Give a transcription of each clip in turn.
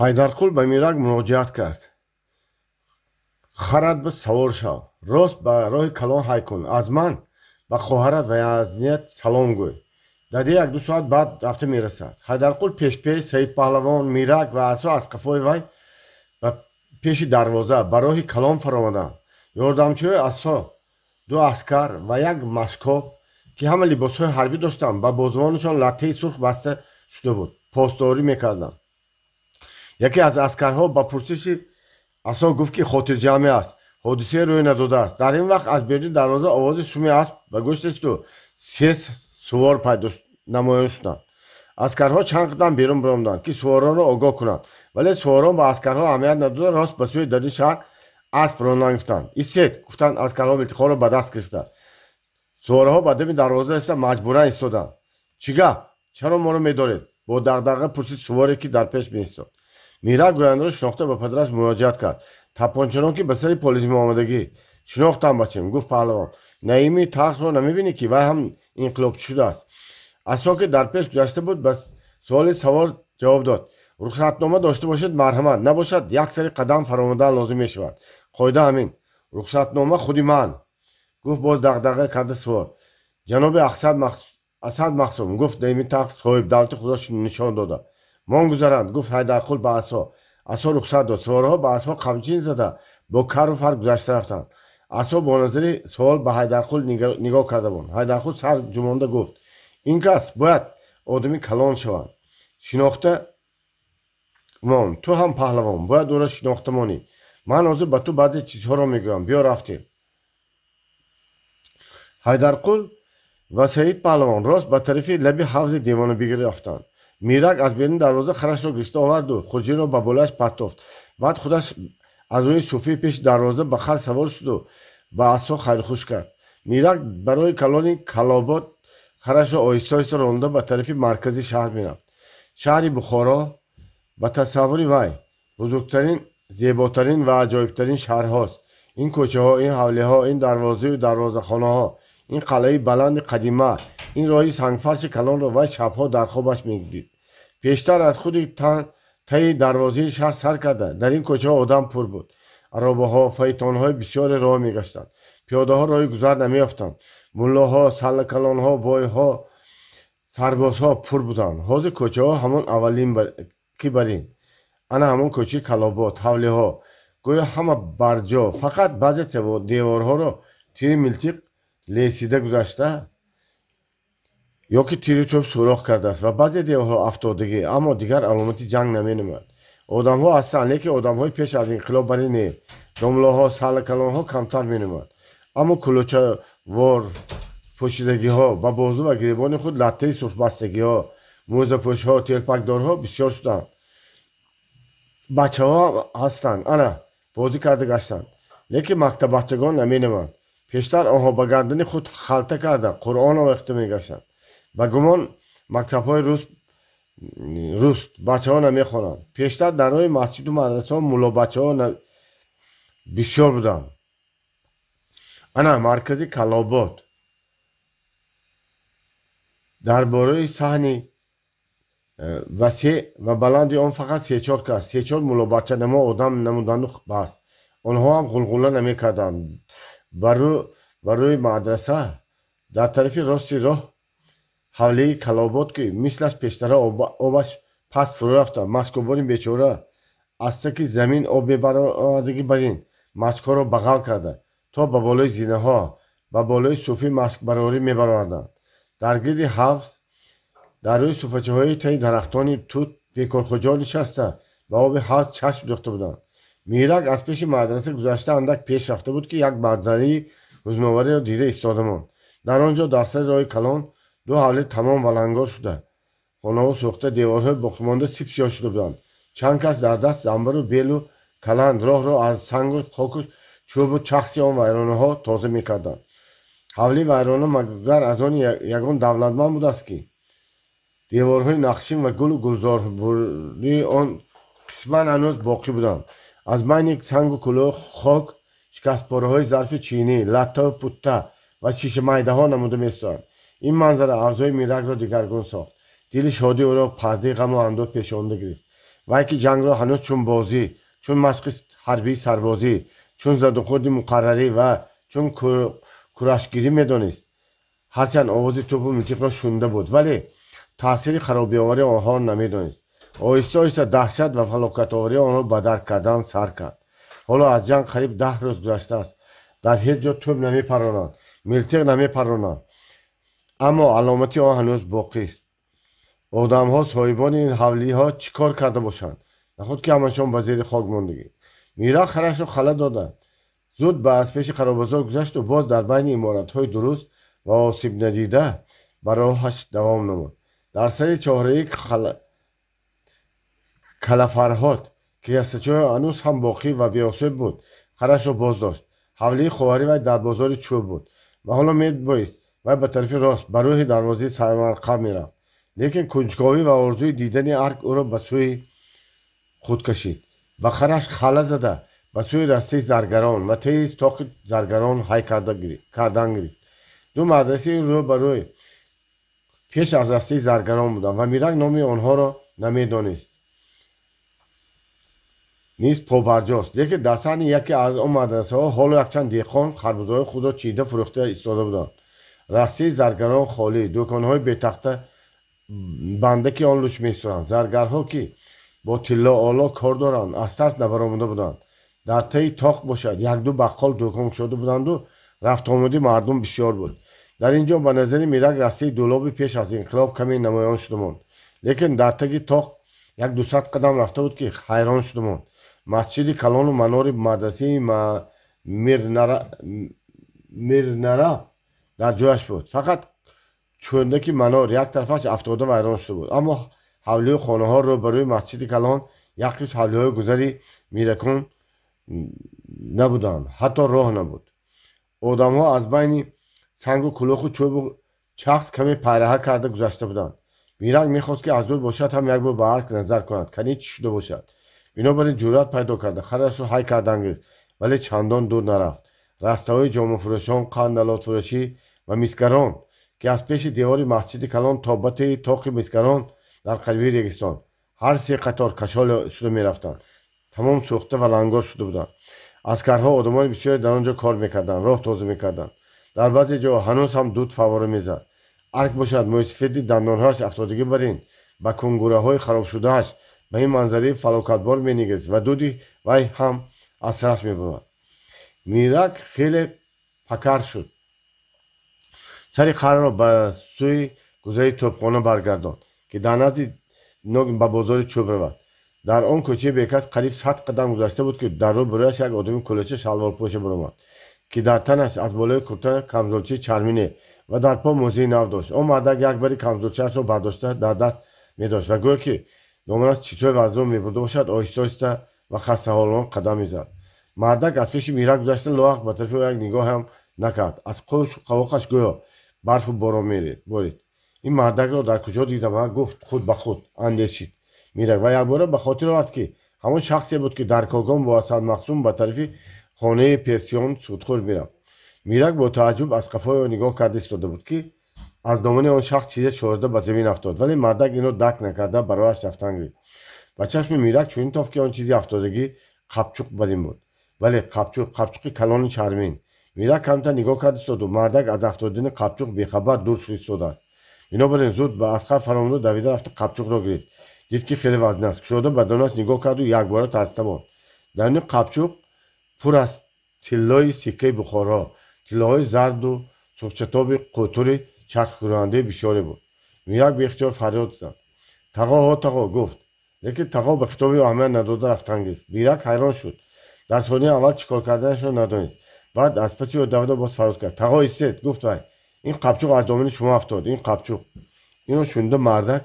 ҳайдарқул ба мирак муроҷиат кард. харад ба савор шав. рост ба роҳи калон ҳай кун. аз ман ба хоҳарат ва язнiyat салом гӯй. дади 1-2 соат баъд рафта мерасад. ҳайдарқул пеш Саид Паҳлавон, мирак ва асо аз қафои вай ба пеши дарвоза ба роҳи калон фаромаданд. ёрдамчиҳои асо, 2 аскар ва 1 машкоб ки ҳама либосҳои ҳарбӣ доштанд, ба бозувонашон латтаи сурх баста шуда буд, постдорӣ мекарданд. яке аз аскарҳо ба пурсиши асо гуфт ки хотирҷамъӣ аст, ҳодисае рӯй надодааст. дар ин вақт аз беруни дарвоза овози суми асп ба гӯш расиду 3 сувор намоён шуданд. аскарҳо чанд қадам берун биромданд ки суворонро огоҳ кунанд, вале суворон ба аскарҳо аҳамият надода рост ба сӯи дади шаҳр асп ронан гирифтанд. истед, гуфтанд аскарҳо милтиқоро ба даст гирифта. сувораҳо ба дами дарвоза иста маҷбуран истоданд. чӣ гап? чаро моро медоред? бо дағдаға пурсид суворе ки дар пеш меистод. мирак гӯяндаро шинохта ба падараш муроҷиат кард. тапончаро ки ба сари полизми омадагӣ. шинохтам бачем, гуфт паҳлавон. наими талхро намебинӣ ки вай ҳам инқилобчӣ шудааст? асо ки дар пеш гузашта буд ба суоли савор ҷавоб дод. рухсатнома дошта бошед марҳамат, набошад як сари қадам фаромадан лозим мешавад. қоида ҳамин. рухсатнома худи ман, гуфт боз дағдаға карда сувор. ҷаноби асад махсум, гуфт наими талх соҳиб давлати худо нишон дода. мон гузаранд, гуфт ҳайдарқул ба асо. асо рухсат дод. сувораҳо ба асбҳо қамчин зада бо кару фар гузашта рафтанд. асо бо назари суол ба ҳайдарқул нигоҳ карда буд. ҳайдарқул сар ҷумонда гуфт: ин кас бояд одами калон шавад. шинохта мон. ту ҳам паҳлавон, бояд ӯро шинохта монӣ. ман ҳозир ба ту баъзе чизҳоро мегӯям. биё рафтем. ҳайдарқул ва Саид Паҳлавон рост ба тарафи лаби ҳавзи девонабигӣ рафтанд. мирак аз беруни дарвоза харашро гирифта оварду хурҷинро ба болояш партофт. баъд худаш аз рӯи суфии пеши дарвоза ба хар савор шуду ба асо хайрухуш кард. мирак барои калони Калобод харашро оҳиста оҳиста ронда ба тарафи маркази шаҳр мерафт. шаҳри Бухоро ба тасаввури вай бузургтарин, зеботарин ва аҷоибтарин шаҳрҳост. ин кӯчаҳо, ин ҳавлиҳо, ин дарвозаю дарвозахонаҳо, ин қалъаи баланди қадима, ин роҳи сангфарши калонро вай шабҳо дар хобаш медид. пештар аз худи таи дарвозаи шаҳр сар карда дар ин кӯчаҳо одам пур буд. аробаҳо, фаитонҳои бисёре роҳ мегаштанд. пиёдаҳо роҳи гузар намеёфтанд. муллоҳо, саллакалонҳо, бойҳо, сарбозҳо пур буданд. ҳозир кӯчаҳо ҳамон аввалин ки барин. ана ҳамон кӯчаи Калобод, ҳавлиҳо, гӯё ҳама барҷо, фақат баъзе деворҳоро тири милтиқ лесида гузашта ё ки тири тӯб сурох кардааст ва баъзе деворҳо афтодагӣ, аммо дигар аломати ҷанг наменамояд. одамҳо ҳастанд, лекин одамҳои пеш аз инқилоб барин не. домлоҳо, саллакалонҳо камтар менамоянд, аммо кулочавор пӯшидагиҳо ба бозу ва гиребони худ латтаи сурхбастагиҳо, мӯзапӯшҳо, телпакдорҳо бисёр шуданд. бачаҳо ҳастанд, ана бозӣ карда гаштанд, лекин мактаббачагон наменамоянд. пештар онҳо ба гардани худ халта карда қуръон овехта мегаштанд. ба гумон мактабҳои руст бачаҳо намехонанд. пештар дар роҳи масҷиду мадрасаҳо муллобачаҳо бисёр буданд. ана маркази Калобод. дар бораи саҳни васеъ ва баланди он фақат 3-4 кас, 3-4 муллобачанамо одам намуданду бас. онҳо ҳам ғулғула намекарданд. ба рӯи мадраса дар тарафи рости роҳ ҳавлии Калобод ки мислаш пештарҳо обаш паст фурӯ рафта. машкобони бечора аз таки замин об мебаровардагӣ барин машкҳоро бағал карда то ба болои зинаҳо, ба болои суфӣ машкбарорӣ мебароварданд. дар гирди ҳавз дар рӯи суфачаҳои таи дарахтони тут бекорхоҷо нишаста ба оби ҳавз чашм дӯхта буданд. мирак аз пеши мадраса гузашта андак пеш рафта буд ки як манзараи ҳузновареро дида истода монд. дар он ҷо дар сари роҳи калон 2 ҳавлӣ тамом валангор шуда, хонаҳо сӯхта, деворҳои боқимонда сипсиёҳ шуда буданд. чанд кас дар даст замбару белу каланд роҳро аз сангу хоку чӯбу чахси он вайронаҳо тоза мекарданд. ҳавлии вайрона магар аз он ягон давлатманд будааст ки деворҳои нақшин ва гулу гулзорбурии он қисман ҳанӯз боқӣ буданд. аз байни сангу кӯлои хок шикастпораҳои зарфи чинӣ, латтаву путта ва шишамайдаҳо намуда меистоданд. ин манзара авзои миракро дигаргун сохт. дили шодӣ ӯро пардаи ғаму андӯҳ пешонда гирифт. وای که جنگ را هنوز چون بازی، چون مشق حربی سربازی، چون زد و خورد مقرری و چون کورشگیری میدانست. هرچند آواز توپ و میتیق را شنیده بود ولی تاثیر خرابی آوری آنها را نمیدانست. آهسته آهسته دهشت و فلاکت آوری آن را به درک کردن سر کرد. حالا از جنگ قریب 10 روز گذشته است. در هیچ جا توپ نمیپرانند، میلتیق نمیپرانند، اما علامتی آن هنوز باقی است. آدم ها صاحبان این حولی ها چیکار کرده باشند؟ نخود که همشان به زیر خاک ماندگی. میرا خرش را خلا دادند. زود به از پیش قرابازار گذشت و باز در بین عمارت های درست و آسیب ندیده به راهش دوام نمود. در سر چهاره‌ای کلفرهاد که گستچه‌های هنوز هم باقی و بی‌آسیب بود خرش را باز داشت. حولی خواهری وی در بازار چوب بود و حالا میبایست وی به طرف راست به روی دروازه سمرقند میرفت. لیکن کنجکاوی و آرزوی دیدن ارگ او را به سوی خود کشید. به خرش خلا زده به سوی رسته زرگران و تیز تاق زرگران حی کردن گرفت. دو مدرسه رو به روی پیش از رسته زرگران بودند و میرک نام آنها را نمیدانست. نیز پابرجاست. لیکن در صحن یکی از آن مدرسه ها حالا یکچند دیخان خربزه‌های خود را چیده فروخته ایستاده بودند. رسته زرگران خالی، دکان‌های بی‌تخته بنده که آن لوچ می‌ایستادند. زرگرها که با طلا آلا کار دارند از ترس نبرآمده بودند. در طی تاق باشد یک دو بقال دکان شده بودند و رفت آمدی مردم بسیار بود. در اینجا به نظر میرک رسته دولابی پیش از انقلاب کمی نمایان شده ماند. لیکن در طی تاق یک 200 قدم رفته بود که حیران شده ماند. مسجد کلان و منار مدرسه میرنره در جایش بود. فقط چوندکی منار یک طرفش افتاده و ویران شده بود. اما حولی خانه ها رو بروی مسجد کلان یک روز حولی های گذری میرکون نبودند. حتی راه نبود. آدم ها از بین سنگ و کلوخ و چوب و چخس کمی پیرهه کرده گذشته بودند. میرک میخواست که از دور باشد هم یک بار به ارگ نظر کند کنی چی شده باشد. بنابراین جرأت پیدا کرده خرش را حی کردن گرفت ولی چندان دور نرفت. رسته های جامه فروشان، قندلات فروشی و میسگران که از پیش دیوار مسجد کلان تا به طاق میسگران در قلبی ریگستان هر سه قطار کشال شده میرفتند. تمام سوخته و لنگار شده بودند. عسکرها آدمای بسیاری در آنجا کار میکردند، راه تازه میکردند. در بعضی جا هنوز هم دود فواره میزد. ارگ باشد موسفیدی دندانهاش افتادگی برین با کنگوره های خراب شدهش به این منظره فلاکتبار مینگرد و دودی وی هم از سرش میبرد. میرک خیلی پکر شد. سری خر را به سوی گذری توپخانه برگرداند که در نزد به بازار چوب رود. در آن کوچه بیکس قریب 100 قدم گذشته بود که در رو برایش یک آدمی کلوچه شلوار پوش برآمد که در تنش از بالای کرته کمزولچه چرمینه و در پا موزه نو داشت. آن مردک یک باری کمزولچه‌اش را برداشته در دست می‌داشت و گویا که دامنش چطور وزن می‌برده باشد آهسته آهسته و خسته حالان قدم می‌زد. مردک از پیش میرک گذشته لاحق به طرف او یک نگاه هم نکرد. از قواقش گویا برف و باران می‌بارید. این مردک را در کجا دیدم و گفت خود به خود اندیشید میرک و یک باره به خاطر آورد که همون شخصی بود که در کاگان با اسد مقسوم به طرف خانه پرسیون سودخور میرفت. میرک با تعجب از قفای او نگاه کرده ایستاده بود که از دامن آن شخص چیزی شورده به زمین افتاد ولی مردک اینو درک نکرده برایش رفتن گرفت. به چشم میرک چنین تافت که آن چیزی افتادگی قبچوق بدین بود ولی قبچوق کلان چرمین. میرک کمتر نگاه کرد ایستاد و مردک از افتادن قبچوق بیخبر دور شد ایستاده است. بنابراین زود به اسقر فرمود و دویده رفت قبچوق را گرفت. دید که خیلی وزن است. شده بدنش نگاه کرد و یک باره ترسیده ماند. در این قبچوق پر از طلای سکه بخارا، طلاهای زرد و سرخچتاب قطور چرخ کننده بسیاری بود. میرک به اختیار فریاد زد. تقا گفت. لیکن تقا به خطاب اهمیت نداده رفتن گرفت. میرک حیران شد. در ثانیه اول چیکار کردنش را ندانست. بعد از پس او دویده باز فریاد کرد. تقا ایستید گفت وی. این قبچوق از دامن شما افتاد. این قبچوق. اینو شنیده مردک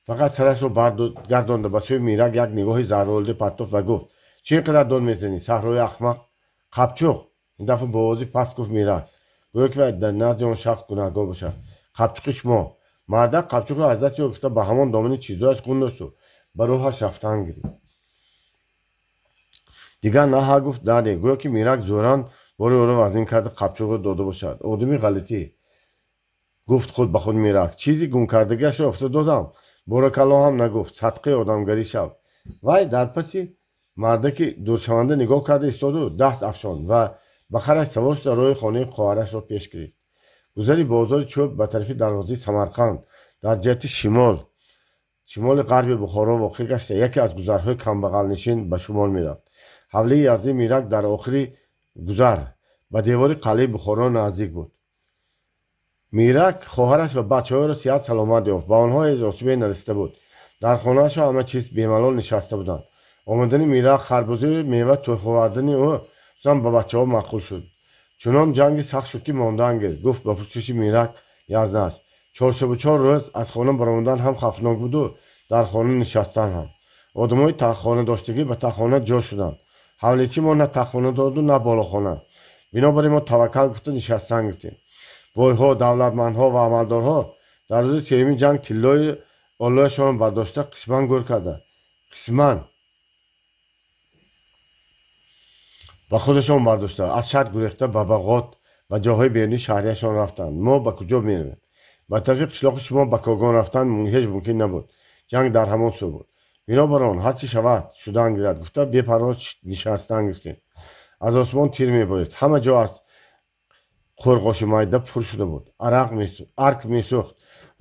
فقط سرش رو برگردانده به سوی میرک یک نگاه زهرآلوده پرتافت و گفت چه اینقدر داد میزنی صحرای احمق؟ قبچوق. این دفعه با آوازی پست گفت میرک گویا که در نزد آن شخص گناهکار باشد. قبچوق شما. مردک قبچوق را از دست او گرفته به همان دامن چیزهایش گذاشت و به راهش رفتن گرفت. دیگر نه گفت نه گویا که میرک زوران باری او را وزین کرده قبچوق را داده باشد. آدمی غلطی گفت خود به خود میرک چیزی گم کردگیش را افتاد دادم. بارکالله هم نگفت. صدقه آدمگری شو. вай дар паси мардаки дуршаванда нигоҳ карда истоду даст афшонд ва ба хараш савор шуда роҳи хонаи хоҳарашро пеш гирифт. гузари бозори чӯб ба тарафи дарвозаи Самарқанд дар ҷиҳати шимоли ғарби Бухоро воқеъ гашта яке аз гузарҳои камбағалнишин ба шумор мерафт. ҳавлии Язди Мирак дар охири гузар ба девори қалъаи Бухоро наздик буд. Мирак хоҳараш ва бачаҳоро сиҳат саломат ёфт. Ба онҳо ҳеҷ осибе нарасида буд. дар хонаашо ҳама чиз бемалол нишаста буданд. омадани Мирак, харбузию мева тӯҳфаовардани ӯ хусусан ба бачаҳо маъқул шуд. чунон ҷанги сахт шуд ки мондан гирифт, гуфт ба пурсиши Мирак Язнаш. чоршабу-чор рӯз аз хона баромадан ҳам хафнок буду дар хона нишастан ҳам. одамои таххонадоштагӣ ба таххона ҷо шуданд. ҳавле чӣ мо на таххона дороду на болохона. бинобар ин мо таваккал гуфта нишастан гирифтем. бойҳо, давлатмандҳо ва амалдорҳо дар рӯзи сеюми ҷанг тиллои олояшонро бардошта қисман гӯр карда, қисман ба худашон бардошта аз шаҳр гурехта ба бағот ва ҷоҳои берунии шаҳрияшон рафтанд. мо ба куҷо меравем? ба тарафи қишлоқи шумо ба Когон рафтан ҳеҷ мумкин набуд. ҷанг дар ҳамон сӯ буд. бинобар он ҳар чӣ шавад шудан гирад гуфта бепарво нишастан гирифтем. аз осмон тир меборид. ҳама ҷо аз қурғоши майда пур шуда буд. арк месӯхт,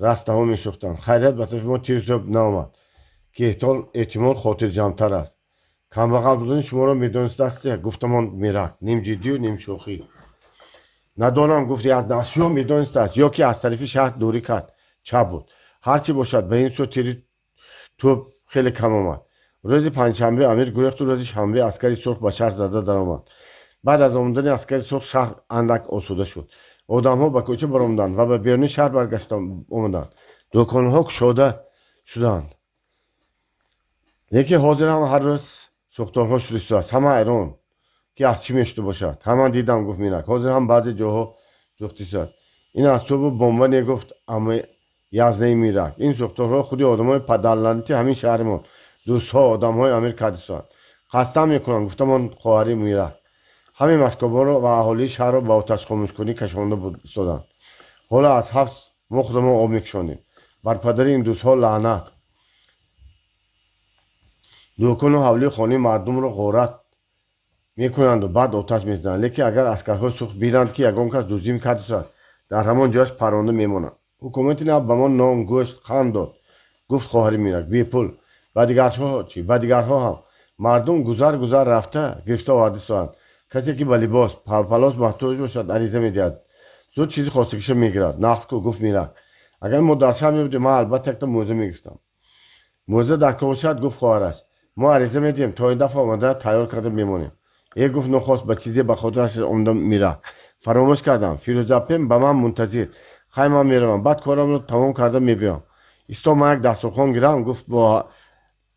растаҳо месӯхтанд. хайрият ба тарафи мо тир зоб наомад ки эҳтимол хотирҷамътар аст. камбағал будани шуморо медонистасте? гуфтамон Мирак нимҷиддию нимшӯхӣ. надонам, гуфт Язнаш. шумо медонистаст ё ки аз тарафи шаҳр дурӣ кард? чап буд. ҳар чӣ бошад ба ин сӯ тири тӯб хеле кам омад. рӯзи панҷшанбе амир гурехту рӯзи шанбе аскари сурх ба шаҳр зада даромад. баъд аз омадани аскари сурх шаҳр андак осуда шуд. одамҳо ба кӯча баромаданд ва ба беруни шаҳр баргашта омаданд. дӯконҳо кушода шуданд. лекин ҳозир ҳам ҳар рӯз сӯхторҳо шуда истааст. ҳама ҳайрон ки аз чӣ мешуда бошад. ҳаман дидам, гуфт Мирак. ҳозир ҳам баъзе ҷоҳо сӯхта истааст. ин аз тӯбу бомба негуфт амми Яздаи Мирак. ин сӯхторҳо худи одамои падарланити ҳамин шаҳри мо, дӯстҳо, одамҳои Амир Кадисоанд. қасдтан мекунанд, гуфтамон хоҳари Мирак. ҳамин маскобонро ва аҳолии шаҳрро ба оташхомӯшкунӣ кашонда истоданд. ҳоло аз ҳафт мо худамон об мекушонем. бар падари ин дӯстҳо лаънат. дӯкону ҳавлии хонаи мардумро ғорат мекунанду баъд оташ мезананд. лекин агар аскарҳои сурх бинанд ки ягон кас дуздӣ карда истааст, дар ҳамон ҷояш парронда мемонанд. ҳукумати нав ба мо нон, гӯшт, қанд дод, гуфт хоҳари Мирак. бепул. ба дигарҳо чӣ? ба дигарҳо ҳам мардум гузар рафта гирифта оварда истоданд. касе ки ба либос, палос маҳтоҷ бошад, ариза медиҳад. зуд чизи хостагиша мегирад. нақд ку, гуфт Мирак. агар мо дар шаҳр мебудем, ман албатта якта мӯъза мегирифтам. мӯъза дар кор бошад, гуфт хоҳараш. мо ариза медиҳем, то ин дафъа омада тайёр карда бимонем. гуфт нохост ба чизе ба хотираш омада Мирак. фаромӯш кардам. фирӯзапем ба ман мунтазир. хай ман меравам, баъд корамро тамом карда мебиём. исто ман як дастурхон гирам, гуфт бо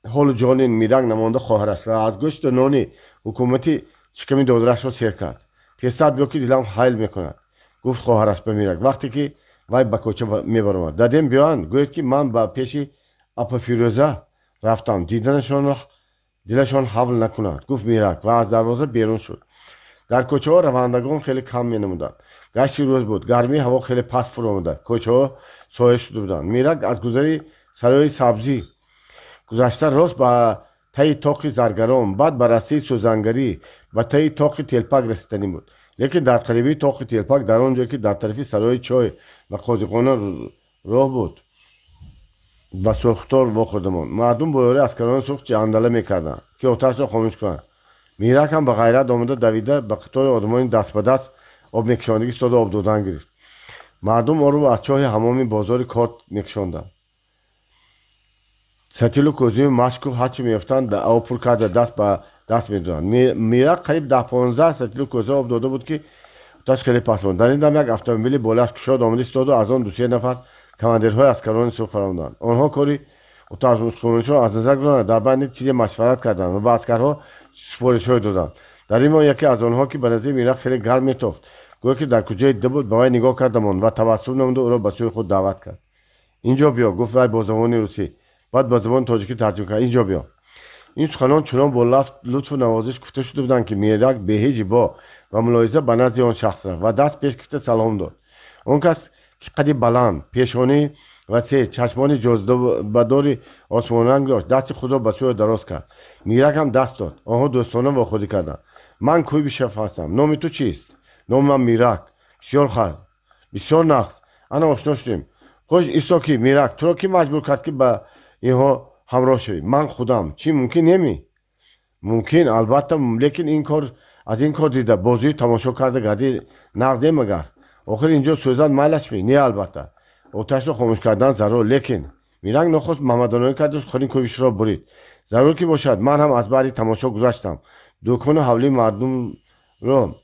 ҳолу ҷони Мирак намонда хоҳараш ва аз гӯшти нони ҳукумати шиками додарашро сер кард. тезтар биё ки дилам ҳайл мекунад, гуфт хоҳараш ба Мирак вақте ки вай ба кӯча мебаромад. дадем биёянд, гӯед ки ман ба пеши апа Фирӯза рафтам, дилашон ҳавл накунад, гуфт Мирак ва аз дарвоза берун шуд. дар кӯчаҳо равандагон хеле кам менамуданд. гашти рӯз буд, гармии ҳаво хеле паст фур омада, кӯчаҳо соя шуда буданд. Мирак аз гузари сарои сабзӣ гузашта рост ба таи тоқи Заргарон, баъд ба растаи Сӯзангарӣ, ба таи тоқи Телпак расиданӣ буд. лекин дар қарибии тоқи Телпак, дар он ҷо ки дар тарафи сарои чой ва қозиқона роҳ буд, ба сурхтор вохӯрдамон. мардум бо ёрии аскарони сурх ҷандала мекарданд ки оташро хомӯш кунанд. Мирак ҳам ба ғайрат омада давида ба қатори одамони даст ба даст об мекушондагӣ истода об додан гирифт. мардум оро аз чоҳи ҳамоми бозори Корт мекушонданд. сатилу кӯзию машку ҳарчӣ меёфтанд об пур карда даст ба даст медоданд. Мирак қариб 10-15 сатилу кӯза об дода буд ки оташ хеле паст буд. дар ин дам як автомобили болаш кушод омада истоду аз он 2-3 нафар командирҳои аскарони сурх фаромаданд. онҳо кори оташхомӯширо аз назар гузаронда дар байни чизе машварат карданд ва ба аскарҳо супоришҳое доданд. дар ин моҳ яке аз онҳо ки ба назари Мирак хеле гарм метофт, гӯё ки дар куҷои дида буд, ба вай нигоҳ карда монд ва табассум намуда ӯро ба сӯи худ даъват кард. ин ҷо биё, гуфт вай бо забони русӣ, баъд ба забони тоҷикӣ тарҷима кард. ин ҷо биё. ин суханон чунон бо лутфу навозиш гуфта шуда буданд ки Мирак беҳеҷ ибо ва мулоҳиза ба назди он шахс рафт ва даст пеш гирифта салом дод. он кас که قدی بلند پیشانی وسیع چشمانی جذبه‌دار آسمان رنگ داشت. دست خود را به سوی دراز کرد. میرک هم دست داد. آنها دوستانه واخوردی کردند. من کویبیشف هستم. نام تو چیست؟ نام من میرک. بسیار خوب. بسیار نقص. انا آشنا شدیم. خوش ایستا کی میرک تو را کی مجبور کرد که به اینها همراه شوی؟ من خودم. چی ممکن نمی؟ ممکن البته، لیکن این کار از این کار دیده بازی تماشا کرده گردی نقد مگر آخر اینجا سوزن مالش می؟ نه البته آتش را خاموش کردن ضرور، لیکن میرنگ نخست ممدانایی کرد خودین کویش را برید. ضرور که باشد من هم از بری تماشا گذاشتم. دکان حولی مردم را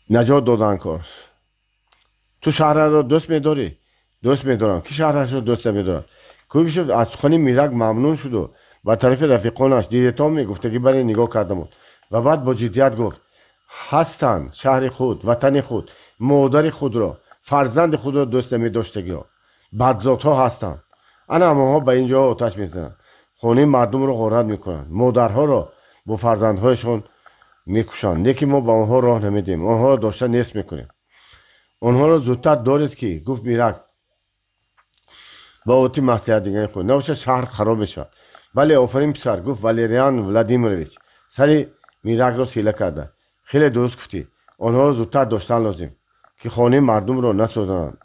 نجات دادن کار. تو شهر را دوست می‌داری؟ دوست می‌دارم. کی شهرش را دوست نمی‌دارد؟ کویش از خانی میرک ممنون شد و با طرف رفیقانش دیدتان میگفته که برای نگاه کردم و بعد با جدیت گفت هستند شهر خود، وطن خود، مادر خود را، فرزند خود را دوست نمی‌داشتگی ها بدذات ها هستند. انا ها به اینجا آتش میزنند، خانه مردم را غارت میکنند، مادرها را با فرزندهایشان میکشند. یکی ما به آنها راه نمیدیم، آنها را داشته نیست میکنیم. آنها را زودتر دارید که گفت میرک با اوتی مسیحیت دیگه خود نباشه شهر خراب بشود. بله آفرین پسر، گفت والریان ولادیمیرویچ. سری میرک را سیله کرده. خیلی درست گفتی. آنها را زودتر داشتن لازم که خانه مردم را نسوزانند.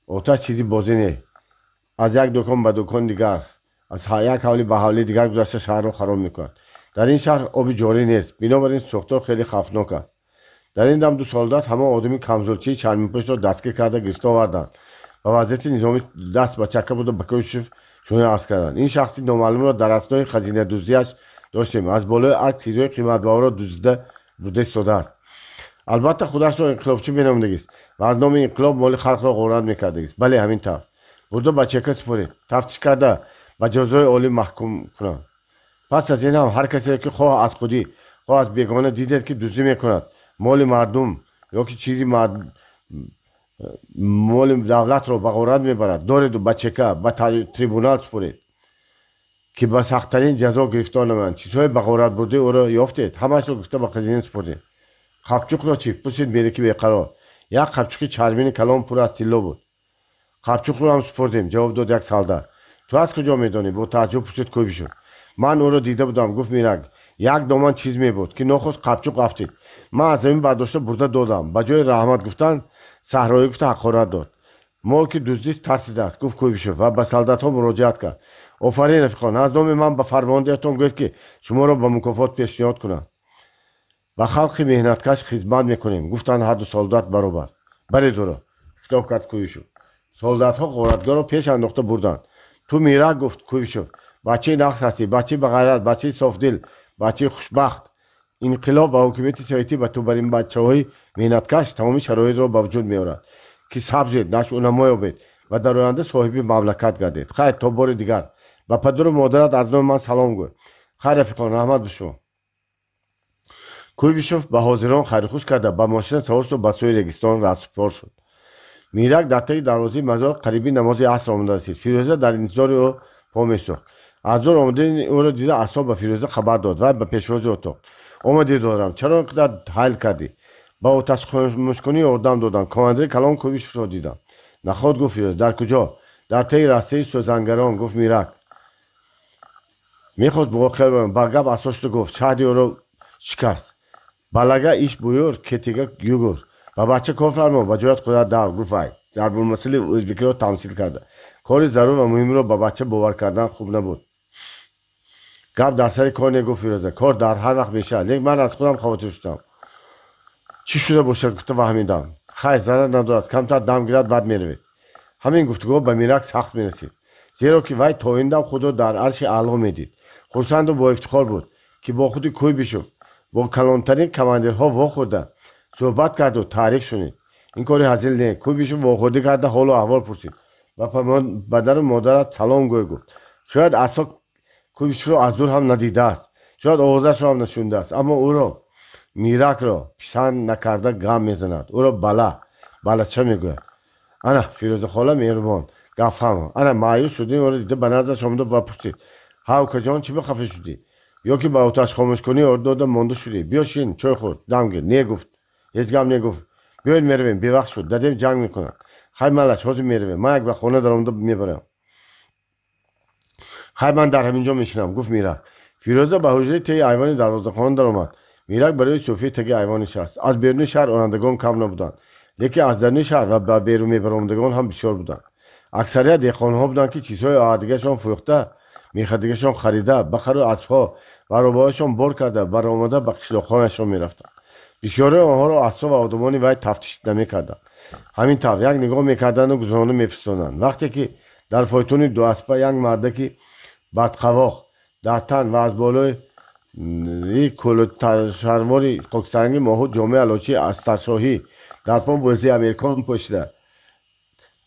آتش چیزی بازی نه. از یک دکان به دکان دیگر، از یک حولی به حولی دیگر گذشته شهر را خراب میکند. در این شهر آب جاری نیست، بنابراین سوختار خیلی خطرناک است. در این دم دو سالدات همه آدمی کمزورچی چرمی پشت را دستگیر کرده گرفته آوردند و وضعیت نظامی دست به چکه بود و به کویشف شونه عرض کردند. این شخصی نامعلوم را در اثنای خزینه دزدیش داشتیم. از بالای ارگ چیزهای قیمت بها را دزدیده بوده ایستاده است. البته خودش را انقلابچی مینامیده است و از نام انقلاب مال خلق را غارت میکرده است. بله همین طور. برده به چکه سپرید، تفتیش کرده به جزای عالی محکوم کنند. پس از این هم هر کسی که خواه از خودی خواه از بیگانه دیدید که دزدی میکند مال مردم یا که چیزی مال دولت را به غارت میبرد، دارید و به چکه به تریبونال سپرید که به سخت‌ترین جزا گرفتار نمایند. چیزهای به غارت برده او را یافتید، همش را گفته به خزینه سپردید. خبچوق را چی پرسید میرکی بیقرار. یک خبچوق چرمین کلام پر از طلا بود. خبچوق رو هم سپردیم. جواب داد یک سالدار. تو از کجا میدانی؟ با تعجب پرسید کویبیشو. من او را دیده بودم. گفت میرک یک دامن چیز میبود که نخست خبچوق افتید. من از زمین برداشته برده دادم. به جای رحمت گفتن صحرایی گفته حقارت داد. مال که دزدی ترسیده است. گفت کویبیشو و به سالدات ها مراجعت کرد. آفرین رفیقان، از نام من به فرماندهتان گفت که شما را به مکافات پیشنهاد کنم. و خلق مهنتکش خدمت میکنیم. گفتن هر دو سالدات برابر. برید دورا. خطاب کرد کویبیشو. سالدات ها غارتگاه را پیش انداخته بردند. تو میرک گفت کویبیشو بچه نقص هستی، بچه به غیرت، بچه صافدل، بچه خوشبخت. انقلاب و حکومت سویتی به تو بر این بچه های مهنتکش تمامی شرایط را به وجود میآورد که سبزید، نشونما یابید و در آینده صاحب مملکت گردید. خیر تا بار دیگر و پدر و مادرت از نام من سلام گوی. خیر رفیقان، رحمت به شما. کویبیشوف به حاضران خیرخوش کرده به ماشین سوار شد و به سوی رگستان رهسپار شد. میرک در طی دروازه مزار قریبی نماز عصر آمده رسید. فیروزه در انتظار او پا می‌سوخت. از دور آمده او را دیده اعصاب به فیروزه خبر داد و به پیشواز اتاق آمدی دارم. چرا اینقدر حیل کردی؟ با آتش خاموش کنی آدم دادم. کاماندر کلان کویبیشوف را دیدم. نخواد گفت فیروزه. در کجا؟ در طی راسته سوزنگران. گفت میرک میخواست بگو خیر برم. با گپ اساس گفت شهدی او را شکست. балага иш буёр кетига югур ва бача кор фармо ба ҷоят қудрат дав. гуфт вай зарбулмасли ӯзбекиро тамсил карда. кори зарур ва муҳимро ба бача бовар кардан хуб набуд. гап дар сари кор не. гуфт фирӯза кор дар ҳар вақт мешавад, лек ман аз худам хавотир шудам. чӣ шуда бошад? гуфта фаҳмидам. хайр зарар надорад, камтар дам гирад бад меравед. ҳамин гуфтугӯ ба мирак сахт мерасид, зеро ки вай то ин дам худро дар арши аъло медид. хурсанду бо ифтихор буд ки бо худи кӯйбишов با کلانترین کماندرها واخورده صحبت کرد و تعریف شنید. این کاری هزیل نه. کویبیشوف واخوردی کرده حال و احوال پرسید و پدر و مادرت سلام گفت. شاید اصلا کویبیشوف را از دور هم ندیده است، شاید آوازش را هم نشونده است، اما او را میرک را پسند نکرده گام میزند. او را بله چه میگوید؟ انا فیروزه خاله مهربان گفتم. انا مایوس شدیم او را دیده به نظرش آمده و پرسید هاوکا جان چی به خفه شدی؟ یا که با آتش خاموش کنی ارداد مانده شدی؟ بیا شین چای خورد دم گیر. نه گفت، هیچ گم نگفت. بیاید میرویم، بیوقت شد، دادیم جنگ میکنن. خیر ملش حاضر میرویم، من یک به خونه دارم میبرم. خیر من در همینجا میشینم. گفت میرک. فیروزه به حجره تی ایوان دروازه خانه در آمد. میرک برای صوفی تگی ایوان نشست. از بیرون شهر رانندگان کم نبودند، لیکن از درون شهر و به بیرون برآمدگان هم بسیار بودند. اکثریت دهقانها بودند که چیزهای آهردگیشان فروخته، میخدگیشان خریده، بخر و اسبها و روباهایشان بار کرده برآمده به قشلاق‌هایشان میرفتند. بسیاری آنها را اسباب و آدمان وی تفتیش نمیکردند. همین طور یک نگاه میکردند و گزارنامه میفرستادند. وقتی که در فایتون دو اسبه یک مردکی بدقواق در تن و از بالای شلواری خاکسترنگی ماهو جامعه علاچی استرشاهی در پا بازی امریکان پوشیده،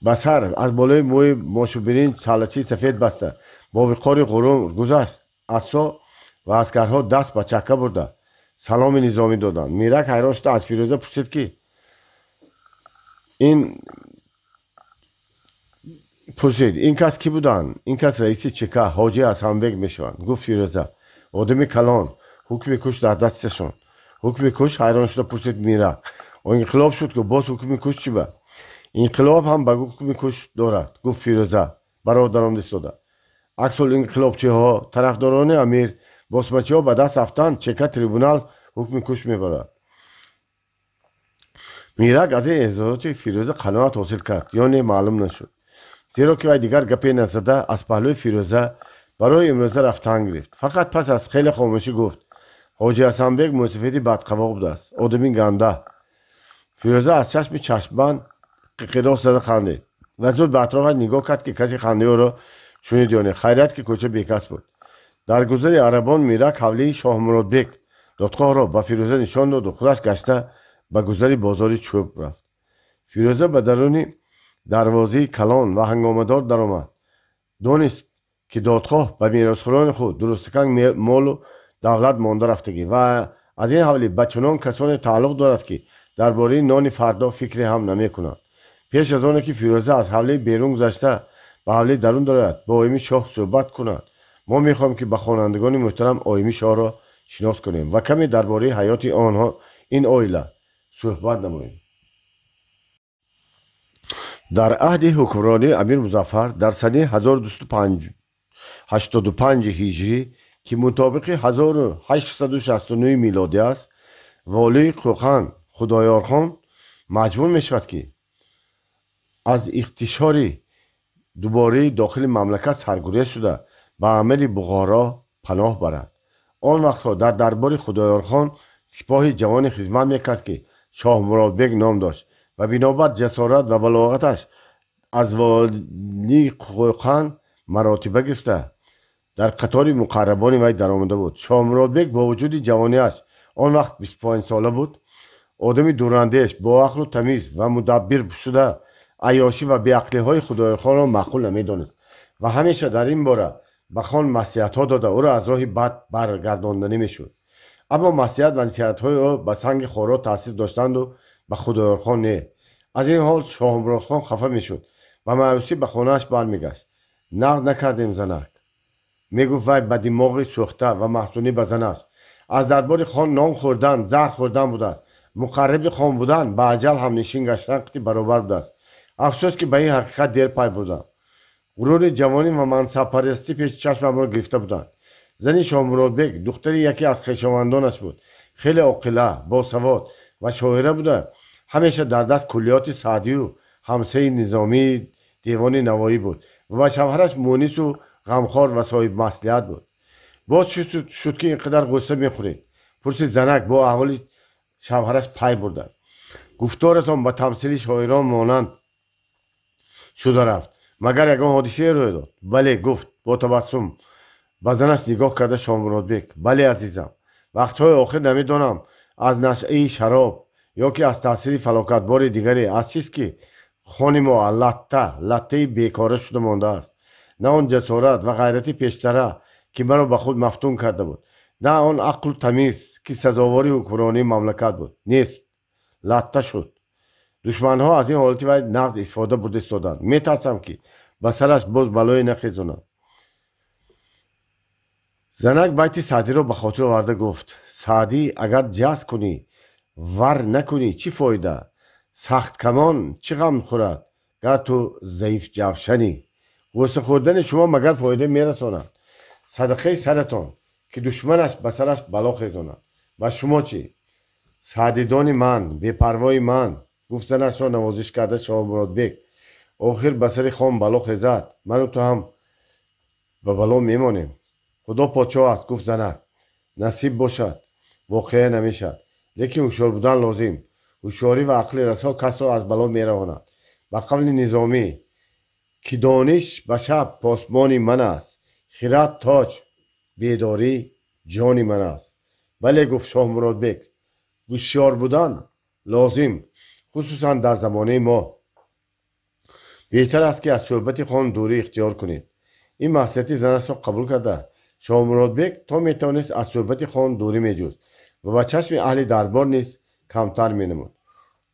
به سر از بالای موی ماشوبرین سلچی سفید بسته با وقار غرور گذشت. اسا و عسکرها دست به چکه برده سلام نظامی دادند. میرک حیران شده از فیروزه پرسید که این کس کی بودند؟ این کس رئیس چکه حاجی حسنبک میشوند. گفت فیروزه آدمی کلان، حکم کش در دستشان. حکم کش؟ حیران شده پرسید میرک. انقلاب شد که باز حکم کش چی به؟ انقلاب هم به حکم کش دارد. گفت فیروزه برادران دست داده. عکس انقلابچی ها طرفداران امیر باسمچی ها به دست رفتند، چکه تریبونال حکم کش میبرد. میرک از این اظهارات فیروزه قناعت حاصل کرد یا نه معلوم نشد، زیرا که وی دیگر گپی نزده از پهلوی فیروزه برای امروزه رفتن گرفت. فقط پس از خیلی خاموشی گفت حاجی حسنبک موسفیدی بدقواق بوده است، آدمی گنده. فیروزه از چشم چشمبند قیقراس زده خندید و زود به اطراف نگاه کرد که کسی خنده او را شنید یا نه. خیریت که کوچه بیکس بود. در گذر عربان میرک حوله شاه مرادبک دادگاه را به فیروزه نشان داد و خودش گشته به گذر بازار چوب رفت. فیروزه به درون دروازه کلان و هنگامدار درآمد. دانست که دادخواه به میراثخواران خود درستکن مال و دولت مانده رفتگی و از این حوله به چنان کسانی تعلق دارد که درباره نان فردا فکری هم نمی کنند. پیش از آن که فیروزه از حوله بیرون گذشته به حوله درون دارد با آیمی شاه صحبت کند، ما میخواهیم که به خوانندگان محترم آیمی شاه را شناس کنیم و کمی درباره حیات آنها این عائله صحبت نماییم. در عهد حکمرانی امیر مظفر در سنه 1285 هجری که مطابق 1869 میلادی است، والی کوخان خدایارخان مجبور می شود که از اختشار دوباره داخل مملکت سرگریز شده به امیر بخارا پناه برد. آن وقتها در دربار خدایارخان سپاه جوان خدمت میکرد که شاه مرادبک نام داشت و بنابر جسارت و بلاغتش از والی کوخان مراتبه گرفته در قطار مقربان وی درآمده بود. شاه مرادبک با وجود جوانیش، آن وقت 25 ساله بود، آدمی دوراندیش با عقل و تمیز و مدبر شده عیاشی و بیعقلی های خدایارخان را معقول نمیدانست و همیشه در این باره به خان نصیحت ها داده او را از راه بد برگردانده نمیشد. اما نصیحت و نصیحت های او به سنگ خارا تاثیر داشتند و به خدایارخان نه. از این حال شاه مرادخان خفه میشد و مایوسی به خانهاش برمیگشت. نقد نکردیم زنک، میگفت وی به دماغی سوخته و محزونی به زنش. از دربار خان نان خوردن زهر خوردن بوده است. مقرب خان بودن با اجل هم نشین گشتن قطعی برابر بوده است. افسوس که به این حقیقت دیر پای بودم. غرور جوانی و منصب پرستی پیش چشمم را گرفته بودند. زنی شاه مرادبک دختر یکی از خویشاوندانش بود. خیلی عاقله، باسواد و شاعره بوده. همیشه در دست کلیات سعدی و همسه نظامی دیوان نوایی بود و به شوهرش مونس و غمخوار و صاحب مصلحت بود. باز شد که اینقدر غصه میخورید؟ پرسید زنک با احوال شوهرش پای برده. گفتارتان به تمثیل شاعران مانند شده رفت، مگر یگان حادثه روی داد؟ بله گفت با تبسم. به زنش نگاه کرده شاه مرادبک. بله عزیزم، وقتهای آخر نمیدانم از نشعه شراب یا که از تاثیر فلاکتبار دیگری از چیست که خان ما لطه بیکاره شده مانده است. نه آن جسارت و غیرت پیشتره که مرا به خود مفتون کرده بود، نه آن عقل و تمیز که سزاواری حکمرانی مملکت بود. نیست، لطه شد. دشمنها از این حالتی وی نقض استفاده برده استادند. میترسم که به سرش باز بلای نخیزونند. زنک بیت سعدی را به خاطر آورده گفت سعدی اگر جز کنی ور نکنی چی فایده؟ سخت کمان چی غم خورد گر تو ضعیف جوشنی. غصه خوردن شما مگر فایده میرساند؟ صدقه سرتان که دشمنش به سرش بلا خیزاند. و شما چی؟ سعدیدان من، بی‌پروای من، گفت زنش را نوازش کرده شاه مراد بیگ. آخر به سر خان بلا خیزد، من و تو هم به بلا میمانیم. خدا پادشاه است، گفت زنک. نصیب باشد واقعا نمیشد، لیکن هوشیار بودن لازم. هوشیاری و عقل رسا کس را از بلا میرهاند. به قول نظامی که دانش به شب پاسبان من است، خرد تاج، بیداری جان من است. بله گفت شاه مراد بیگ، هوشیار بودن لازم، خصوصا در زمانه ما. بهتر است که از صحبت خان دوری اختیار کنید. این معصیت زنش را قبول کرده شاه مراد بیگ تا میتوانست از صحبت خان دوری میجوست و به چشم اهل دربار نیز کمتر مینمود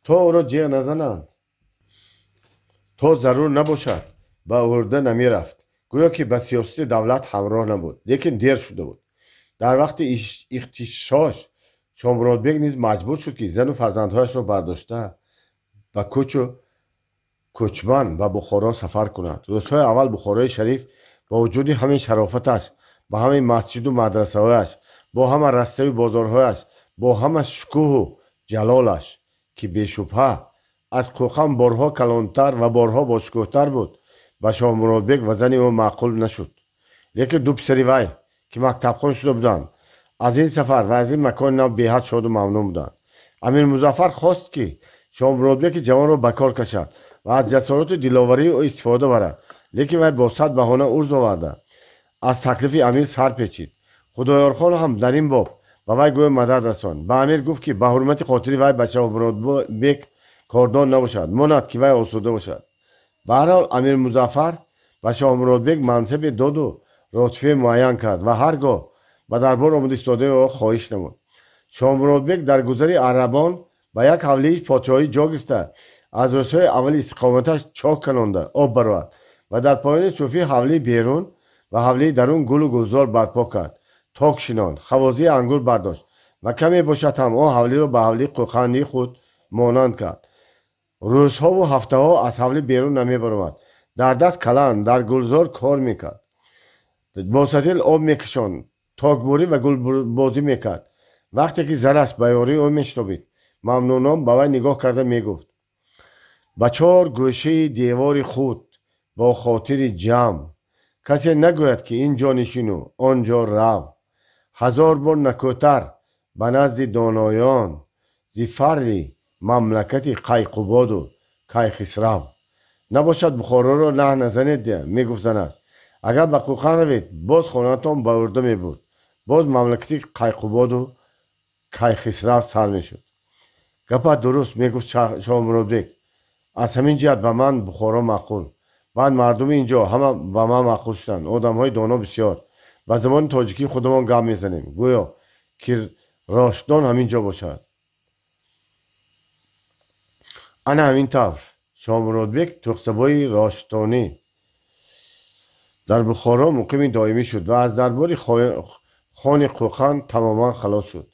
تا او را جیغ نزنند. تا ضرور نباشد به ارده نمیرفت، گویا که به سیاست دولت همراه نبود، لیکن دیر شده بود. در وقت اغتشاش شاه مراد بیگ نیز مجبور شد که زن و فرزندهایش را برداشته به کوچ و کوچمن به بخارا سفر کند. روزهای اول بخارای شریف با وجود همین شرافتش، با همین مسجد و مدرسه هایش، با همه رسته و بازارهایش، با همه شکوه و جلالش که بیشبه از کوخم بارها کلانتر و بارها باشکوهتر بود، به شاه مراد بیگ و زن او معقول نشد. لیکن دو پسری وی که مکتبخوان شده بودند از این سفر و از این مکان نو بیحد شاد و ممنون بودند. امیر مظفر خواست که شاه مراد بیگ جوان را به کار کشد و از جسارت و دلاوری او استفاده برد، لیکن وی با صد بهانه عرض آورده از تکلیف امیر سر پیچید. خدایارخان هم در این باب به وی گوی مدد رساند. به امیر گفت که به حرمت خاطر وی به شاه مراد بیگ کاردان نباشد، ماند که وی آسوده باشد. به هر حال امیر مظفر به شاه مراد بیگ منصب داد و رتبه معین کرد و هرگاه به دربار آمد ایستاده او خواهش نمود. شاه مراد بیگ در گذر عربان به یک حوله پادشاهی جا گرفته از روزهای اول استقامتش چاک کنانده آب برآورد و در پایان صوفی حوله بیرون و حوله درون گل و گلزار برپا کرد. تاک شناند، خوازی انگور برداشت و کمی باشد هم آن حوله را به حوله قوقندی خود مانند کرد. روزها و هفته ها از حوله بیرون نمی برآمد. در دست کلان در گلزار کار میکرد، با سطل آب میکشاند، تاکبری و گل بازی میکرد. وقتی که زنش به یاری او میشتابید ممنونان به وی نگاه کرده میگفت: به چهار گوشه دیوار خود با خاطر جمع، کسی نگوید که اینجا نشین و آنجا رو. هزار بار نکوتر به نزد دانایان زی فر مملکت قیقباد و کیخسرو. نباشد بخارا را نه نزنید ده. میگفت زنش: اگر به قوقن روید باز خانهتان به ارده می بود، باز مملکت قیقباد و کیخسرو سر میشد. گپت درست، میگفت شاه مراد بیگ. از همین جهت به من بخارا معقول، بعد مردم اینجا همه به من معقول شدند. آدم های دانا بسیار. به زبان تاجیکی خودمان گپ میزنیم گویا که راشدان همینجا باشد. انا همین طور شاه مراد بیگ تخصبای راشدانی در بخارا مقیم دائمی شد و از دربار خان قوقن تماما خلاص شد.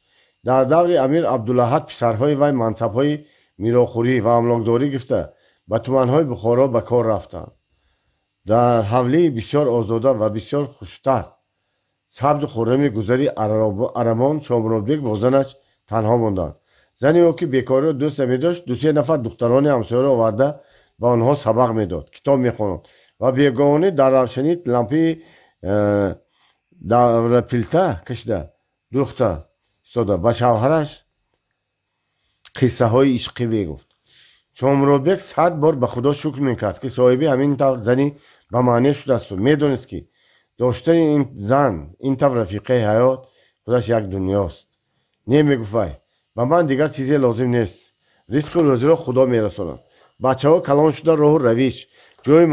در دور امیر عبدالاحد پسرهای وی منصبهای میراخوری و املاکداری گرفته به تومنهای بخارا به کار رفتند. در حوله بسیار آزاده و بسیار خوشتر سبز و خرم گذری عربان شاه مراد بیگ با زنش تنها ماندند. زنی او که بیکاری را دوست نمی‌داشت دو سه نفر دختران همسایه را آورده به آنها سبق میداد، کتاب میخواند و بیگانه در روشنی لامپی در پیلته کشیده دختر استاده به شوهرش قصه های عشقی میگفت. شاه مراد بیگ 100 بار به خدا شکر میکرد که صاحبی همین طور زنی به معنی شده است و میدانست که داشتن این زن این طور رفیقه حیات خودش یک دنیاست. نمیگفت وی به من دیگر چیزی لازم نیست، ریسک و روزی را خدا میرساند. بچه ها کلان شده راه و رویش جای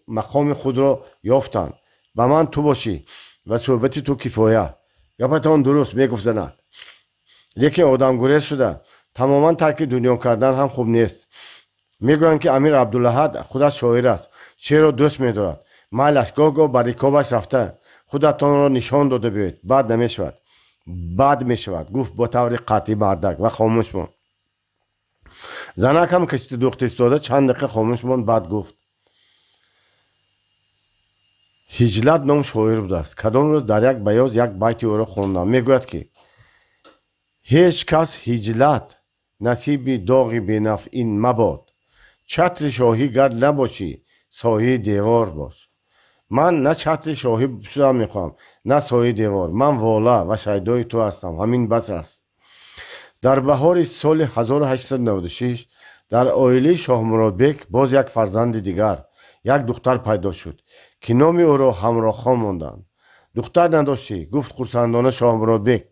مقام خود را یافتند. به من تو باشی و صحبت تو کفایه. گپتان درست، میگفت زنک. لیکن آدم گریز شده تماما ترک دنیا کردن هم خوب نیست. میگویند که امیر عبدالاحد خودش شاعر است، شعر را دوست میدارد. مالش گاه به رکابش رفته خودتان را نشان داده بیایید. بد نمیشود، بد میشود، گفت با طور قطعی بردک و خاموش ماند. زنک هم کشتی دوخت ایستاده چند دقیقه خاموش موند. بعد گفت هجلت نام شاعر بوده است. کدام روز در یک بیاض یک بیتی او را خواندم. میگوید که هیچ کس هجلت نصیب داغی بینفع این مباد، چتر شاهی گر نباشی سایه دیوار باش. من نه چتر شاهی شدم میخوام نه سایه دیوار. من والا و شیدای تو هستم. همین بس است. در بهار سال 1896 در عائله شاه مرادبک باز یک فرزند دیگر، یک دختر پیدا شد که نام او را همراه خان ماندند. دختر نداشتی، گفت خرسندانه شاه مرادبک.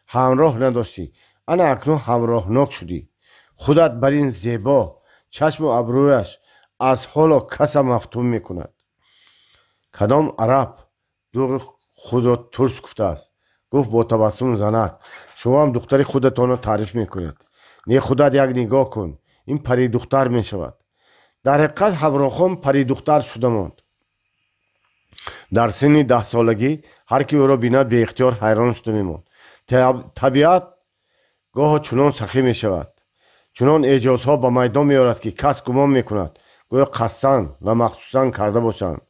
همراه نداشتی، انا اکنون همراه ناک شدی. خودت بر این زیبا چشم و ابرویش از حالا کس مفتون میکند. کدام عرب دوغ خود را ترش گفته است. گفت با تبسم زنک شما هم دختر خودتان را تعریف میکنید. نه خودت یک نگاه کن، این پری دختر میشود. در حقیقت همراخان پری دختر شده ماند. در سن 10 سالگی هر کی او را بیند به اختیار حیران شده میماند. طبیعت گاه چنان سخی میشود، چنان اعجازها به میدان میآورد که کس گمان میکند گویا قصداً و مخصوصاً کرده باشند.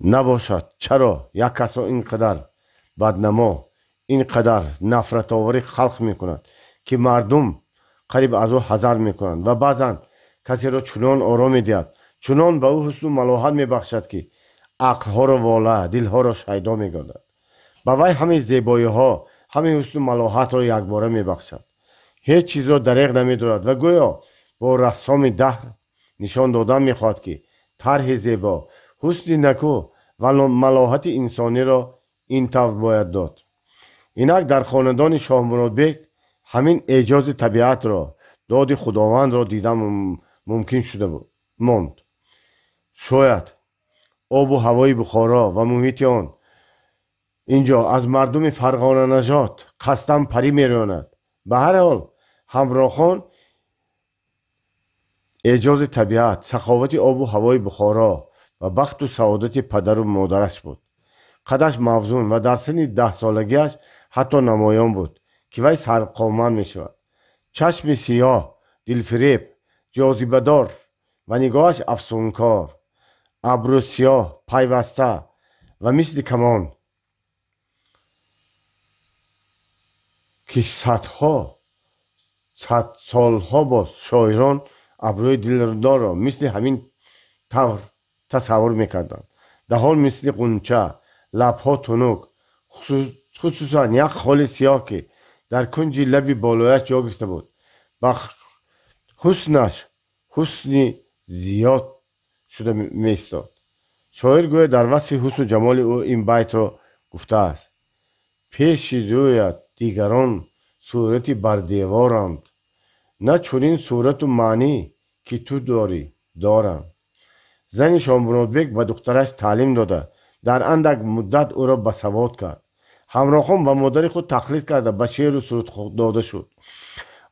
نباشد. چرا یک کس را اینقدر بدنما، اینقدر نفرت آوری خلق میکند که مردم قریب از او حذر میکنند و بعضا کسی را چنان آرام میدهد، چنان به او حسن و ملاحت میبخشد که عقلها را واله، دلها را شیدا میگردد. به وی همه زیبایی ها، همه حسن و ملاحت را یکباره میبخشد. هیچ چیز را دریغ نمیدارد و گویا با رسام دهر نشان دادن میخواهد که طرح زیبا، حسن نکو و ملاحت انسانی را این طور باید داد. اینک در خاندان شاه مرادبک همین اعجاز طبیعت را، داد خداوند را دیدن ممکن شده بود ماند. شاید آب و هوای بخارا و محیط آن اینجا از مردم فرغانه نژاد قصداً پری میراند. به هر حال همراخان اعجاز طبیعت، سخاوت آب و هوای بخارا و بخت و سعادت پدر و مادرش بود. قدش موزون و در سن 10 سالگیش حتی نمایان بود که وی سرقامت می شود. چشم سیاه، دلفریب، جاذبه دار و نگاهش افسونکار، ابرو سیاه پیوسته و مثل کمان که صد سالها باز شاعران ابروی دلدار را مثل همین طور تصور میکردند. در حال مثل قنچه، لبها تنک، خصوصا یک خال سیاه که در کنج لب بالایش جا گرفته بود. با حسنش حسن زیاد شده میستاد. شاعر گویا در وصف حسن و جمال او این بیت را گفته است: پیش رویت دیگران صورتی بر دیوارند، نه چنین صورت و معنی که تو دارم. زن شاه مرادبک به دخترش تعلیم داده در اندک مدت او را بسواد کرد. همراخان به مادر خود تقلید کرده به شعر و سرود داده شد.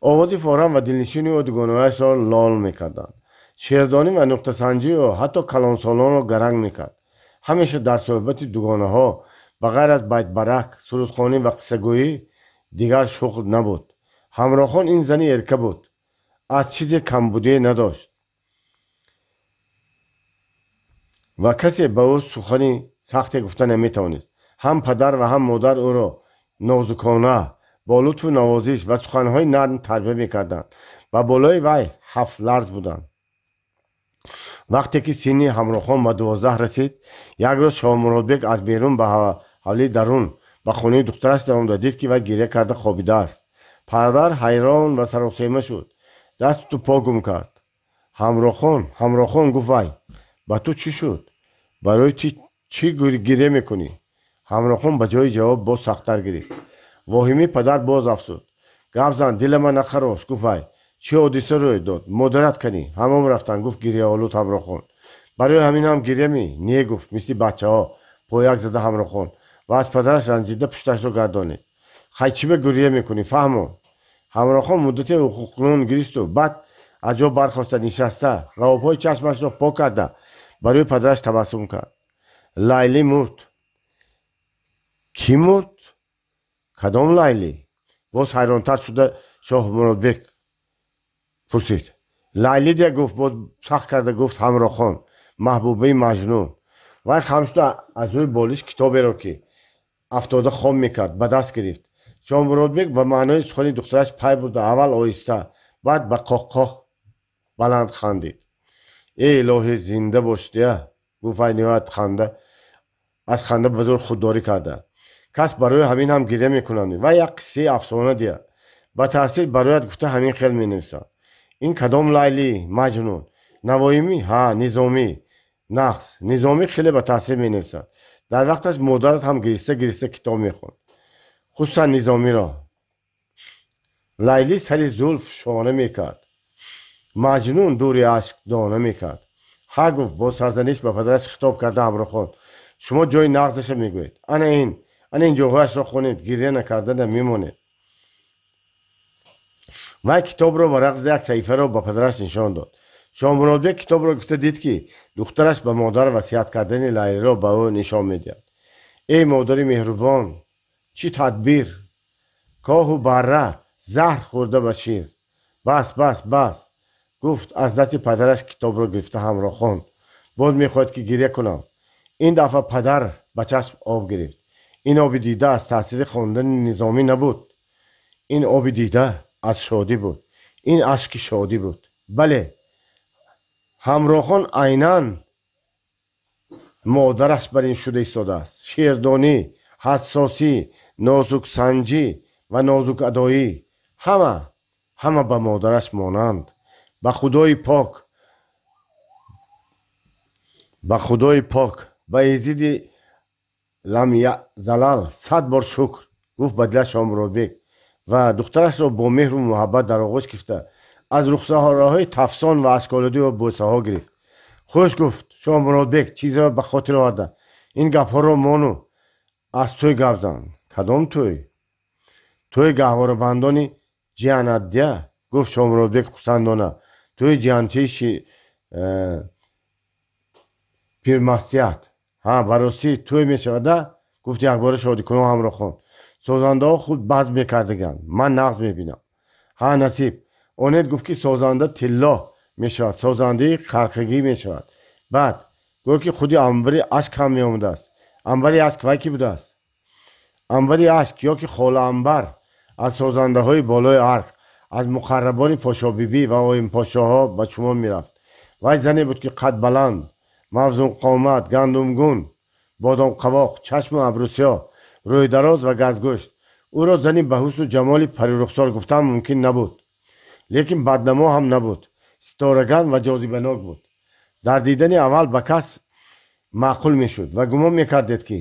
آواز فارم و دلنشینی او دوگانه‌اش را لال میکردند. شعردانی و نقطه سنجی او حتی کلانسالان را گرنگ میکرد. همیشه در صحبت دوگانه ها بغیر از بیت برک، سرودخوانی و قصه‌گویی دیگر شغل نبود. همراخان این زنی ارکه بود، از چیز کمبودی نداشت و کسی به او سخنی سخت گفته نمیتوانست. هم پدر و هم مادر او را نازکانه با لطف و نوازش و سخنهای نرم تربیت میکردند و بالای وی 7 لرز بودند. وقتی که سن همراخان به 12 رسید، یک روز شاه مرادبک از بیرون به حولی درون به خانه دخترش درآمد. دید که وی گریه کرده خوابیده است. پدر حیران و سراسیمه شد، دست تو پا گم کرد. همراخان گفت وی با تو چی شد؟ برای چی گریه میکنی؟ همراخان به جای جواب باز سخت‌تر گرفت. واهمه پدر باز افزود: گپ زن، دل من نخراش. گفت وی چه حادثه روی داد؟ مادرت کنی همام رفتن. گفت گریه آلود همراخان. برای همین هم گریه می؟ نه. گفت مثل بچه ها پایک زده همراخان و از پدرش رنجیده پشتش رو گردانید. خیلی چی به گریه میکنی؟ فهمون. همراخان مدت حقوقنون گریست و بعد از جا برخواسته نشسته لب‌های چشمش را پاک کرده برای پدرش تبسم کرد. لیلی مرد. کی مرد؟ کدام لیلی؟ باز حیرانتر شده شاه مرادبک پرسید. лайли дия гуфт боз сахт карда гуфт ҳамрохон маҳбубаи маҷнун. вай хам шуда аз рӯи болиш китоберо ки афтода хом мекард ба даст гирифт. шомуродбек ба маънои сухани духтараш пай бурда аввал оҳиста баъд ба қоҳ баланд хандид. эй илоҳӣ зинда бош дия, гуфт вай ниҳоят аз ханда ба зур худдорӣ карда. кас барои ҳамин ҳам гиря мекунад. вай як қиссаи афсона дия ба таъсир бароят гуфта ҳамин хел менависад. ин кадом лайли маҷнун? навоимӣ? ҳа, низомӣ. нақс. низомӣ хеле ба таъсир менависад. дар вақташ модарат ҳам гириста китоб мехонд, хусусан низомиро. лайли сари зулф шона мекард, маҷнун дури ашк дона мекард. ҳа гуфт бо сарзаниш ба падараш хитоб карда ҳамрохон, шумо ҷои нағзаша мегӯед. ана ин ҷойҳояшро хонед, гирья накардада мемонед. вай китобро варақ зада як саҳифаро ба падараш нишон дод. шомуродбек китобро гуфта дид ки духтараш ба модар васият кардани лайлиро ба ӯ нишон медиҳад. эй модари меҳрубон, чӣ тадбир! коҳу барра заҳр хӯрда ба шир. бас гуфт аз дасти падараш китобро гирифта ҳамрохон. боз мехоҳад ки гирья кунам. ин дафъа падар ба чашм об гирифт. ин оби дида аз таъсири хондани низомӣ набуд. ин оби дида аз шодӣ буд. ин ашки шодӣ буд. бале, ҳамрохон айнан модараш бар ин шуда истодааст. шеърдонӣ, ҳассосӣ, нозуксанҷӣ ва нозукадоӣ ҳама ба модараш монанд. ба худои пок, ба изиди ламъязалал 100 бор шукр, гуфт ба дилаш шомуродбек ва духтарашро бо меҳру муҳаббат дар оғӯш гирифта аз рухсароҳои тафсон ва ашколодӣ ва бӯсаҳо гирифт. хуш, гуфт шомуродбек чизеро ба хотир оварда. ин гапҳоро мону аз тӯй гап зан. кадом тӯй? тӯи гаҳворабандони ҷианаддия, гуфт шомуродбек хусандона. тӯи ҷианчаи пирмастият. ҳа, баросӣ тӯй мешавада, гуфт якбора шодикунон ҳамрохон. созандаҳо худ базм мекардаганд, ман нағз мебинам. ҳа насиб, онет гуфт ки созанда тилло мешавад, созандаи қарқигӣ мешавад. баъд гӯё ки худи анбари ашк ҳам меомадааст. анбари ашк вай кӣ будааст? анбари ашк ё ки хола анбар аз созандаҳои болои арқ, аз муқаррабони подшоҳбибӣ ва оимподшоҳҳо ба шумор мерафт. вай зане буд ки қад баланд, мавзун қомат, гандумгун, бодомқавоқ, чашму абрусиё, рӯйдароз ва газгӯшт. ӯро зани ба ҳусну ҷамоли парирухсор гуфтан мумкин набуд. лекин баднамо ҳам набуд. ситораган ва ҷозибанок буд. дар дидани аввал ба кас маъқул мешуд ва гумон мекардед ки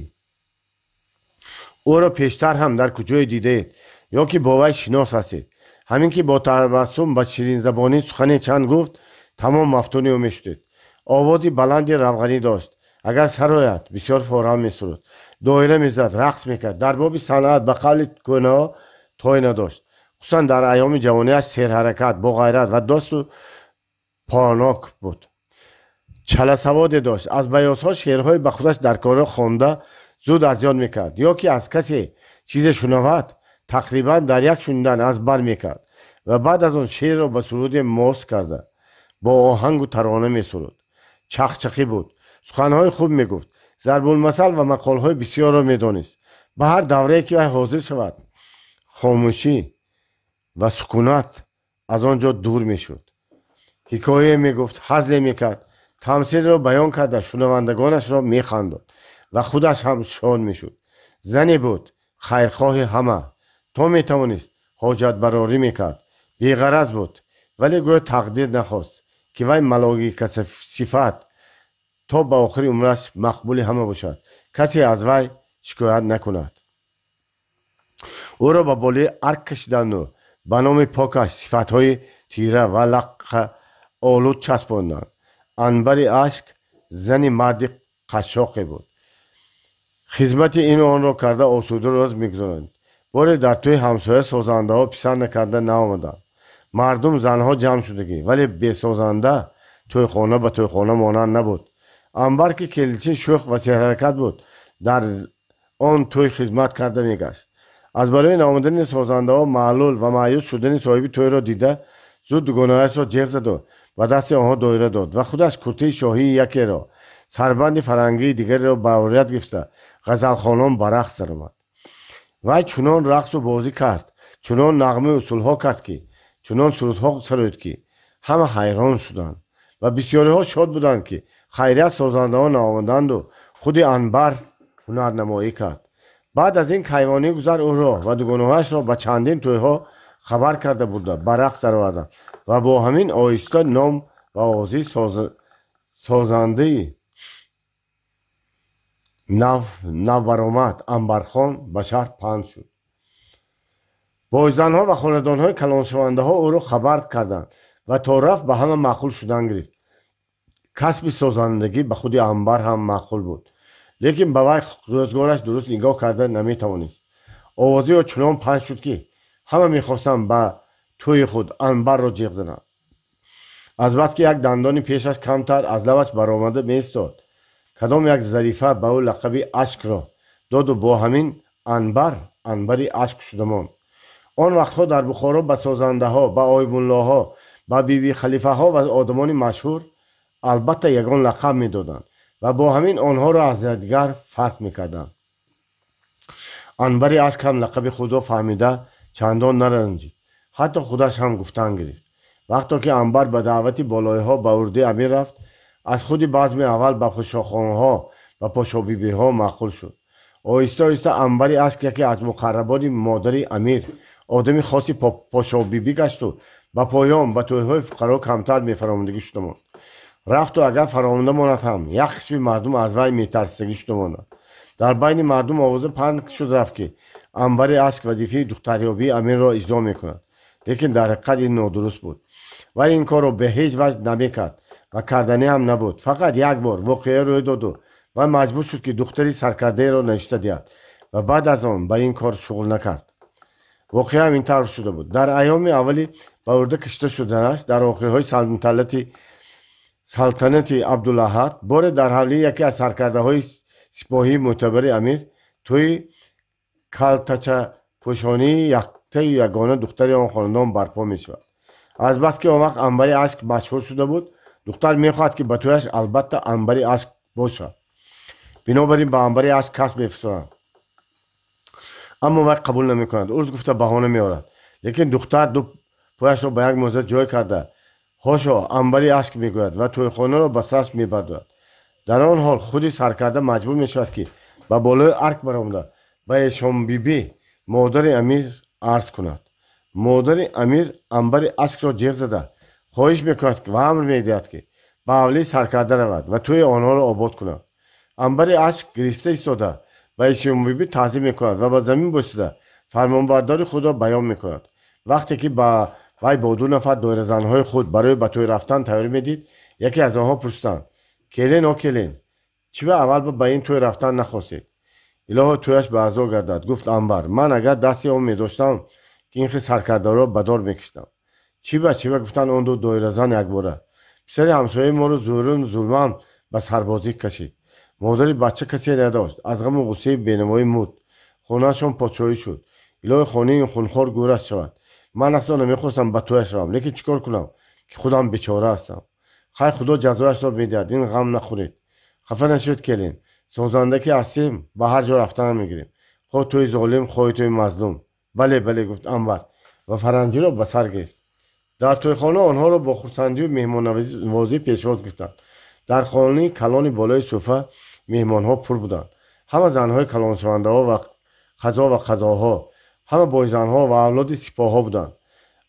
ӯро пештар ҳам дар куҷое дидаед ё ки бо вай шинос ҳастед. ҳамин ки бо табассум ба ширинзабонӣ сухане чанд гуфт, тамом мафтуни ӯ мешудед. овози баланди равғанӣ дошт. агар сароят бисёр форҳам месуруд, доира мезад, рақс мекард. дар боби санъат ба қавли кӯҳнаҳо той надошт. хусусан дар айёми ҷавониаш серҳаракат, бо ғайрат ва досту понок буд. чаласаводе дошт. аз баёсҳо шеърҳои ба худаш дар кора хонда зуд аз ёд мекард. ё ки аз касе чизе шунавад, тақрибан дар як шунидан аз бар мекард ва баъд аз он шеърро ба суруде мос карда бо оҳангу тарона месуруд. чахчақӣ буд. суханҳои хуб мегуфт. зарбулмасал ва мақолҳои бисёрро медонист. ба ҳар даврае ки вай ҳозир шавад, хомӯшӣ ва сукунат аз он ҷо дур мешуд. ҳикояе мегуфт, ҳазле мекард, тамсилро баён карда шунавандагонашро механдод ва худаш ҳам шод мешуд. зане буд, хайрхоҳи ҳама. то метавонист ҳоҷатбарорӣ мекард. беғараз буд, вале гӯё тақдир нахост ки вай малоикасифат то ба охири умраш мақбули ҳама бошад, касе аз вай шикоят накунад. ӯро ба болии арк кашиданду ба номи покаш сифатҳои тира ва лаққа олуд часпонданд. анбари ашк зани марди қашшоқе буд. хизмати ину онро карда осуду рӯз мегузаронд. боре дар тӯи ҳамсоя созандаҳо писар накарда наомаданд. мардум занҳо ҷамъ шудагӣ, вале бесозанда тӯйхона ба тӯйхона монанд набуд. анбар ки келичин шӯх ва серҳаракат буд, дар он тӯй хизмат карда мегашт. аз барои наомадани созандаҳо маълул ва маъюс шудани соҳиби тӯйро дида зуд дугонаашро ҷеғ заду و دست آنها دویره داد و خودش کرته شاهی یکی را سربند فرنگی دیگر را به اوریت گرفته غزلخوانان به رقص درآمد. وی چنان رقص و بازی کرد، چنان نغمه و صلحا کرد که چنان سرودها سرود که همه حیران شدند و بسیاری ها شاد بودند که خیریت سازنده ها آمدند و خود انبر هنرنمایی کرد. بعد از این کیوانی گذر او را و دوگانه‌اش را به چندین تویها خبر کرده بوده به رقص درآوردند و با همین آهسته نام و آوازی سازنده نو برآمد انبرخان به شهر پهن شد. زنها و خاندانهای کلانشونده ها او را خبر کردند و تا رفت به همه معقول شدن گرفت. کسب سازندگی به خود انبر هم معقول بود، لیکن به وی روزگارش درست نگاه کرده نمیتوانست. آوازی او چنان پهن شد که همه میخواستند به توی خود انبر را جیغ زنند. از بس که یک دندانی پیشش کمتر از لبش برآمده میایستاد، کدام یک ظریفه به او لقب اشک را داد و با همین انبری اشک شده ماند. آن وقتها در بخارا به سازنده ها، به آیبونلا ها، به بیبی خلیفه ها و آدمان مشهور البته یگان لقب میدادند و با همین آنها را از دیگر فرق میکردند. انبری اشک هم لقب خود را فهمیده چندان نرنجید، حتی خودش هم گفتن گرفت. وقتی که انبر به دعوت بالای ها به ارده امیر رفت، از خود بزم اول به پاشاخوان ها و پاشابیبی ها معقول شد. آهسته آهسته انبری اشک یکی از مقربان مادر امیر آدمی خاصی پاشابیبی گشت و به پایان به تویهای فقرا کمتر میفراماندگی شده ماند. رفت و اگر فرامانده ماند هم یک قسم مردم از وی میترسیدگی شده ماند. در بین رمردم آوازه پهن شد رفت که انبری اشک وظیفه دختریابی امیر را اجرا میکند، لیکن در حقیقت این نادرست بود و این کار را به هیچ وجه نمیکرد و کردنی هم نبود. فقط یک بار واقعه روی داد و مجبور شد که دختری سرکرده را نشته دهد و بعد از آن به این کار شغل نکرد. واقعه هم این طور شده بود. در ایام اولی به ارده کشته شدنش در آخرهای سلطنت عبدالاحد بار در حوالی یکی از سرکرده های سپاهی معتبر امیر توی کلتچه پوشانی یگانه دختری آن خاندان برپا می شود. از بس که آن وقت انبری اشک مشهور شده بود، دختر می خواهد که به تویش البته انبری اشک باشد. بنابراین به انبری اشک کس می فرستند، اما وقت قبول نمی کند. ارز گفته بهانه می آورد، لیکن دختر دو پایش را به یک موزه جای کرده هاشا انبری اشک می گوید و توی خانه را به سرش می بردارد. در آن حال خودی سرکرده مجبور می شود که به بالای ارک برآمده به شام بیبی مادر امیر عرض کند. مادر امیر انبری اشک را جیغ زده خواهش میکند و امر میدهد که به حوالی سرکرده رود و توی آنها را آباد کند. انبری اشک گریسته ایستاده به شام بیبی تعظیم میکند و به زمین بایستاده فرمانبرداری خود را بیان میکند. وقتی که وی با دو نفر دایره زنهای خود برای به توی رفتن تیاری میدید، یکی از آنها پرسیدند کلین او کلین، چی به اول به این توی رفتن نخواستید؟ الهی تویش به عزا گردد. گفت انبر من اگر دستی آن می داشتم که این خیلی سرکرده را به دار میکشتم. چی به گفتن آن دو دایره زن یک باره. پسر همسایه ما رو ظلمم به سربازی کشید. مادر بچه کسی نداشت، از غم و غصه بینوایی مرد. خونهشان پادشاهی شد. الهی خانه این خونخوار گورش شود. من اصلا نمیخواستم به تویش روم، لیکن چیکار کنم که خودم بیچاره هستم. خیر خدا جزایش را میدهد، این غم نخورید. خفه نشید کلین، سازنده که هستیم به هر جا رفتن میگیریم، خود توی ظالم خواهی توی مظلوم. بله گفت انبر و فرنجی را به سر گرفت. در توی خانه آنها را با خرسندی و مهمان نوازی پیشواز گرفتند. در خانه کلان بالای صوفه مهمان ها پر بودند. همه زنهای کلان شونده ها و خزاها، همه بای زنها و اولاد سپاه ها بودند.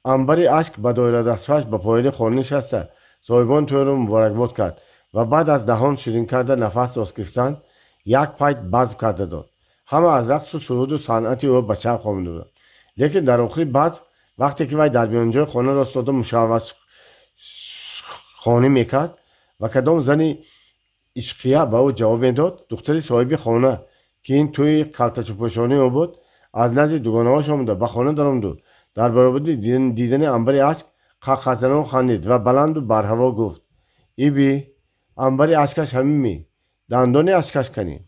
انبری اشک به دایره دستش به پایین خانه نشسته صاحبان توی را مبارکباد کرد و بعد از دهان شیرین کرده نفس راست گرفتن یک پایت بزم کرده داد. همه از رقص و سرود و صنعت او به چرخ آمده بودند. لیکن در آخری بزم وقتی که وی در میانجای خانه را ایستاده مشوش خانه میکرد و کدام زنی عشقیه به او جواب میداد، دختری صاحب خانه که این توی کلتچ پوشانی او بود از نزد دوگانه‌هاش آمده به خانه درآمد. در برابر دیدن انبری اشک قهقه زنان خندید و بلند و بر هوا گفت ای بی انبری اشکش همین دندانی اشکش کنی.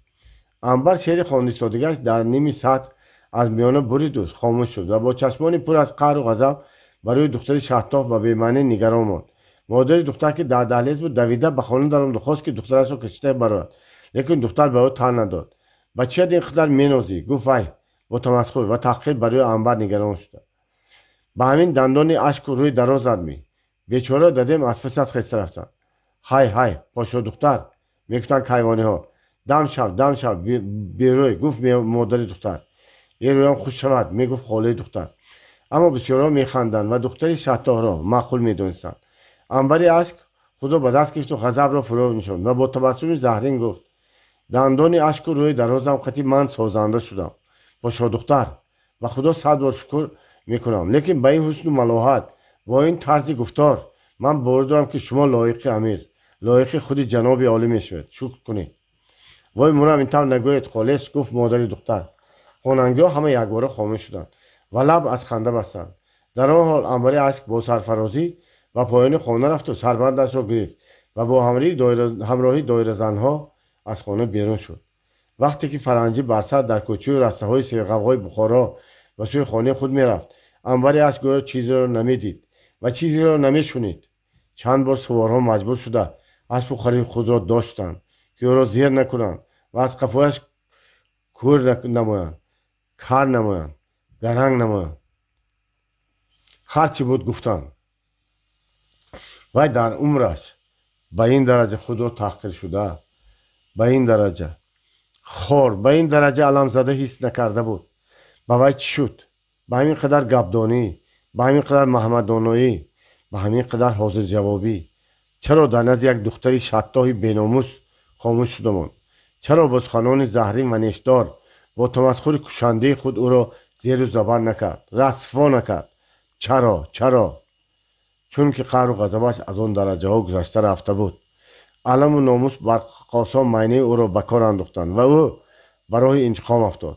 انبر شعر خواند ایستادگیش در نیمی سطح از میانه برید و خاموش شد و با چشمانی پر از قهر و غضب برای دختری شهتاف و بی‌معنی نگران ماند. مادر دختر که در دهلیز بود دویده به خانه در آمد و خواست که دخترش را کشته برود، لیکن دختر به او تن نداد. بچه اینقدر مینازی گفت وای با تمسخر و تحقیر برای عنبر نگران شد. به همین دندان اشک روی دراز زد. بیچاره دادیم از پست خسته رفتن. های های پاشو دختر میگفتن کیوانی ها، دم شو بیروی گفت مادر دختر. یه روی هم خوش شود میگفت خاله دختر. اما بسیارا میخندند و دختری شطاه را معقول میدونستند. عنبر اشک خدا به دست کشید و غضب را فرو نشاند و با تبسم زهرین گفت دندان اشک روی درازم خطی من سازنده شدم. پاشو دختر و خدا 100 بار شکر میکنم، لیکن با این حسن و ملاحت با این طرز گفتار من باور دارم که شما لایق امیر، لایق خود جناب عالی میشوید. شکر کنید. وای مرا اینطور نگوید خالص، گفت مادر دختر. خواننده همه یکباره خاموش شدند و لب از خنده بستند. در آن حال عنبر اشک با سرفرازی و پایان خانه رفت و سربندش را گرفت و با همراهی دایر زنها از خانه بیرون شد. وقتی که فرنجی برصد در کوچه و رسته های سرقوهای بخارا و سوی خانه خود میرفت، عنبر اشک گویا چیزی را نمیدید و چیزی را نمیشنید. چند بار سوارها مجبور شده اسب و خرید خود را داشتند که او را زیر نکنند و از قفایش کور نمایند، کار نمایند، گرهنگ نمایند. هرچی بود گفتند. و در عمرش به این درجه خود را تحقیر شده، به این درجه خور، به این درجه علم زده حس نکرده بود. به وی چی شد؟ به همین قدر گبدانی، به همین قدر محمدانایی، به همین قدر حاضر جوابی. چرا در نزد یک دختری شطاهی بیناموس خاموش شده ماند؟ چرا بزخانان زهرین و نیشدار با تمسخر کشنده خود او را زیر زبر نکرد، رسوا نکرد؟ چرا؟ چون که قهر و غضبش از آن درجه ها گذشته رفته بود. علم و ناموس برقاسان معنی او را به کار انداختند و او برای انتقام افتاد.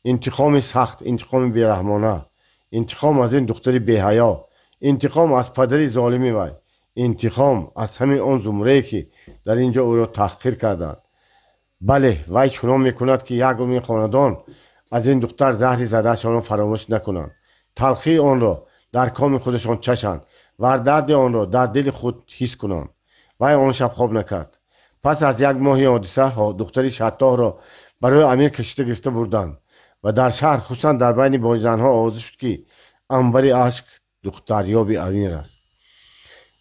انتقام سخت، انتقام بیرحمانه، انتقام از این دختری بی‌حیا، انتقام از پدری ظالمی وی، انتقام از همین آن زمره‌ای که در اینجا او را تحقیر کردند. بله، وی چنان میکند که یک عمر خاندان از این دختر زهری زدهشان را فراموش نکنند، تلخی آن را در کام خودشان چشند و درد آن را در دل خود حس کنند. وی آن شب خواب نکرد. پس از یک ماهی حادثه دختری شطاه را برای امیر کشیده گرفته بردند و در شهر خصوصا در بین بازیزنها آوازه شد که عنبر اشک دختریاب امیر است.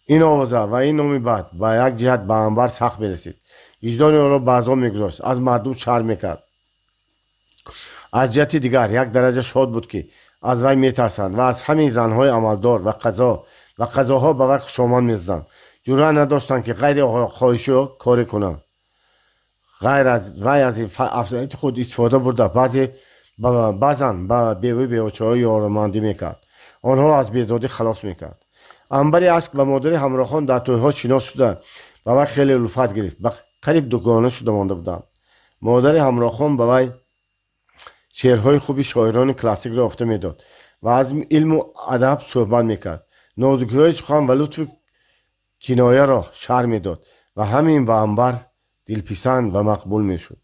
این آوازه و این نام بد به یک جهت به عنبر سخت میرسید. وجدان او را به عذاب میگذاشت، از مردم شرم میکرد. از جهت دیگر یک درجه شاد بود که از وی میترسند و از همین زنهای عملدار و قضاها به وی خوشامد میزدند. جرأت نداشتند که غیر خواهشی کاری کنند. غیر از وی از این افزایش خود استفاده برده بعضا به بیوه بیوچه‌ها یارمندی میکرد، آنها از بیدادی خلاص میکرد. عنبر اشک و مادر همراهان در تویها شناس شده و وی خیلی الفت گرفت. قریب دوگانه شده مانده بودند. مادر همراهان به وی شعرهای خوبی شاعران کلاسیک را افته میداد و از علم و ادب صحبت میکرد. نازکی‌های سخن و لطف کنایه را شرح میداد و همین به عنبر دلپسند و مقبول میشد.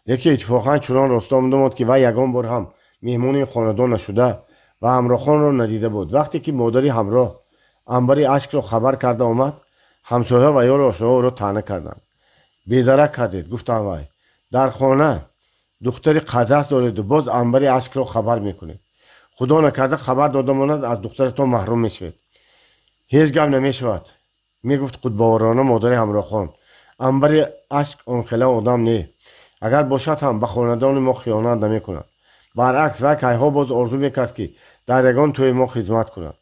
یکی اتفاقا چنان راستا آمد که وی یگان بار هم مهمون خاندان نشده و همراهان را ندیده بود. وقتی که مادری همراه عنبر اشک را خبر کرده آمد، همسایه و یار آشنا او را طعنه کردند. بیدرک کردید، گفتم وی، در خانه دختری قدس دارید و باز عنبر اشک را خبر میکنید. خدا نکرده خبر داده ماند از دخترتان محروم میشوید. هیچ گپ نمیشود، میگفت خودباورانه مادر همراهان. عنبر اشک آنخیله آدم نه، اگر باشد هم به خاندان ما خیانت نمیکند. برعکس وی کیها باز آرزو میکرد که در یگان توی ما خدمت کند.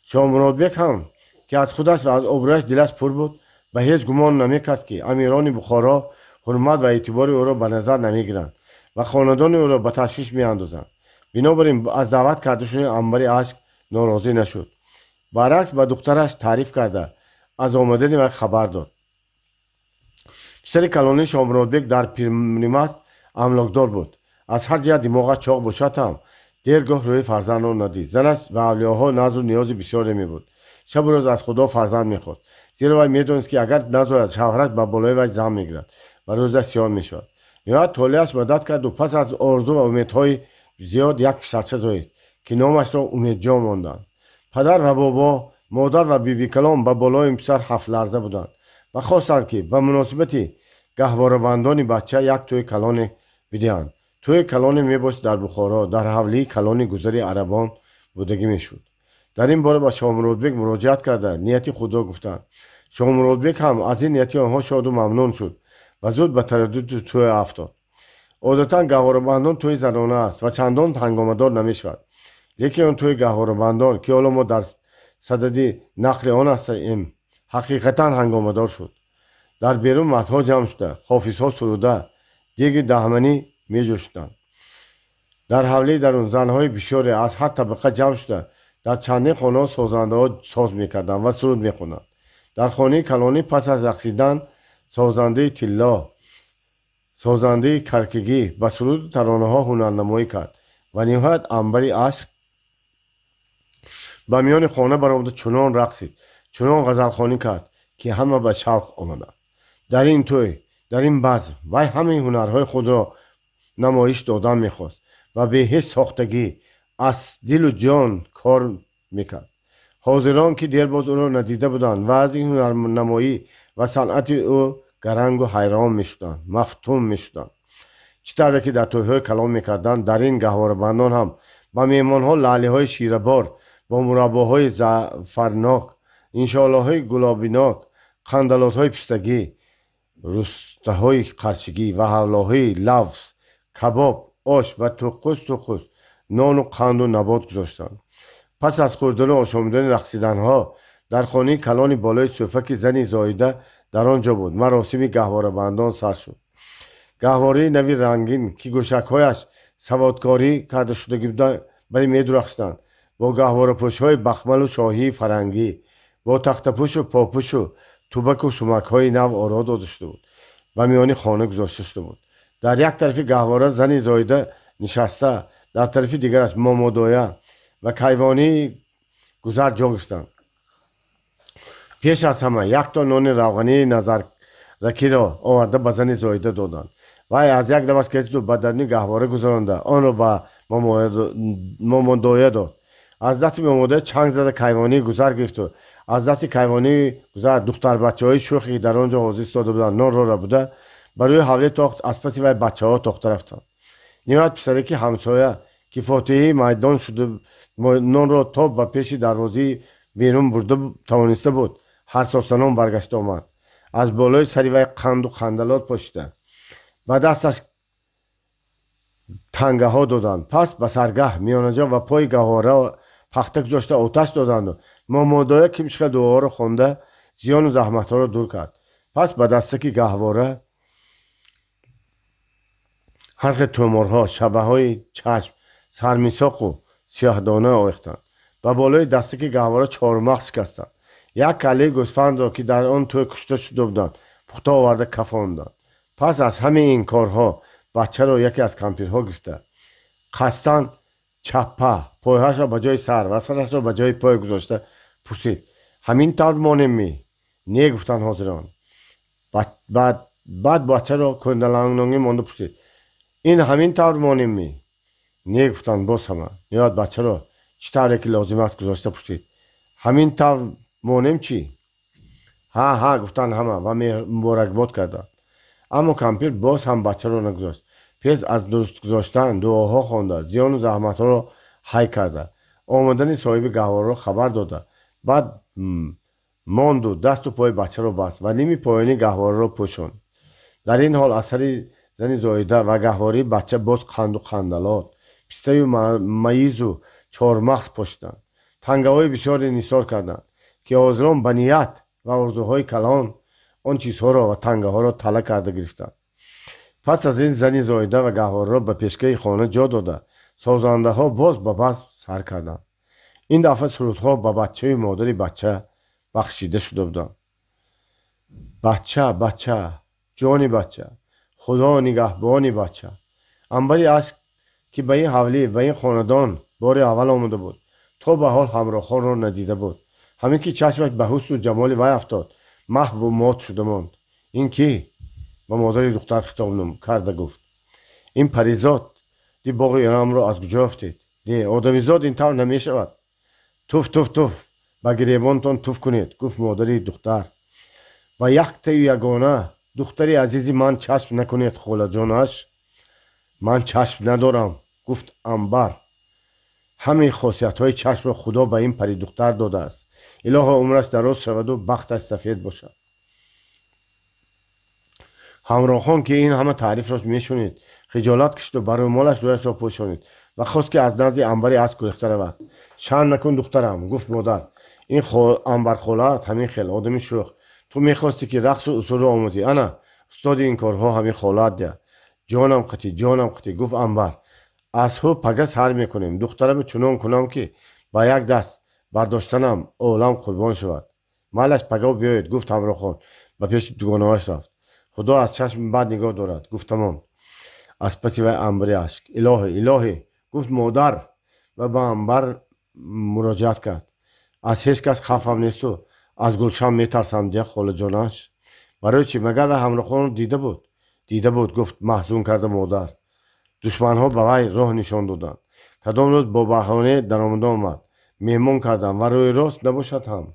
شاه مراد بیگ هم که از خودش و از آبرویش دلش پر بود، به هیچ گمان نمیکرد که امیران بخارا حرمت و اعتبار او را به نظر نمیگیرند و خاندان او را به تشویش میاندازند. بنابراین از دعوت کرده شده عنبر اشک ناراضی نشد. برعکس به دخترش تعریف کرده از آمدن وی خبر داد. پسر کلانی شاه مراد بیگ در پیرمرد املاکدار بود. از هر جهت دماغش چاق باشد هم دیرگاه روی فرزند را ندید. زنش به اولیاها ناز و نیاز بسیار می بود. شب و روز از خدا فرزند میخواست، زیرا وی میدانست که اگر نزاید شوهرش به بالای وی زن میگیرد و روزش سیاه میشود. نهایت طالعش مدد کرد و پس از آرزو و امیدهای زیاد یک پسرچه زایید که نامش را امید جان ماندند. پدر و بابا مادر و بیبی کلام به بالای پسر 7 لرزه بودند و خواستند که به مناسبت گهواره‌بندان بچه یک توی کلان بدهند. توی کلان میباشد در بخارا در حولی کلان گذری عربان بودگی میشد. در این باره به شاه مرادبک مراجعت کرده نیت خود را گفتند. شاه مرادبک هم از این نیت آنها شاد و ممنون شد و زود به تردد توی افتاد. عادتا گهواره‌بندان توی زنانه است و چندان هنگامه‌دار نمیشود. لیکن اون توی گهواره‌بندان که حالا ما در صدد نقل آن هستیم حقیقتا هنگامه‌دار شد. در بیرون مردها جمع شده حافظها سروده دیگ دهمنی می جوشیدند. در حوله در اون زنهای بسیاری از هر طبقه جمع شده در چندین خانه سازنده ها ساز میکردند و سرود میخوندند. در خانه کلانی پس از رقصیدن سازنده تلا سازنده کرکگی به سرود ترانه ها هنرنمایی کرد و نهایت انبری عشق به میان خانه برآمد و چنان رقصید چنان غزلخوانی کرد که همه به شوق آمدند. در این توی در این بزم وی همه هنرهای خود را نمایش دادن میخواست و به حس ساختگی از دل و جان کار میکرد. حاضران که دیرباز او را ندیده بودند و از این هنرنمایی و صنعت او گرنگ و حیران میشدند مفتون میشدند. چطور که در تویهای کلام میکردند در این گهواره‌بندان هم با میهمانها لعله های شیره‌بار با مرباهای زعفرناک انشالله های گلابیناک قندلات های پستگی رسته های قرچگی و حولاهای لوز کباب آش و توقس نان و قند و نبات گذاشتند. پس از خوردن و آشامیدن رقصیدن ها در خانه کلان بالای صوفک زنی زایده در آنجا بود. مراسم گهواره‌بندان سر شد. گهواره نوی رنگین که گوشک‌هایش سوادکاری کرده شده بودند برای می درخشیدند. با گهواره پوش‌های بخمل و شاهی فرنگی با تختپوش و پاپوش و توبک و سمک‌های نو آرا داده شده بود و میان خانه گذاشته شده بود. در یک طرف گهواره زنی زایده نشسته در طرف دیگرش مامادایه و کیوانی گذر جا گرفتند. پیش از همه یک تا نان روغنی نظرکی را آورده به زن زایده دادند و از یک دبش کسی به درنی گهواره گذرانده آن را به مامادایه داد. از دست مامادایه چنگ زده کیوانی گذر گرفت و از دست کیوانی گذر دختر بچه های شوخی در آنجا حاضر ایستاده بودند نان را بوده برای حوله تاخت از پس و بچه ها تاخته رفتند. نهایت پسرک همسایه که فاتحه میدان شده نان را تا به پیش دروازه بیرون برده توانسته بود هر ساسنان برگشته آمد. از بالای سری وی قند و خندلات پاشیده و دستش تنگه ها دادند. پس به سرگه میانجا و پای گهواره پخته گذاشته آتش دادند و مامادایه که میشه دعا را خونده زیان و زحمت ها را دور کرد. پس به دستک گهواره حرق تومارها شبه های چشم سرمیساق و سیاهدانه آویختند. به بالای دستک گهواره چهارمغز شکستند. یک کله گوسفند را که در آن توی کشته شده بودند پخته آورده کفاندند. پس از همه این کارها بچه را یکی از کمپیرها گرفته قصداً چپه پایهاش را به جای سر و سرش را به جای پای گذاشته پرسید همین طور مانمی؟ نه گفتند حاضران. بعد بچه را کندلانگی مانده پرسید این همین طور مانمی؟ نه گفتند باز همه. یاد بچه را چطوره که لازم است گذاشته پرسید همین طور مانم چی؟ ها گفتند همه و مبارکباد کردند. اما کمپیر باز هم بچه را نگذاشت. پس از درست گذاشتن دعاها خوانده زیان و زحمت ها را حی کرده آمدن صاحب گهواره را خبر داده بعد ماند و دست و پای بچه را بست و نیمی پایانی گهواره را پوشاند. در این حال اثر زن زایده و گهواره بچه باز قند و خندلات پسته و میز و چهارمغز پاشیدند. تنگه های بسیاری نثار کردند که حاضران به نیت و آرزوهای کلان آن چیزها را و تنگه ها را طلب کرده گرفتند. پس از این زن زایده و گهواره را به پیشگاه خانه جا داده سازنده ها باز به بزم سر کردند. این دفعه سرودها به بچه و مادر بچه بخشیده شده بودند. بچه جان بچه خدا نگهبان بچه. انبری عشق که به این حوله به این خاندان بار اول آمده بود تا به حال همراهان را ندیده بود. همین که چشمش به حسن و جمال وی افتاد محو و مات شده ماند. این کی؟ با مادر دختر خطاب کرده گفت این پریزاد دی باغ ایران را از کجا افتید؟ دی آدمیزاد این طور نمی شود. توف ба гиребонтон туф кунед, гуфт модари духтар. ва яктаю ягона духтари азизи ман чашм накунед холаҷонаш. ман чашм надорам, гуфт Амбар. ҳамаи хосиятҳои чашмро худо ба ин пари духтар додааст. илоҳо умраш дароз шаваду бахташ сафед бошад. ҳамроҳон ки ин ҳама таърифро мешунид, хиҷолат кашиду барои молаш рӯяшро пӯшонид ва хост ки аз назди Амбари аз гурехта равад. шарм накун духтарам, гуфт модар. ин Амбархолаат ҳамин хел одами шӯх. ту мехостӣ ки рақсу усулро омӯзӣ. ана устоди ин корҳо ҳамин холаат дия. ҷонам қитӣ, гуфт Амбар. аз ҳу пага сар мекунем. духтарамро чунон кунам ки ба як даст бардоштанам олам қурбон шавад. малаш пагао биёед, гуфт ҳамроҳон. ба пеши дугонаҳояш рафт. худо аз чашми бад нигоҳ дорад, гуфт тамом. аз паси вай Амбари ашк. илоҳӣ, гуфт модар ва ба Амбар муроҷиат кард. аз ҳеҷ кас хафам несту аз Гулшан метарсам дия холаҷонаш. барои чӣ? магар вай ҳамроҳонро дида буд, гуфт маҳзун карда модар. душманҳо ба вай роҳ нишон доданд. кадом рӯз бо баҳоне даромада омад. меҳмон кардам ва рӯи рост набошад ҳам.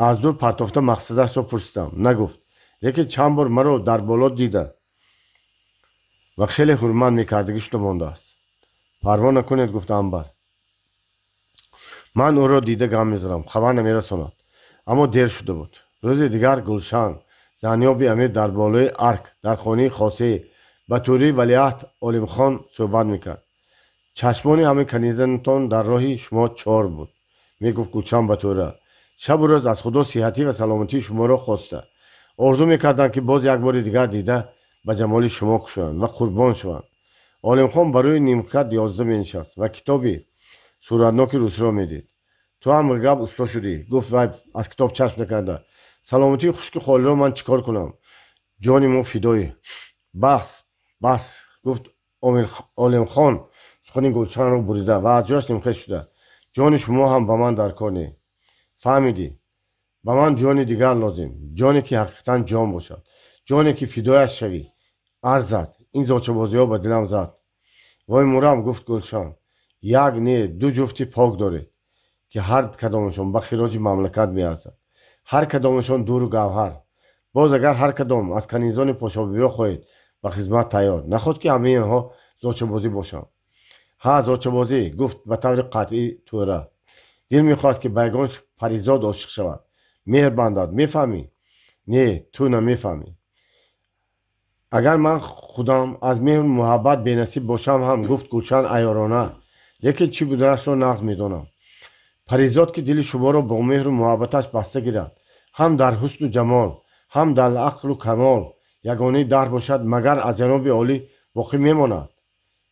аз дур партофта мақсадашро пурсидам. нагуфт. лекин чанд бор маро дар боло дида ва хеле ҳурмат мекардагиашро мондааст. парво накунед, гуфт Амбар. ман ӯро дида гам мезарам, хабар намерасонад. аммо дер шуда буд. рӯзи дигар Гулшан занёби амир дар болои арк дар хонаи хосӣ ба тӯри валиаҳд Олимхон суҳбат мекард. чашмони ҳамаи канизатон дар роҳи шумо чор буд, мегуфт Гулшан ба тӯра. шабу рӯз аз худо сиҳатӣ ва саломатии шуморо хоста. орзу мекарданд ки боз як бори дигар дида ба ҷамоли шумо кушоянд ва қурбон шаванд. Олимхон ба рӯи нимкат 11 менишаст ва китоби суратноки рӯсиро медид. ту ҳам гап усто шудӣ, гуфт вай аз китоб чашм накарда. саломатии хушки холиро ман чӣ кор кунам? ҷони мо фидоӣ. бас, гуфт Олимхон сухани Гулшанро бурида ва аз ҷояш нимхез шуда. ҷони шумо ҳам ба ман дар кор не. фаҳмидӣ? ба ман ҷони дигар лозим, ҷоне ки ҳақиқатан ҷон бошад, ҷоне ки фидояш шавӣ. арз зад. ин зочабозиҳо ба дилам зад. вой мурам, гуфт Гулшан. як не ду ҷуфти пок доред ки ҳар кадомашон ба хироҷи мамлакат меарзад. ҳар кадомашон дуру гавҳар. боз агар ҳар кадом аз канизони пошобиро хоҳед ба хизмат тайёр. наход ки ҳамаи инҳо зочабозӣ бошанд. ҳа зочабозӣ, гуфт ба таври қатъӣ тӯра. дил мехоҳад ки ба ягон паризод ошиқ шавад. меҳр бандад. мефаҳмӣ? не, ту намефаҳмӣ. агар ман худам аз меҳру муҳаббат бенасиб бошам ҳам, гуфт Гулшан айёрона, лекин чӣ будаашро нағз медонам. паризод ки дили шуморо бо меҳру муҳаббаташ баста гирад, ҳам дар ҳусну ҷамол, ҳам дар ақлу камол ягонаи дар бошад, магар аз ҷаноби олӣ боқӣ мемонад.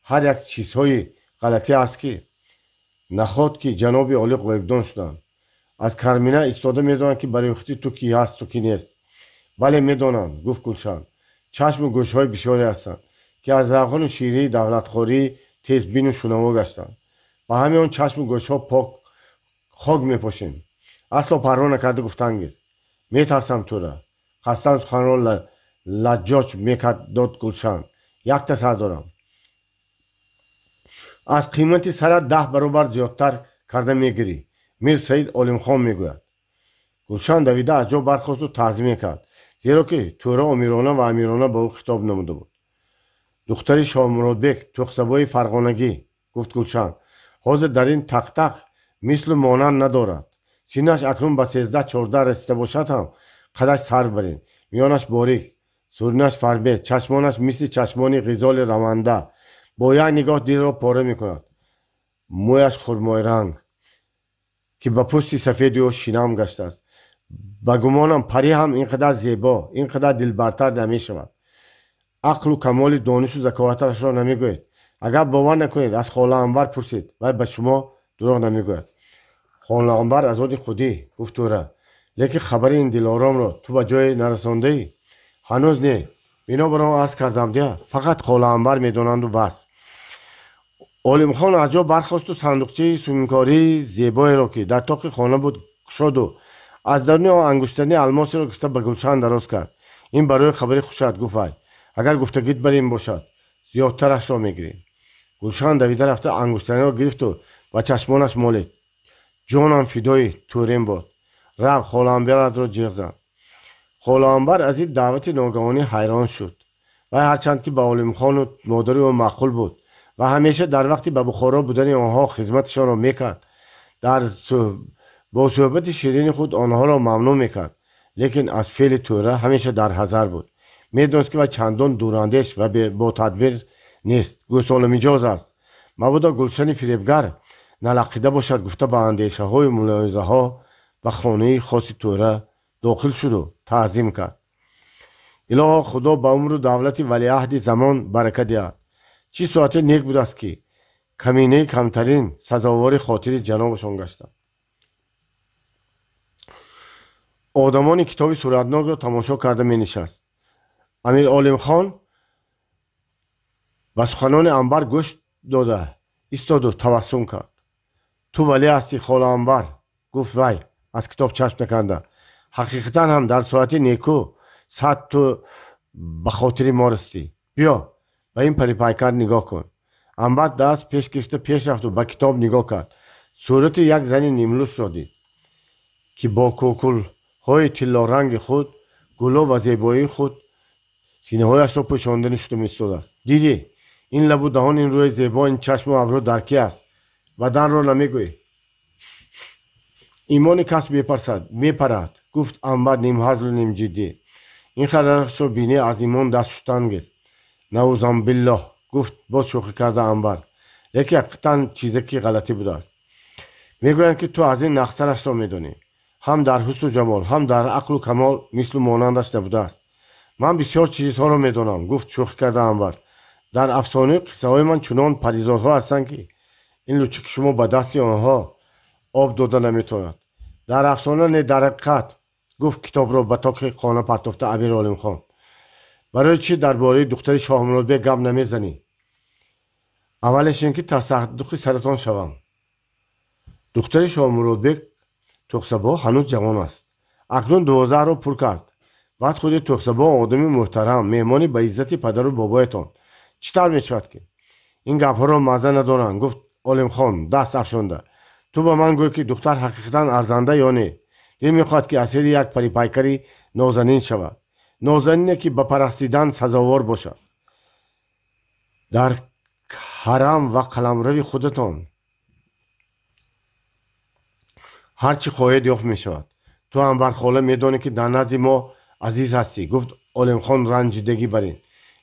ҳар як чизҳои ғалатӣ аст ки наход ки ҷаноби олӣ ғоибдон шуданд. аз кармина истода медонанд ки барӯхти ту кӣ ҳасту кӣ нест. бале медонанд, гуфт Гулшан. чашму гӯшҳои бисёре ҳастанд ки аз равғану ширии давлатхории тезбину шунаво гаштанд. ба ҳамин он чашму гӯшҳо хок мепошем. асло парво накарда гуфтан гир. метарсам тӯра. қасдан суханро лаҷҷоҷ мекард дод Гулшан. якта сар дорам. аз қимати сарат 10 баробар зиёдтар карда мегирӣ. мир Саид Олимхон мегӯяд. Гулшан давида аз ҷо бархосту таъзим мекард, зеро ки тӯра омирона ва амирона ба ӯ хитоб намуда буд. духтари Шоҳмуrodбек туғсабои фарғонагӣ, гуфт Гулшан, ҳозир дар ин тақтақ мислу монанд надорад. синаш акнун ба 13-14 расида бошад ҳам қадаш сар барин, миёнаш борик, суринаш фарбед, чашмонаш мисли чашмони ғизоли раванда, бо як нигоҳ дилро пора мекунад. мӯяш хурмоиранг ки ба пӯсти сафеди ӯ шинам гаштааст. ба гумонам парӣ ҳам ин қадар зебо, ин қадар дилбартар намешавад. ақлу камоли донишу заковаташро намегӯед. агар бовар накунед, аз хола Амбар пурсед, вай ба шумо дурӯғ намегӯяд. хола Амбар аз оди худӣ, гуфт тӯра. лекин хабари ин дилоромро ту ба ҷое нарасондаӣ? ҳанӯз не. бинобар он арз кардам дия, фақат хола Амбар медонанду бас. Олимхон аз ҷо бархосту сандуқчаи суминкории зебоеро ки дар тоқи хона буд кушоду аз даруни он ангуштани алмосеро гирифта ба Гулшан дароз кард. ин барои хабари хушат, гуфт вай. агар гуфтагит бар ин бошад, зиёдтарашро мегирем. Гулшан давида рафта ангуштаниро гирифту ба чашмонаш молид. جانم فدای تورم بود. رفت خولانبر را جیغ زد. خولانبر از این دعوت ناگهانی حیران شد و هرچند که با علیم خان و مادر او معقول بود و همیشه در وقتی به بخارا بودن آنها خدمتشان را میکرد، با صحبت شیرین خود آنها را ممنون میکرد، لیکن از فعل توره همیشه در حذر بود. میدانست که و چندان دوراندیش و با تدبیر نیست. گوساله میجاز است. مبادا گلشن فریبگر نلقیده باشد گفته به اندیشه های ملاحظه ها به خانه خاص توره داخل شد و تعظیم کرد. الها خدا به عمر و دولت ولیعهد زمان برکت دهد. چی ساعت نیک بود است که کمینه کمترین سزاوار خاطر جنابشان گشتند. آدمان کتاب صورتناک را تماشا کرده می نشست. امیر عالم خان به سخنان انبر گوش داده ایستاد و تبسم کرد. تو ولی هستی خاله انبر؟ گفت وی از کتاب چشم نکنده. حقیقتا هم در ساعت نیکو صد تو به خاطر ما رستی. بیا به این پری پیکر نگاه کن. انبر دست پیش کشته پیش رفت و به کتاب نگاه کرد. صورت یک زن نیملوس را دید که با کوکل های طلا رنگ خود گلا و زیبایی خود سینه هایش را پوشانده نشسته ایستاده است. دیدی این لب و دهان، این روی زیبا، این چشم و ابرو در کی است؟ بدن را نمیگویی؟ ایمان کس میپرد گفت انبر نیم هزل و نیم جدی. این خرش را بینی از ایمان دست شستن گرفت. نعوذ بالله گفت باز شوخی کرده انبر، لیکن حقیقتا چیزی که غلطی بوده است. میگویند که تو از این نخترش را میدانی، هم در حسن و جمال هم در عقل و کمال مثل مانندش نبوده است. من بسیار چیزها را میدانم گفت شوخی کرده انبر. در افسانه قصه های من چنان پریزادها هستند که این لوچک شما به دست آنها آب داده نمیتواند. در افسانه نه در حقیقت. گفت کتاب را به تاق خانه پرتافته امیر عالم خان. برای چی درباره دختر شاه مراد بیگ گپ نمیزنی؟ اولش اینکه تصدق سرتان شوم. دختر شاه مراد بیگ تقصبا هنوز جوان است. اکنون 12 را پر کرد. بعد خود تقصبا آدمی محترم، مهمانی به عزت پدر و بابایتان. چطور میشود که این گپها را مزه ندارند؟ گفت عالم خان دست افشانده. تو به من گوی که دختر حقیقتا ارزنده یا نه؟ دل میخواد که اسیر یک پری پیکری نازنین شود. نازنینی که به پرستیدن سزاوار باشد. در حرم و قلمرو خودتان هرچی خواهید یافت می شود. تو انبر خاله میدانی که در نزد ما عزیز هستی. گفت عالم خان رنجیدگی برین،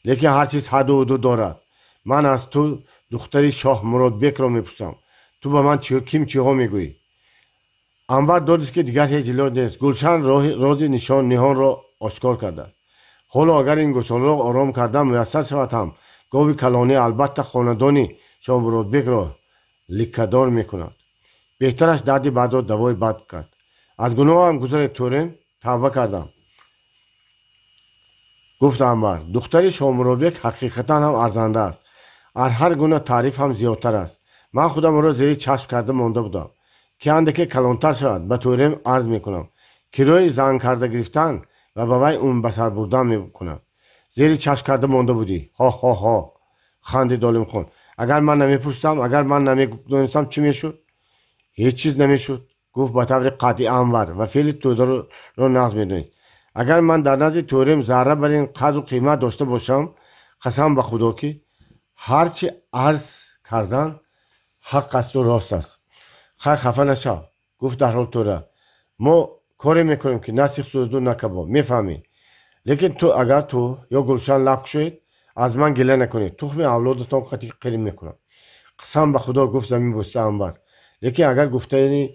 لیکن هر چیز حد و حدود دارد. من از تو دختری شاه مراد بیگ را میپرسم، تو به من کیم چیها میگویی؟ انبر دانست که دیگر هیچ علاج نیست. گلشن راز نهان را آشکار کرده است. حالا اگر این گساله را آرام کردن میسر شود هم گاوی کلانی البته خاندانی شاه مراد بیگ را لیکه‌دار میکند. بهترش درد بعد را دوای بد کرد. از گناه هم گذر تورم توبه کردم. گفت انبر دختر شاه مراد بیگ حقیقتا هم ارزنده است. هر گونه تعریف هم زیادتر است. من خودم را زیر چشم کرده مانده بودم که اندکی کلانتر شود به تورم عرض میکنم که روی زن کرده گرفتن و به وی اون بسر بردن میکنم. زیر چشم کرده مانده بودی. ها ها ها خندید عالم خان. اگر من نمیپرسیدم، اگر من نمیدانستم چی میشد؟ هیچ چیز نمیشد. گفت به طور قطعی انور و فعل تودر را نقض میدونید. اگر من در نزد تورم ذره بر این قدر و قیمت داشته باشم، قسم به خدا که هرچی عرض کردن حق است و راست است. خیر خفه نشو. گفت در حال توره ما کاری میکنیم که نه سیخ سوزدو نه کباب، میفهمی؟ لیکن تو اگر تو یا گلشن لب شوید از من گله نکنید. تخم اولادتان قطعی قریم میکنم. قسم به خدا گفت زمین بسته انبر. لیکن اگر گفته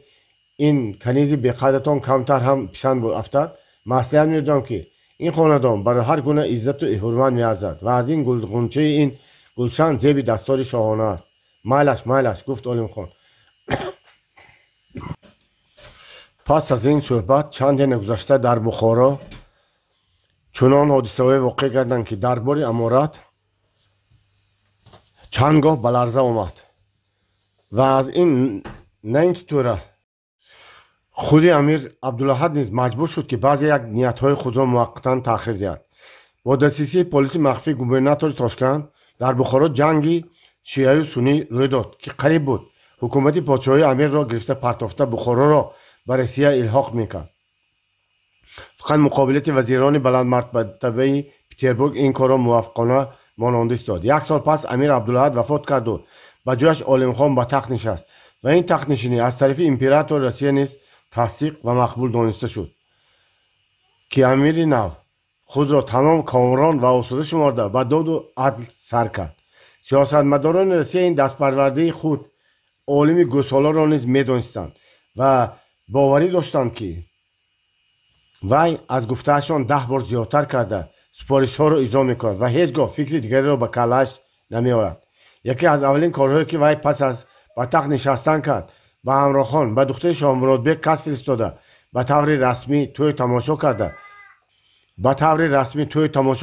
این کنیزی بقدرتان کمتر هم پسند افتد، مصلحت میدونم که این خاندان برای هر گونه عزت و حرمت میارزد و از این گلغنچه این گلشن زیب دستار شاهانه است. مالش گفت عالم خان. پس از این صحبت چند نگذشته در بخارا چنان حادثه های واقع کردند که دربار امارت چندگاه به لرزه آمد و از این نه اینکه توره خود امیر عبدالاحد نیز مجبور شد که بعضی یک نیت‌های خود را موقتا تأخیر دهد. با دسیسه پلیس مخفی گوبرناتور تاشکند در بخارا جنگی شیعه و سنی روی داد که قریب بود حکومت پادشاهی امیر را گرفته پرتافته بخارا را به روسیه الحاق میکرد. فقط مقابلت وزیران بلند مرتبه پتربورگ این کار را موفقانه مانند داد. یک سال پس امیر عبدالاحد وفات کرد و به جایش عالم خان به تخت نشست و این تخت نشینی از طرف امپراتور روسیه نیز تصدیق و مقبول دانسته شد که امیر نو خود را تمام کامران و آسوده شمارده به داد و عدل سر کرد. سیاستمداران روسیه این دستپرورده خود عالم گوسالا را نیز میدانستند و باوری داشتند که وی از گفتهشان 10 بار زیادتر کرده سپارش ها را اجرا میکرد و هیچگاه فکر دیگری را به کلش نمی آورد. یکی از اولین کارهایی که وی پس از به تخت نشستن کرد به همراهان به دختر شاه مرادبک کس فرستاده به طور رسمی توی تماشا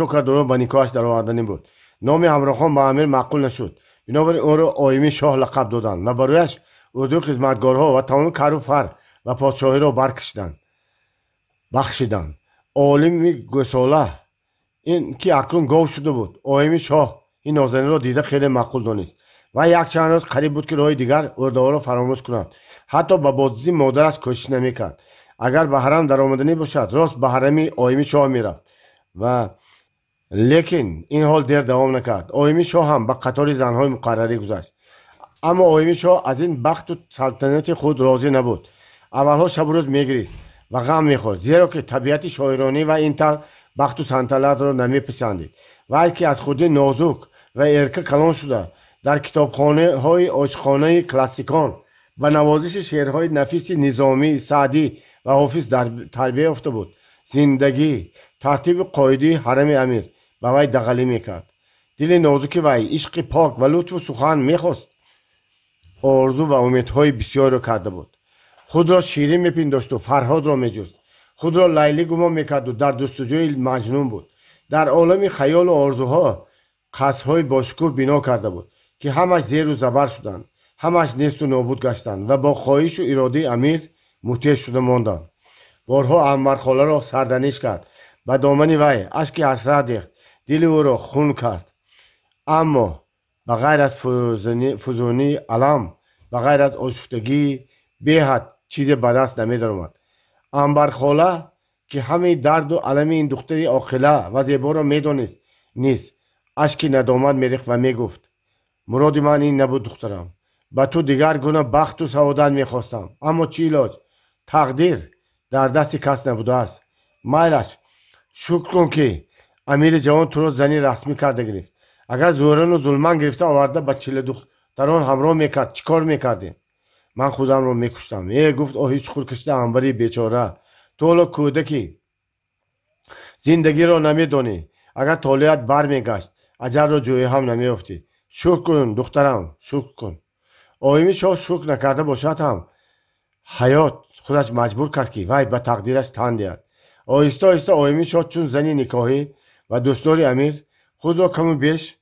کرده و به نکاحش در آوردن بود. نام همراهان به امیر معقول نشد، بنابراین او را آیین شاه لقب دادند و برایش اردوی خدمتگارها و تمام کر و فر و پادشاهی را بخشیدند. عالم گوساله این که اکنون گاو شده بود آیین شاه این نازنین را دیده خیلی معقول دانست و یک چند روز قریب بود که راه دیگر اردوها را فراموش کند. حتی به بازدیدی مادرش کوشش نمیکرد. اگر به حرم در آمدنی باشد راست به حرم آیین شاه میرفت و لیکن این حال دیر دوام نکرد. آیین شاه هم به قطار زنهای مقرری گذشت، اما آیین شاه از این بخت و سلطنت خود راضی نبود. اولها شب و روز میگریست و غم میخورد، زیرا که طبیعت شاعرانی و این طور بخت و سلطنت را نمیپسندید. ولی که از خودی نازک و ارکه کلان شده در کتابخانه های عاشقانه کلاسیکان و نوازش شعرهای نفیس نظامی، سعدی و حافظ در تربیه یافته بود. زندگی ترتیب قایدی حرم امیر به وی دغلی میکرد. دل نازک وی عشق پاک و لطف و سخن میخواست. آرزو و امیدهای بسیار را کرده بود. خود را شیرین میپنداشت و فرهاد را میجست. خود را لیلی گمان میکرد و در جستجوی مجنون بود. در عالم خیال و آرزوها قصرهای باشکوه بنا کرده بود که همش زیر و زبر شدند، همش نیست و نابود گشتند و با خواهش و اراده امیر مطیع شده ماندند. بارها عنبرخاله را سردنیش کرد، به دامن وی اشک حسرت ریخت، دل او را خون کرد، اما به غیر از فزونی علم، به غیر از آشفتگی بی حد چیز به دست نمی درآمد. عنبرخاله که همه درد و علم این دختری عاقله و زیبا را میدانست نیست، اشک ندامت میریخت و میگفت مراد من این نبود دخترم، به تو دیگر گونه بخت و سعادت میخواستم، اما چی علاج؟ تقدیر در دست کس نبوده است. میلش شکر کن که امیر جوان تو را زنی رسمی کرده گرفت. اگر زورن و ظلمن گرفته آورده به چله دختران همراه میکرد چیکار میکردیم؟ من خودم را میکشتم. گفت آهی چخور کشته انبری بیچاره، تو حالا کودکی زندگی را نمیدانی. اگر طالعت بر میگشت اجر را جوی هم نمیافتی. شکر کن دخترم، شکر کن. آیین شاه شکر نکرده باشد هم حیات خودش مجبور کرد که وی به تقدیرش تن دهد. آهسته آهسته آیین شاه چون زنی نکاحی و دوستدار امیر خود را کم و بیش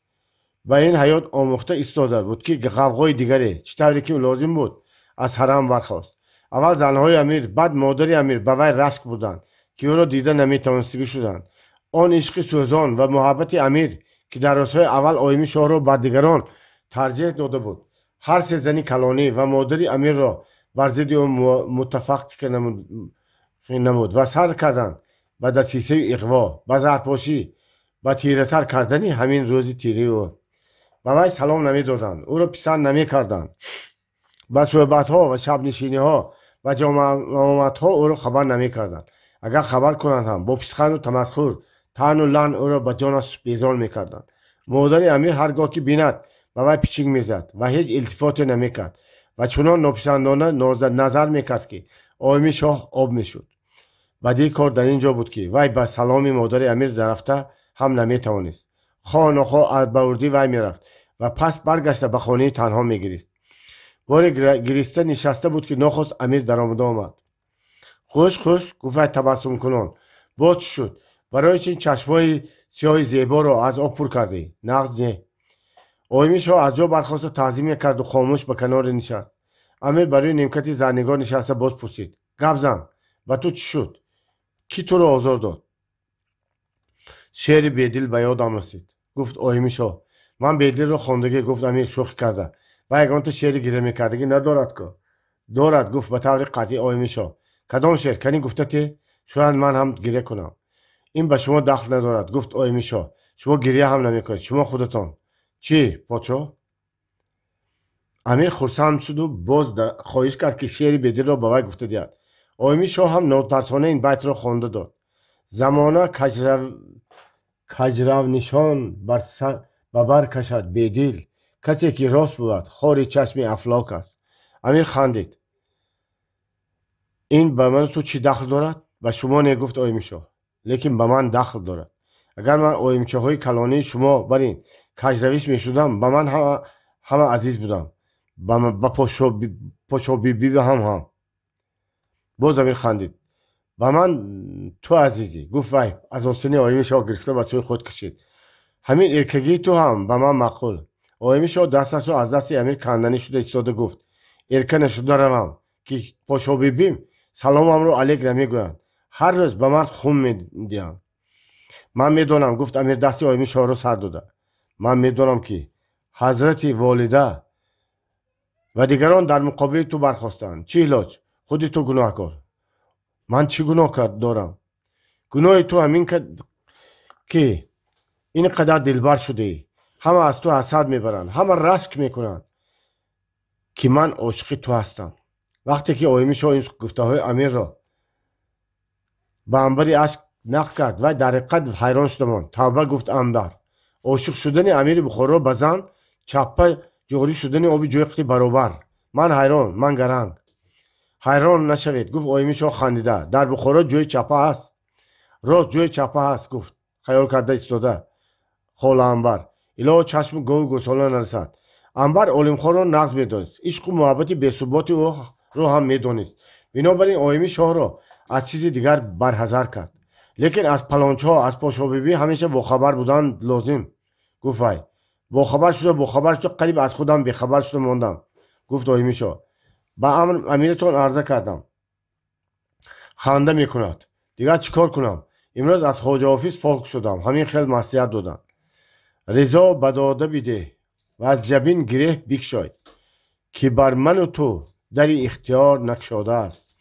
به این حیات آموخته ایستاده بود که غوغای دیگری چطوری که لازم بود از حرم برخاست. اول زنهای امیر، بعد مادر امیر به وی رشک بودند که او را دیده نمیتوانستگی شدند. آن عشق سوزان و محبت امیر که در روزهای اول آیین شاه را بر دیگران ترجیح داده بود، هر سه زنی کلانی و مادر امیر را بر ضد او متفق نمود و سر کردند به دسیسه اغوا، به زرپاشی، به تیره‌تر کردن همین روز تیری او. به وی سلام نمیدادند، او را پسند نمیکردند. به صحبت‌ها و شب نشینی‌ها و جماعت‌ها او را خبر نمیکردند. اگر خبر کنند هم با پسخند و تمسخر، طعن و لعن او را به جانش بیزار میکردند. مادر امیر هرگاه که بیند به وی پیچینگ میزد و هیچ التفاتی نمیکرد و چنان ناپسندانه نظر میکرد که آیین شاه آب میشد. بدی کار در اینجا بود که وی به سلام مادر امیر درفته هم نمیتوانست. خواه نخواه به اردی وی میرفت و پس برگشته به خانه تنها میگریست. بار گریسته نشسته بود که ناخست امیر در آمد. خوش خوش گفت تبسم کنان. باز شد؟ برای چین چشمای سیاه زیبا را از آب پر کرده؟ نغز نه. آیین شاه از جا برخاست و تعظیم کرد و خاموش به کنار نشست. امیر برای نیمکت زرنگار نشسته باز پرسید گپ زن، به تو چی شد؟ کی تو را آزار داد؟ شعر بیدل به یادم رسید. گفت آیین شاه من بیدل را خواندگی. گفت امیر شوخی کرده و یگان تو شعری گیره میکردگی ندارد که دارد. گفت به طور قطعی آیمی شاه کدام شعر کنی گفته تی شاید من هم گیره کنم. این به شما دخل ندارد. گفت آیمی شاه شما گریه هم نمیکنید شما خودتان. چی پادشاه؟ امیر خرسند شد و باز خواهش کرد که شعری بدیل را به وی گفته دهد. آیمی شاه هم ناترسانه این بیت را خوانده داد. زمانه کجرو نشان به بر کشد بدیل، کسی که راست بود خاری چشم افلاک است. امیر خندید. این به من تو چی دخل دارد؟ به شما نگفت آیمی شاه، لیکن به من دخل دارد. اگر من آیمچه های کلانی شما برین کجرویش می شدم به من همه عزیز بودم. به پاشو بی هم. باز امیر خندید. به من تو عزیزی. گفت وای از آستین آیمی شاه گرفته به سوی خود کشید. همین ارکگی تو هم به من معقول. آیمی شاه دستش رو از دست امیر کندنی شده ایستاده گفت ارکه نشده روم که پاشو بیم سلامم رو علیک نمیگویند. هر روز به من خون میدهند. من میدونم. گفت امیر دستی آیمی شاه رو سر داده. من میدونم که حضرت والده و دیگران در مقابل تو برخواستند. چی علاج؟ خودی تو گناه کن. من چی گناه کرد دارم؟ گناه تو همین که این قدر دلبر شده. همه از تو حسد میبرند، همه رشک میکنند که من عاشق تو هستم. وقتی که آیمی شاه این گفته های امیر را به انبری اشک نقل کرد و در حقیقت حیران شدم. توبه گفت انبر. عاشق شدن امیر بخارا به زن، چپه جوری شدن آبی جویقتی برابر. من حیران، من گرنگ. حیران نشوید. گفت آیمی شاه خندیده. در بخارا جوی چپه هست. راست جوی چپه هست. گفت خیال کرده ایستاده خاله انبر. الا چشم گو گساله نرسد. انبر عالمخواه را نقض میدانست. عشق و محبت بی‌ثبات او را هم میدانست. بنابراین آیمی شاه را از چیز دیگر برحذر کرد. لیکن از پلانچه ها از پاشو بیبی همیشه باخبر بودن لازم. گفت وای باخبر شده قریب از خودم بیخبر شده ماندم. گفت آیمی شاه با امیرتون عرضه کردم خنده میکند. دیگر چیکار کنم؟ امروز از خواجه حافظ فالک شدم. همین خیلی نصیحت دادن. رضا به داده بیده و از جبین گره بکشای که بر من و تو در اختیار نگشاده است.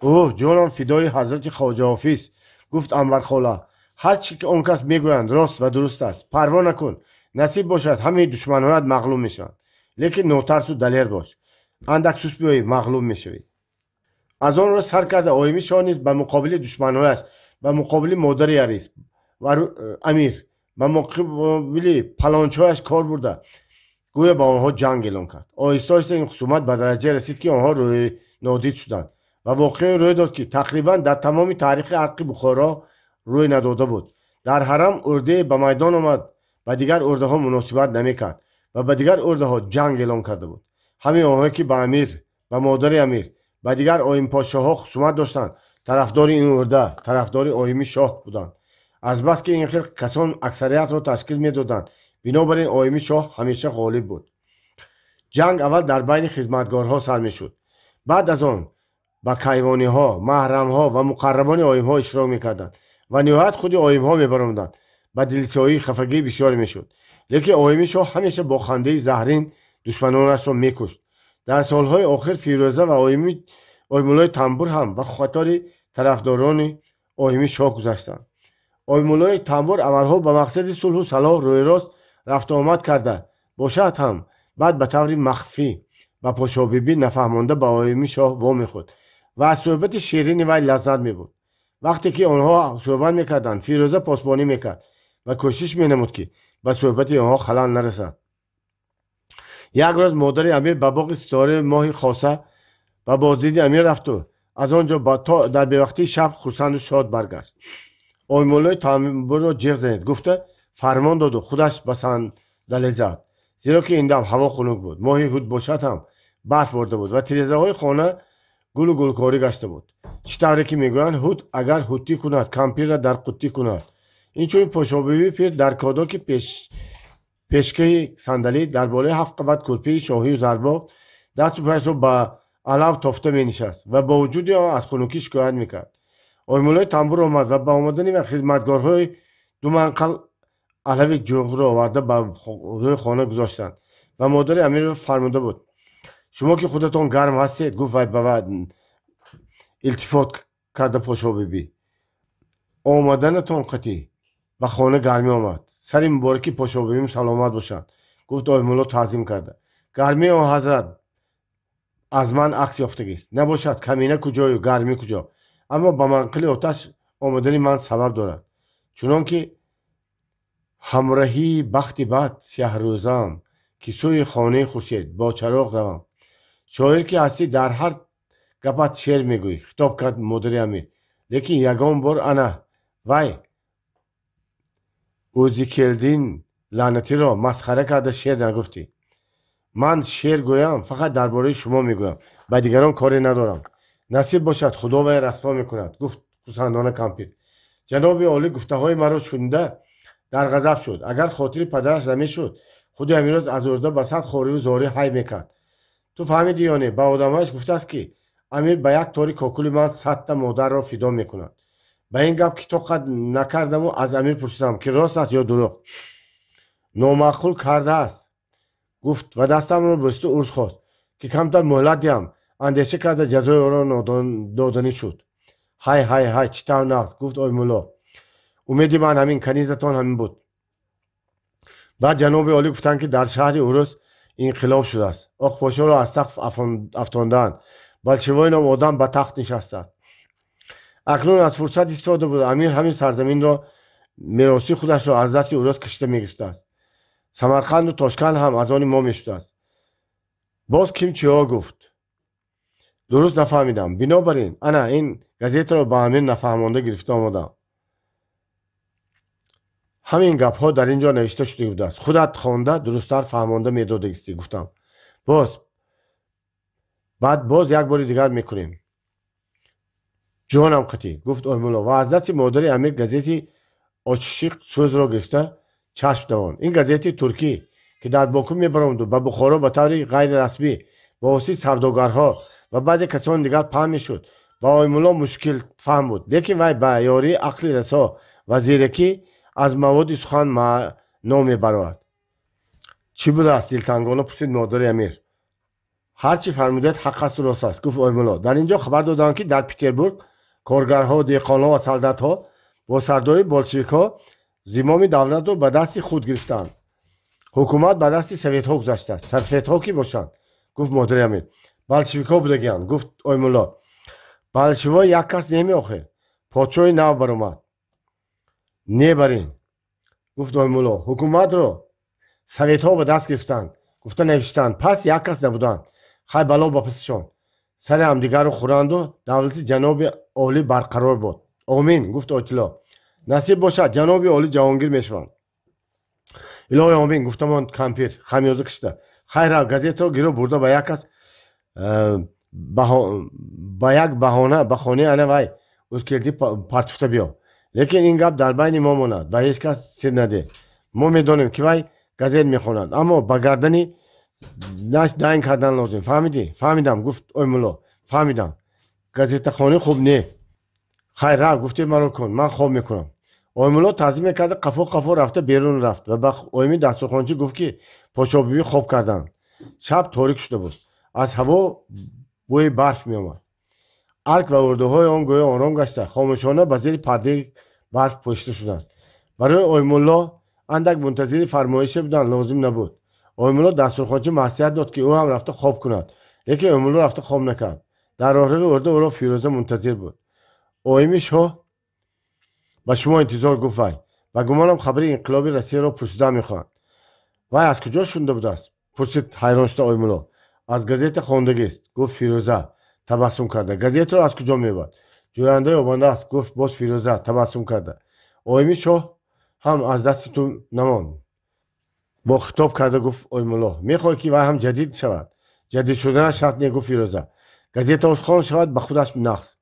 اوه جانم فدای حضرت خواجه حافظ. گفت انور خاله هر چی که آن کس میگویند راست و درست است. پروا نکن. نصیب باشد همه دشمنانت مغلوب میشن. لیکن نوترس و دلیر باش. اندک سوس بیایی مغلوب میشوی. از آن را سر کرده آیمی شاه نیز به مقابل دشمنانش، به مقابل مادر یاریس و امیر، به مقابل پلانچهایش کار برده گویا با آنها جنگ اعلان کرد. آهسته آهسته این خصومت به درجه رسید که آنها روی نادید شدند و واقعه روی داد که تقریبا در تمام تاریخ ارق بخارا روی نداده بود. در حرم ارده به میدان آمد و دیگر ارده ها مناسبت نمیکرد و به دیگر ارده ها جنگ اعلان کرده بود. همه آنها که به امیر، به مادر امیر و دیگر آیین پادشاه‌ها خصومت داشتند طرفدار این ارده، طرفدار آیمی شاه بودند. از بس که این خیل کسان اکثریت را تشکیل میدادند بنابراین آیمی شاه همیشه غالب بود. جنگ اول در بین خدمتگارها سر میشد. بعد از آن با کیوانی ها، محرم ها و مقربان آیین ها اشتراک میکردند و نهایت خود آیین ها میبراندند. با دلسایی خفگی بسیار میشد. لیکن آیمی شاه همیشه با خنده زهرین دشمنانش را میکشت. در سالهای آخر فیروزه و آیمولای تنبور هم به خاطر طرفداران آیمی شاه گذاشتند. آیمولای تنبور اولها به مقصد صلح و صلاح روی راست رفت آمد کرده باشد هم بعد به طور مخفی و پاشا بیبی نفهمانده به آیمی شاه وامی خود و از صحبت شیرین وی لذت می بود. وقتی که آنها صحبت میکردند فیروزه پاسبانی میکرد و کوشش مینمود که به صحبت آنها خلل نرسد. یک روز مادر امیر به باغ ستاره ماهی خاصه و بازدید امیر رفت و از آنجا در بوقتی شب خرسند و شاد برگشت. آیمولای تنبور را جیغ زنید. گفته فرمان داد و خودش به صندلی زد. زیرا که این دم هوا خنک بود. ماهی هود باشد هم برف برده بود و تیرزه های خانه گل و گلکاری گشته بود. چطوری که میگویند هود اگر هوتی کند کمپیر را در قوطی کند. این چون پاشا بیبی پیر در کادا که پیشکه صندلی در بالای 7 قبت کرپی شاهی و زرباف دست و پایش را به علو تافته می نشست و با وجود آن از خنکی شکایت میکرد. آیمولای تنبور آمد و با آمدن و خدمتگارهای دو منقل علوی جوغ را آورده به روی خانه گذاشتند و مادر امیر فرموده بود شما که خودتون گرم هستید. گفت وای بابا التفات کرده پاشو ببی آمدنتون قطعی و خانه گرمی آمد. سری مبارکی پاشو ببیم سلامت باشند. گفت آی مولا تعظیم کرده گرمی آن حضرت از من عکس یافتگی است. نباشد کمینه کجای و گرمی کجا، اما با منقل آتش آمدن من سبب دارد. چون که همراهی بخت بد سیاه روزم که سوی خانه خورشید با چراغ روم. شاعر که هستی در هر گپت شعر میگوی. خطاب کرد مادر امیر. لیکن یگان بار انا وای اوزی کلدین لعنتی را مسخره کرده شعر نگفتی. من شعر گویم فقط درباره شما میگویم، با دیگران کاری ندارم. نصیب باشد خدا وی رسوا میکند. گفت خرسندانه کمپیر. جناب عالی گفته های مرا شنیده در غضب شد. اگر خاطر پدرش زمین شد خود امیروز از ارده به صد خوری و زاری حی میکرد. تو فهمیدی یا نه؟ با آدمایش گفته است که امیر به یک طوری کاکل من 100 تا مادر را فدا میکند. به این گپ که تو قد نکردم و از امیر پرسیدم که راست است یا دروغ. نامعقول کرده است. گفت و دستم رو بست و عرض خواست که کمتر مهلت دهم. اندیشه کرده جزای او را دادنی شد. های های های چطور نقص. گفت آی مولا امیدی من همین کنیزتان همین بود. بعد جناب عالی گفتن که در شهر اورس انقلاب شده است. آق پاشا را از تخت افتاندند. بلشوی نام آدم به تخت نشسته است. اکنون از فرصت استفاده بود امیر همین سرزمین را میراثی خودش را از دست اورس کشته میگرفته است. سمرقند و تاشکند هم از آن ما میشده است. باز کیم چیا گفت درست نفهمیدم. بنابراین انا این گازیت را با همین نفهمانده گرفته آمدم. همین گپ ها در اینجا نوشته شده بوده است. خودت خوانده درستتر فهمانده میدادستی. گفتم باز یک بار دیگر میکنیم. جانم قطعی. گفت آی مولا و از دست مادر امیر گازیتی آشیق سوز را گرفته چشم دوان. این گازیتی ترکی که در باکو میبرند و به بخارا به طور غیر رسمی با واسطه سوداگرها و بعضی کسان دیگر پهم میشد. با آی مولا مشکل فهم بود. لیکن وای با یاری عقل رسا و زیرکی از مواد سخن نمیبرد. چی بوده است؟ دلتنگانه پرسید مادر امیر. هرچی فرمودید حق است و راست است. گفت آی مولا در اینجا خبر دادند که در پترزبورگ کارگرها، دیقانها و سلطنتها با سرداری بولشویکها زمام دولت را به دست خود گرفتند. حکومت به دست سویت‌ها گذشته است. سویت‌ها کی باشند؟ گفت مادر امیر. بولشویک‌ها بودگیند. گفت آی مولا بولشوی‌ها یک کس نمی آخر. پادشاه نو برآمد. نه برین. گفت آی مولا حکومت را سویت‌ها به دست گرفتند. گفته نوشتند پس یک کس نبودند. خیر بلا با پسشان. سر همدیگر رو خوراند و دولت جناب عالی برقرار بود. آمین. گفت آتیلا. نصیب باشد جناب عالی جهانگیر میشوند. الهی آمین. گفتم کمپیر خمیازه کشته. خیر گازیت را گیرو برده به یک کس با یک بهانه به خانه انا وای از کلدی پرتفته بیا. لیکن این گپ در بین ما ماند و هیچ کس سر نده. ما میدانیم که وای گازیت میخونند اما با گردنی نش داین کردن لازم. فهمیدی؟ فهمیدم. گفت آی مولا فهمیدم. گازیت خانه خوب نه. خیر گفته مرا کن من خواب میکنم. آی مولا تعظیم کرده قفا رفته بیرون رفت و به آیمی دسترخوانچی گفت که پاشا بیبی خواب کردن. شب تاریک شده بود. از هوا بوی برف می آمد. ارک و ارده های آن گویا آرام گشته خاموشانه به زیر پرده برف پوشیده شدند. برای آی مولا اندک منتظر فرمایش بودن لازم نبود. آی مولا دسترخوانچی معصیت داد که او هم رفته خواب کند. لیکن آی مولا رفته خواب نکرد. در راه ارده او را فیروزه منتظر بود. آیمی شاه با شما انتظار گفت وای و گمانم خبر انقلاب روسیه را پرسیده میخواهند. وای از کجا شنیده بوده است؟ پرسید حیران شده آی مولا. از گازیت خواندگی است. گفت فیروزه. تبسم کرده. گازیت را از کجا میبرد؟ جوینده یابنده است. گفت باز فیروزه. تبسم کرده. آیمی شاه هم از دست تو نماند. با خطاب کرده گفت آی مولا میخوای که وای هم جدید شود؟ جدید شدن شرط نیست. گفت فیروزه. گازیت از خان شود به خودش نقص.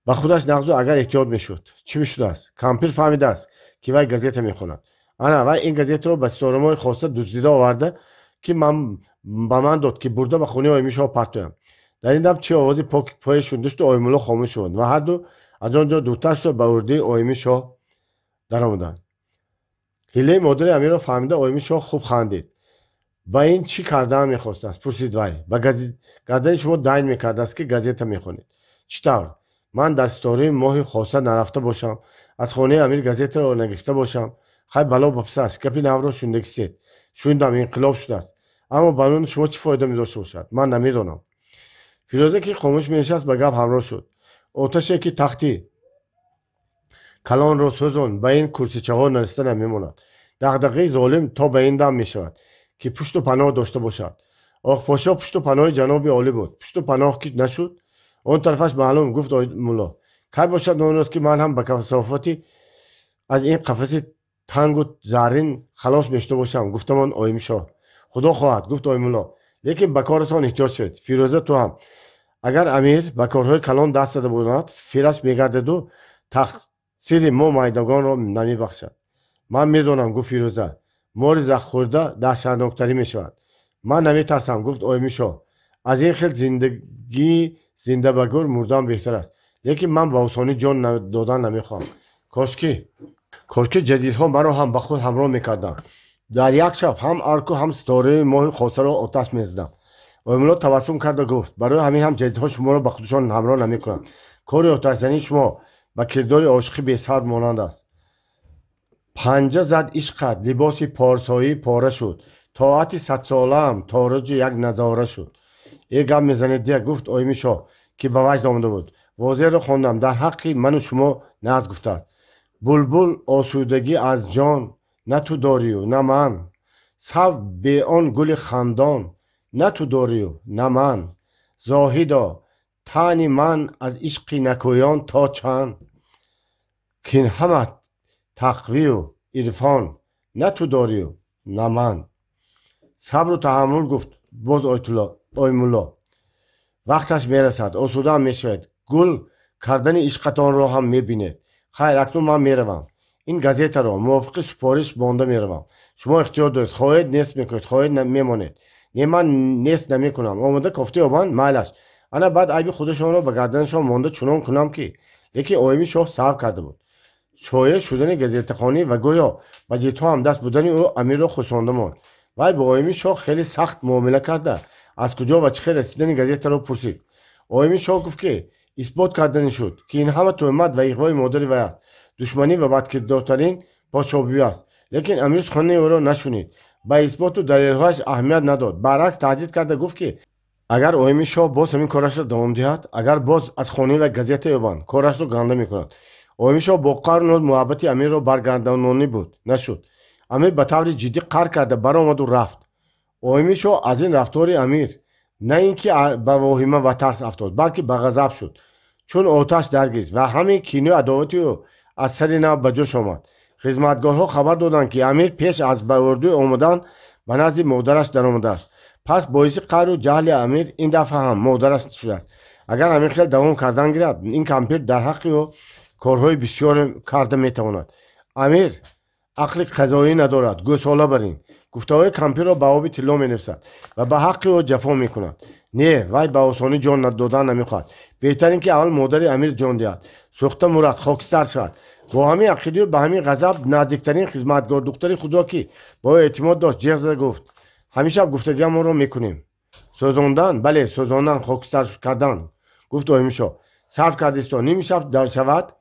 با خودش نقضو اگر احتیاط میشد چی میشد است؟ کمپیر فهمیده است که وای گازیت میخوند. انا وای این گازیت رو به ستارمای خاصه دزدیده آورده که من با من داد که برده به خونه آیمی شاه پرتویم. در این دم چه آوازی پای شوندشت و آی مولا خاموش شد و هر دو از آنجا دورتر شد به ارده آیمی شاه در آمدند. حیله مادر امیر را فهمیده آیمی شاه خوب خندید. با این چی کردن میخواست است پرسید وی با گردن شما داین میکرد است که گازیتا میخونید چطور من در ستاره ماه خاصه نرفته باشم از خانه امیر گازیتا رو نگفته باشم خیلی بلا بپسش کپی نورو شوندگستید شوندم انقلاب شده است اما بانون شما چی فایده میداشته باشد من نمیدونم فیروزه که خاموش میشست به گپ همراه شد آتشی که تختی کلان رو سوزون به این کرسیچه ها نرسته نمیموند دغدغه ظالم تا به این دم میشود که پشت و پناه داشته باشد آق پاشا پشت و پناه جناب عالی بود پشت و پناه که نشد اون طرفش معلوم گفت مولا کی باشد اون روز که من هم به کثافتی از این قفس تنگ و زرین خلاص میشته باشم گفتم آن آیم شاه خدا خواهد گفت آی مولا لیکن به کارتان احتیاط شد فیروزه تو هم اگر امیر به کارهای کلان دست داده بودند فیرش میگردد و تقصیر ما مایدگان را نمیبخشد من میدونم گفت فیروزه مور زخم خورده دهشتناکتری میشود من نمیترسم گفت آیمی شاه از این خیلی زندگی زنده بگور مردن بهتر است لیکن من با آسانی جان دادن نمیخوام کاشکی جدیدها مرا هم به خود همراه میکردم در یک شب هم ارکو هم ستاره ماه خاصه را آتش میزدم آیمولا تبسم کرد و گفت برای همین هم جدیدها شما را به خودشان همراه نمیکنند کار آتش زنی شما به کردار عاشقی بسر مانند است پنجه زد عشقت لباس پارسایی پاره شد طاعت 100 ساله هم تاراج یک نظاره شد یک گپ میزنید دیگه گفت آیمی شاه که به وجد آمده بود واضح را خواندم در حقی من و شما ناز گفته است بلبل آسودگی از جان نه تو داری و نه من صبر به آن گل خندان نه تو داری و نه من زاهدا تن من از عشق نکویان تا چند کین همه تقوی و عرفان نه تو داری و نه من صبر و تحمل گفت باز آی مولا وقتش میرسد آسوده هم میشود گل کردن عشقتان را هم میبینید خیر اکنون من میروم این گازیتا را موافق سفارش بانده میروم شما اختیار دارید خواهید نیست میکنید خواهید میمانید نه من نیست نمیکنم آمده کافتی آبان مالش انا بعد عیب خودشان را به گردنشان مانده چنان کنم که لیکن آیمی شاه صبر کرده بود شایع شدن گازیتاخوانی و گویا به جیتها هم دست بودن او امیر را خسانده ماند ولی با آیمی شاه خیلی سخت معامله کرده از کجا و چه رسیدن گازیتا را پرسید آیمی شاه گفت که اثبات کردن شد که این همه تهمت و اغوای مادر وی است دشمنی و بدکردارترین پادشاهی است لیکن امیر سخنان او را نشنید به اثبات و دلیلهایش اهمیت نداد برعکس تهدید کرده گفت که اگر آیمی شاه باز همین کارش را دوام دهد اگر باز از خانه و گازیتا یابند کارش را گنده میکند آیمی شاه با قهر و محبت امیر را برگردانانی بود نشد امیر به طور جدی قهر کرده برآمد و رفت آیمی شاه از این رفتار امیر نه اینکه به واهمه و ترس افتاد بلکه به غضب شد چون آتش درگیز و همین کینه و عداوتی او از سر نو به جوش آمد خدمتگارها خبر دادند که امیر پیش از به اردو آمدن به نزد مادرش درآمده است پس باعث قهر و جهل امیر این دفعه هم مادرش شده است اگر امیر خیلی دوام کردن گیرد این کمپیر در حق او کارهای بسیار کرده میتواند امیر عقل قضایی ندارد گوساله برین گفته‌های کمپیر را به آب طلا می‌نویسد و به حق او جفا می‌کند نه وی به آسانی جان دادن نمی‌خواهد بهتر این که اول مادر امیر جان دهد سوخته مراد خاکستر شود با همین عقیده و به همین غضب نزدیکترین خدمتگار دختر خدا که با اعتماد داشت جیغ زده گفت همیشه گفتگی ما رو میکنیم سوزاندن بله سوزاندن خاکستر کردن گفت آیمی شاه صرف کردیست و نیم شب در شود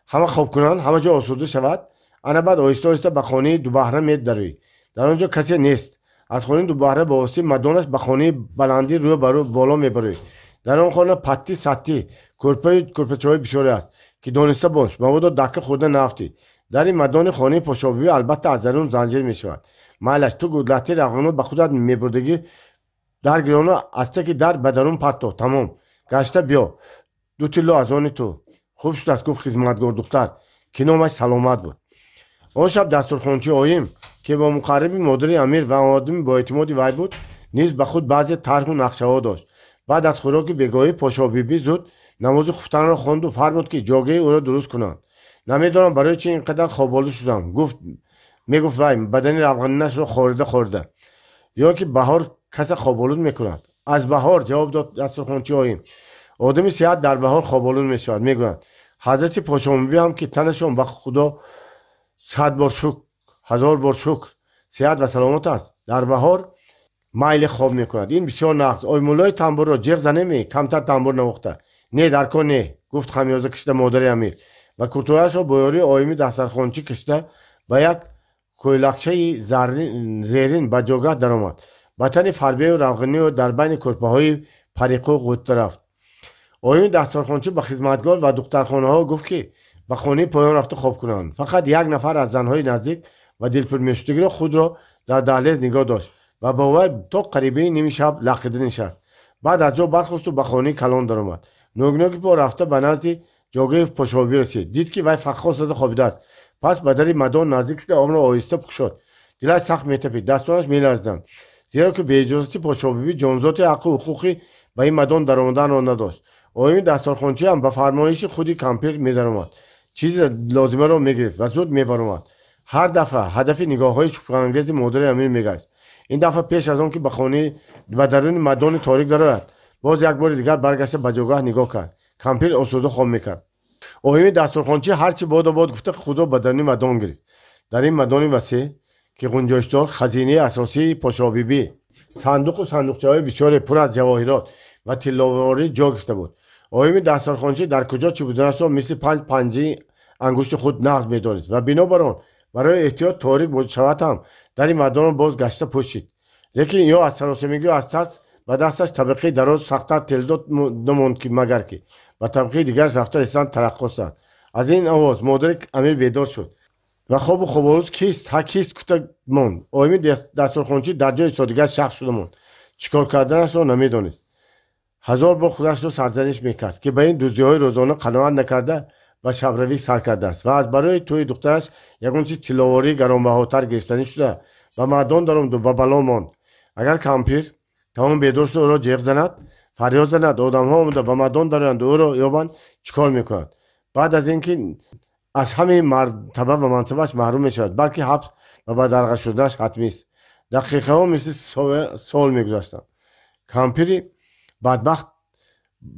همه خواب کنند همه جا آسوده شود انا بعد آهسته آهسته به خانه دو بهره می‌دوی در آنجا کسی نیست از خانه دو بهره با واسطه مدانش به خانه بلندی روی برو بالا میبری در آن خانه پتی سطی کورپچه‌های بسیاری است که دانسته باش مبادا دکه خورده نفتی در این مدان خانه پاشابی البته از درون زنجیر میشود مالش تو گودلتی رقمو به خودت میبردگی در گرانو از که در بدرون پرتو تمام گشته بیا دو تیلو از آن تو خوب شد است گفت خدمتگار دختر که نامش سلامت بود آن شب دسترخوانچی آییم که با مقرب مادر امیر و آدمی با اعتماد وی بود نیز به خود بعضی طرح و نقشه ها داشت بعد از خوراک بگاهی پاشا بیبی زود نماز خفتن را خواند و فرمود که جاگه او را درست کنند نمیدانم برای چه اینقدر خوابالو شدم میگفت وی بدن روغنینش را خورده یا که بهار کس خوابالود میکند از بهار جواب داد دسترخوانچی آییم آدمی صحت در بهار خوابالود میشود میگویند حضرت پاشا بیبی هم که تنشان به خدا 100 بار شکر 1000 بار شکر صحت و سلامت است در بهار مایل خواب میکند. این بسیار نقص. اویمولای تنبور رو جیغ زنمی کمتر تنبور نوخته. نه در کن نه گفت خمیازه کشته مادر امیر و کورتویش رو بایوری اویمی دسترخوانچی کشته با یک کویلکچه زیرین به جوگه در آمد. بطن فربه و روغنی و در بین کرپه های پریقو قوت رفت. اویمی دسترخوانچی به خدمتگار و دخترخانه ها گفت که به خانه پایان رفته خواب کنند. فقط یک نفر از زنهای نزدیک و دلپرمیشتگی را خود را در دهلیز نگاه داشت و با وی تا قریبه نیمی شب لقیده نشست. بعد از جا برخاست و به خانه کلان در آمد. نوگنوکی پا رفته به نزد جاگه پشابی رسید. دید که وی فخار زده خوابیده است. پس به در مدان نزدیک شده آن را آهسته پوشاند. دلش سخت میتپید، دستانش میلرزیدند، زیرا که به اجازه پشابی جانذات حق و حقوقی به این مدان در آمدن را نداشت. اویمی دسترخوانچی هم به فرمایش خودی کمپیر می‌در آمد. چیز لازمه را میگرفت و زود میبرآمد. هر دفعه هدف نگاه‌های شگفت‌انگیز مادر امیر میگشت. این دفعه پیش از آن که به خانه و درون مدان تاریک درآید باز یک بار دیگر برگشته به جوگاه نگاه کرد. کمپیر آسوده خواب میکرد. اویمی دسترخوانچی هرچی باد و باد گفته خدا به درون مدان گرفت. در این مدان وسیع که گنجایش‌دار خزینه اساسی پاشابیبی صندوق و صندوقچه‌های بسیار پر از جواهرات و طلاواری جا گرفته بود. اویمی دسترخوانچی در کجا چه بودنش را مثل پنجه انگشت خود نقض می‌دانست و بنابر آن برای احتیاط تاریک بود شود هم در این مدان باز گشته پوشید. لیکن یا از سراسیمگی از ترس و دستش طبقه دراز سخت‌تر تلداد نماند که مگر که و طبقه دیگر رفته رسیدن ترقه شد. از این آواز مادر امیر بیدار شد و خواب و خوابالود کیست کیست گفته ماند. اویمی دسترخوانچی در جای ایستادگیش شق شده ماند. چیکار کردنش را نمیدانست. هزار بار خودش را سرزنش میکرد که به این دزدی‌های روزانه قناعت نکرده و شبروی سر کرده است و از برای توی دخترش یگان چیز طلاواری گرانبهاتر گرفتنی شده و مردان در آمد و به بلا ماند. اگر کمپیر تمام بیدار شده او را جیغ زند فریاد زند آدم‌ها آمده به مردان درآیند و او را یابند چیکار میکنند؟ بعد از اینکه از همه مرتبه و منصبش محروم میشود بلکه حبس و به درغ شدنش حتمی است. دقیقه ها مثل سال میگذشتند. کمپیر بدبخت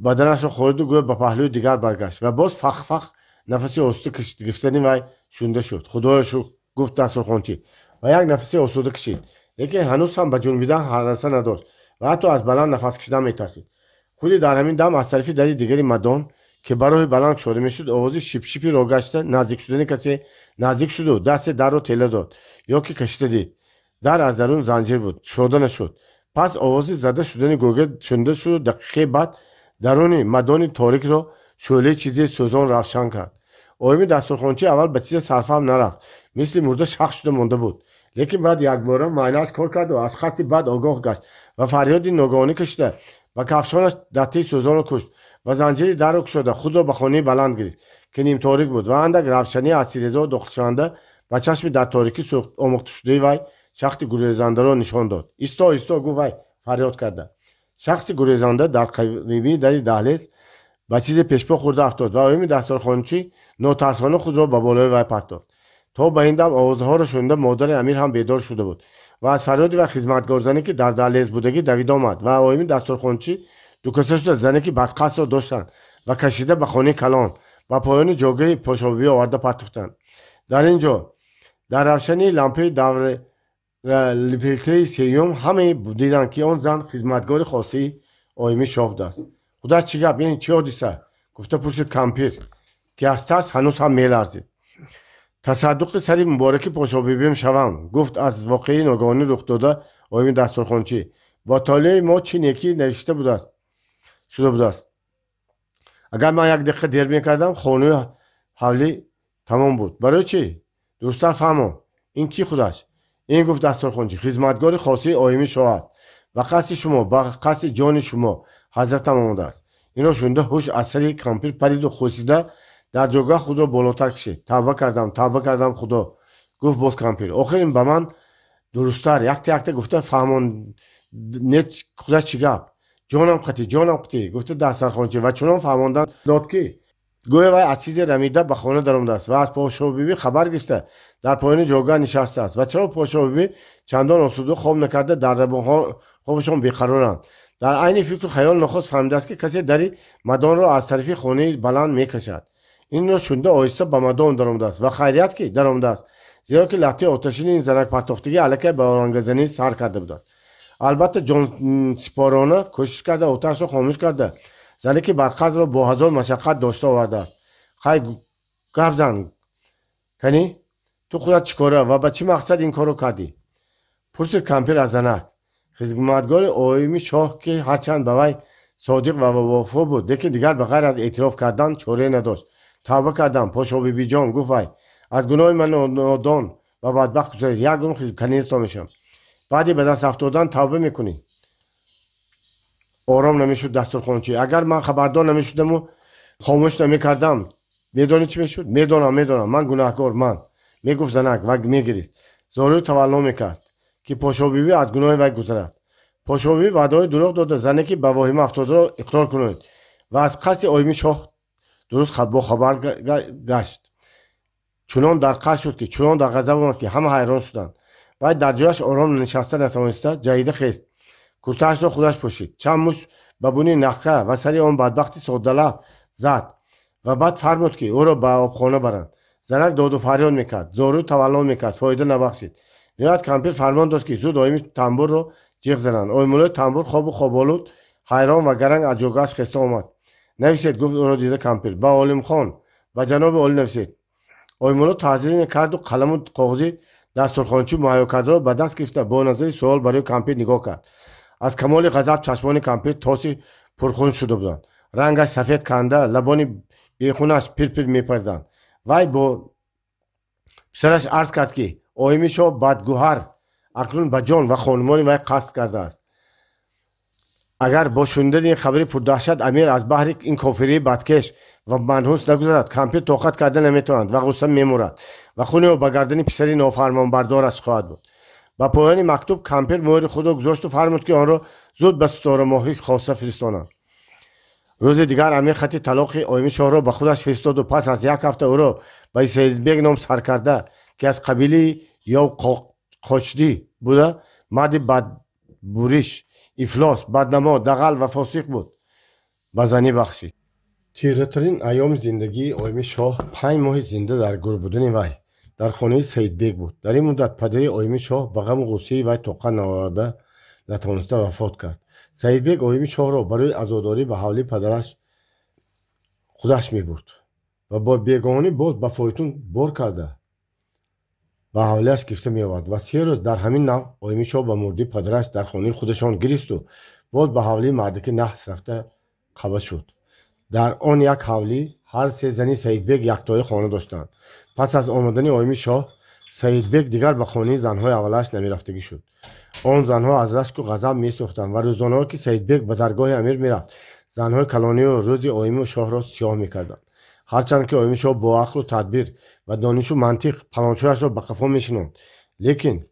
بدنش را خورد و گویا به پهلوی دیگر برگشت و باز فخ فخ نفسی آسوده کشید. گرفتنی وی شونده شد. خدایا شکر گفت دسترخوانچی و یک نفسی آسوده کشید. لیکن هنوز هم به جنبیدن حراسه نداشت و حتی از بلند نفس کشیدن میترسید. خودی در همین دم از طرف در دیگری مدان که برای بلند شده میشد آواز شیپ شیپی را گشته نزدیک شدن کسی نزدیک شد و دست در را تله داد یا که کشیده دید. در از درون زنجیر بود شده نشد. پس آوازی زده شدن گوگل شنده شد و دقیقه بعد درون مدان تاریک را شعله چیزی سوزان روشن کرد. اویمی دسترخوانچی اول به چیز صرفم نرفت، مثل مرده شخ شده مانده بود. لیکن بعد یک باره معنیش کار کرد و از خستی بعد آگاه گشت و فریادی ناگهانی کشیده و کفشانش دسته سوزان را کشت و زنجیری در را گشوده خود را به خانه بلند گرفت که نیم تاریک بود و اندک روشنی از تیره‌زا داخل شونده و چشم در تاریکی آموخته شده وی شخص گریزنده را نشان داد. ایستا ایستا گفت وی فریاد کرده. شخص گریزنده در قریبی در دهلیز به چیز پیشپا خورده افتاد و اویمی دسترخوانچی ناترسانه خود را به بالای وی پرتافت. تا به این دم آوازها را شنیده مادر امیر هم بیدار شده بود و از فریاد و خدمتگار زنی که در دهلیز بودگی دوید آمد و اویمی دسترخوانچی دو کسه شده زنی که بدقصد را داشتند و کشیده به خانه کلان و پایان جاگه پاشابی آورده پرتافتند. در اینجا در روشنی لامپه دور لیپلته سیوم همه دیدند که آن زن خدمتگار خاصی اویمی شاهد است. خودش چی گفت؟ یعنی چی حادثه؟ گفته پرسید کمپیر که از ترس هنوز هم میلرزید. تصدق سری مبارک پاشابی شوم گفت از واقعی ناگهانی رخ داده اویمی دسترخوانچی با طالع ما چی نیکی نوشته بوده است شده بوده است. اگر من یک دقیقه دیر میکردم خانه حولی تمام بود. برای چی؟ دوستر فهمم این کی خودش؟ این گفت دسترخوانچی خدمتگار خاصی اویمی شاه است و قصد شما با قصد جان شما حضرت آمده است. این را شنیده هوش از سر کمپیر پرید و خوسیده در جوگاه خود را بالاتر کشید. توبه کردم خدا گفت باز کمپیر. آخرین به من درستتر یک گفته فهمان نت خودش چی گفت؟ جانم قطی گفته دسترخوانچی و چنان فهماندن داد که گویا وی از چیز رمیده به خانه درآمده است و از پاشابی خبر گرفته در پایین جوگاه نشسته است و چرا پاشابی چندان آسوده خواب نکرده در ربوها خوابشان بیقرارند. در عین فکر و خیال نخست فهمیده است که کسی در مدان را از طرف خانه بلند میکشد. این را شنیده آهسته به مدان درآمده است و خیریت که درآمده است زیرا که لختی آتشین این زنک پرتافتگی علیه به آرنگزنی سر کرده بود. البته جانسپارانه کوشش کرده آتش را خاموش کرده. زنی که برقصد را با هزار مشقت داشته آورده است. خیلی گپ زن کنی تو خودت چیکاره و به چه مقصد این کارو کردی؟ پرسید کمپیر از زنک. خدمتگار آیمی شاه که هرچند به وی صادق و وفا بود لیکن دیگر به غیر از اعتراف کردن چاره نداشت. توبه کردم پاشو بیبی جان گفت وی از گناه من نادان و بدبخت گذارید یک گونه کنیستا میشم. بعدی به دست افتادن توبه میکنی. آرام نمیشد دسترخوانچی. اگر من خبردار نمیشدم و خاموش نمیکردم میدونی چی میشد؟ میدونم من گناهکار من. میگفت زنک و میگریست. زاری تولا میکرد که پاشو بیبی از گناه وی گذرد. پاشو بیبی وعده دروغ داده زنی که به واهمه افتاده را اقرار کنید و از قصد آیمی شاه درست با خبر گشت. چنان در قصد شد که چنان در غضب آمد که همه حیران شدند. وی در جایش آرام نشسته نتوانسته جریده خیست. کرتهاش را خودش پوشید. چند مشت به بونی نخکه و سری آن بدبختی ساده‌لب زد و بعد فرمود که او را به آبخانه برند. زنک داد و فریاد میکرد. زاری تولا میکرد. فایده نبخشید. نهایت کمپیر فرمان داد که زود آیمی تنبور را جیغ زنند. آیمولای تنبور خواب و خوابالود حیران و گرنگ از جایگاهش خسته آمد. نویسید گفت او را دیده کمپیر. به عالم خان و جناب عالی نویسید. آیمولا تعظیم میکرد و قلم و کاغذی دسترخوانچی مهیا کرده را به دست گرفته با نظر سوال برای کمپیر نگاه کرد. از کمال غضب چشمان کمپیر تاسی پرخون شده بودند. رنگش سفید کنده لبان بیخونش پیر میپردند. وی با پسرش عرض کرد که آیمی شاه بدگوهر اکنون به جان و خانمان وی قصد کرده است. اگر با شنیدن این خبری پردهشت امیر از بحر این کافری بدکش و منحوس نگذرد کمپیر طاقت کرده نمیتواند و غصه میمورد و خون او به گردن پسری نافرمان بردارش خواهد بود. با پایان مکتوب کمپیر مهر خود را گذاشت و فرمود که آن را زود به ستاره ماهی خواسته فرستانند. روز دیگر امیر خط طلاق آیمی شاه را به خودش فرستاد و پس از یک هفته او را به سید بیگ نام سرکرده که از قبیله یا قاچدی بوده مرد بدبوریش افلاس بدنما دغل و فاسق بود به زنی بخشید. تیره‌ترین ایام زندگی آیمی شاه 5 ماه زنده در گور بودن وی در خانه سید بیگ بود. در این مدت پدر آیمی شاه به غم و غصه وی طاقت نآورده نتوانسته وفات کرد. سید بیگ آیمی شاه را برای عزاداری به حوالی پدرش خودش میبرد و با بیگانه باز به فایتون بار کرده به حوالیش گرفته میآورد و 3 روز در همین نوع آیمی شاه به مردی پدرش در خانه خودشان گریست و باز به حوالی مردک نحس رفته قبض شد. در آن یک حوالی هر 3 زنی سید بیگ یکتای خانه داشتند. پس از آمدن آیمی شاه سید بیگ دیگر به خانه زنهای اولش نمیرفتگی شد. آن زنها از رشک و غضب میسوختند و روزانه که سید بیگ به درگاه امیر میرفت زنهای کلانی و روز آیمی شاه را سیاه میکردند. هرچند که آیمی شاه با عقل و تدبیر و دانش و منطق پناهجویش را به قفا میشناند لیکن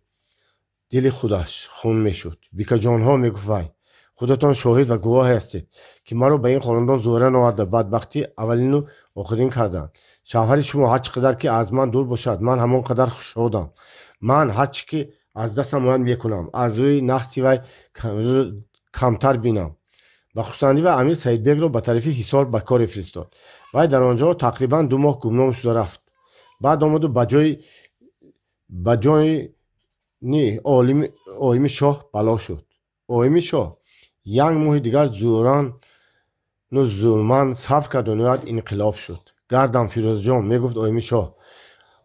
دل خودش خون میشد. بیکا جانها میگفت وی خودتان شاهد و گواه هستید که مرا به این خاندان زورن آورده بدبختی اولین و آخرین کردند. شوهر شما هر چقدر که از من دور باشد من همان قدر شادم. من هر چی که از دستم آید میکنم از روی نحسی وی کمتر بینم. به خصوصی و امیر سید بیگ را به طرف حصار به کار فرستاد. وی در آنجا تقریبا 2 ماه گمنام شده رفت. بعد آمد و به جای آیمی شاه بلا شد. آیمی شاه 1 ماه دیگر زوران و ظلمان صبر کرد و نهایت انقلاب شد. گردم فیروز جان میگفت آیمی شاه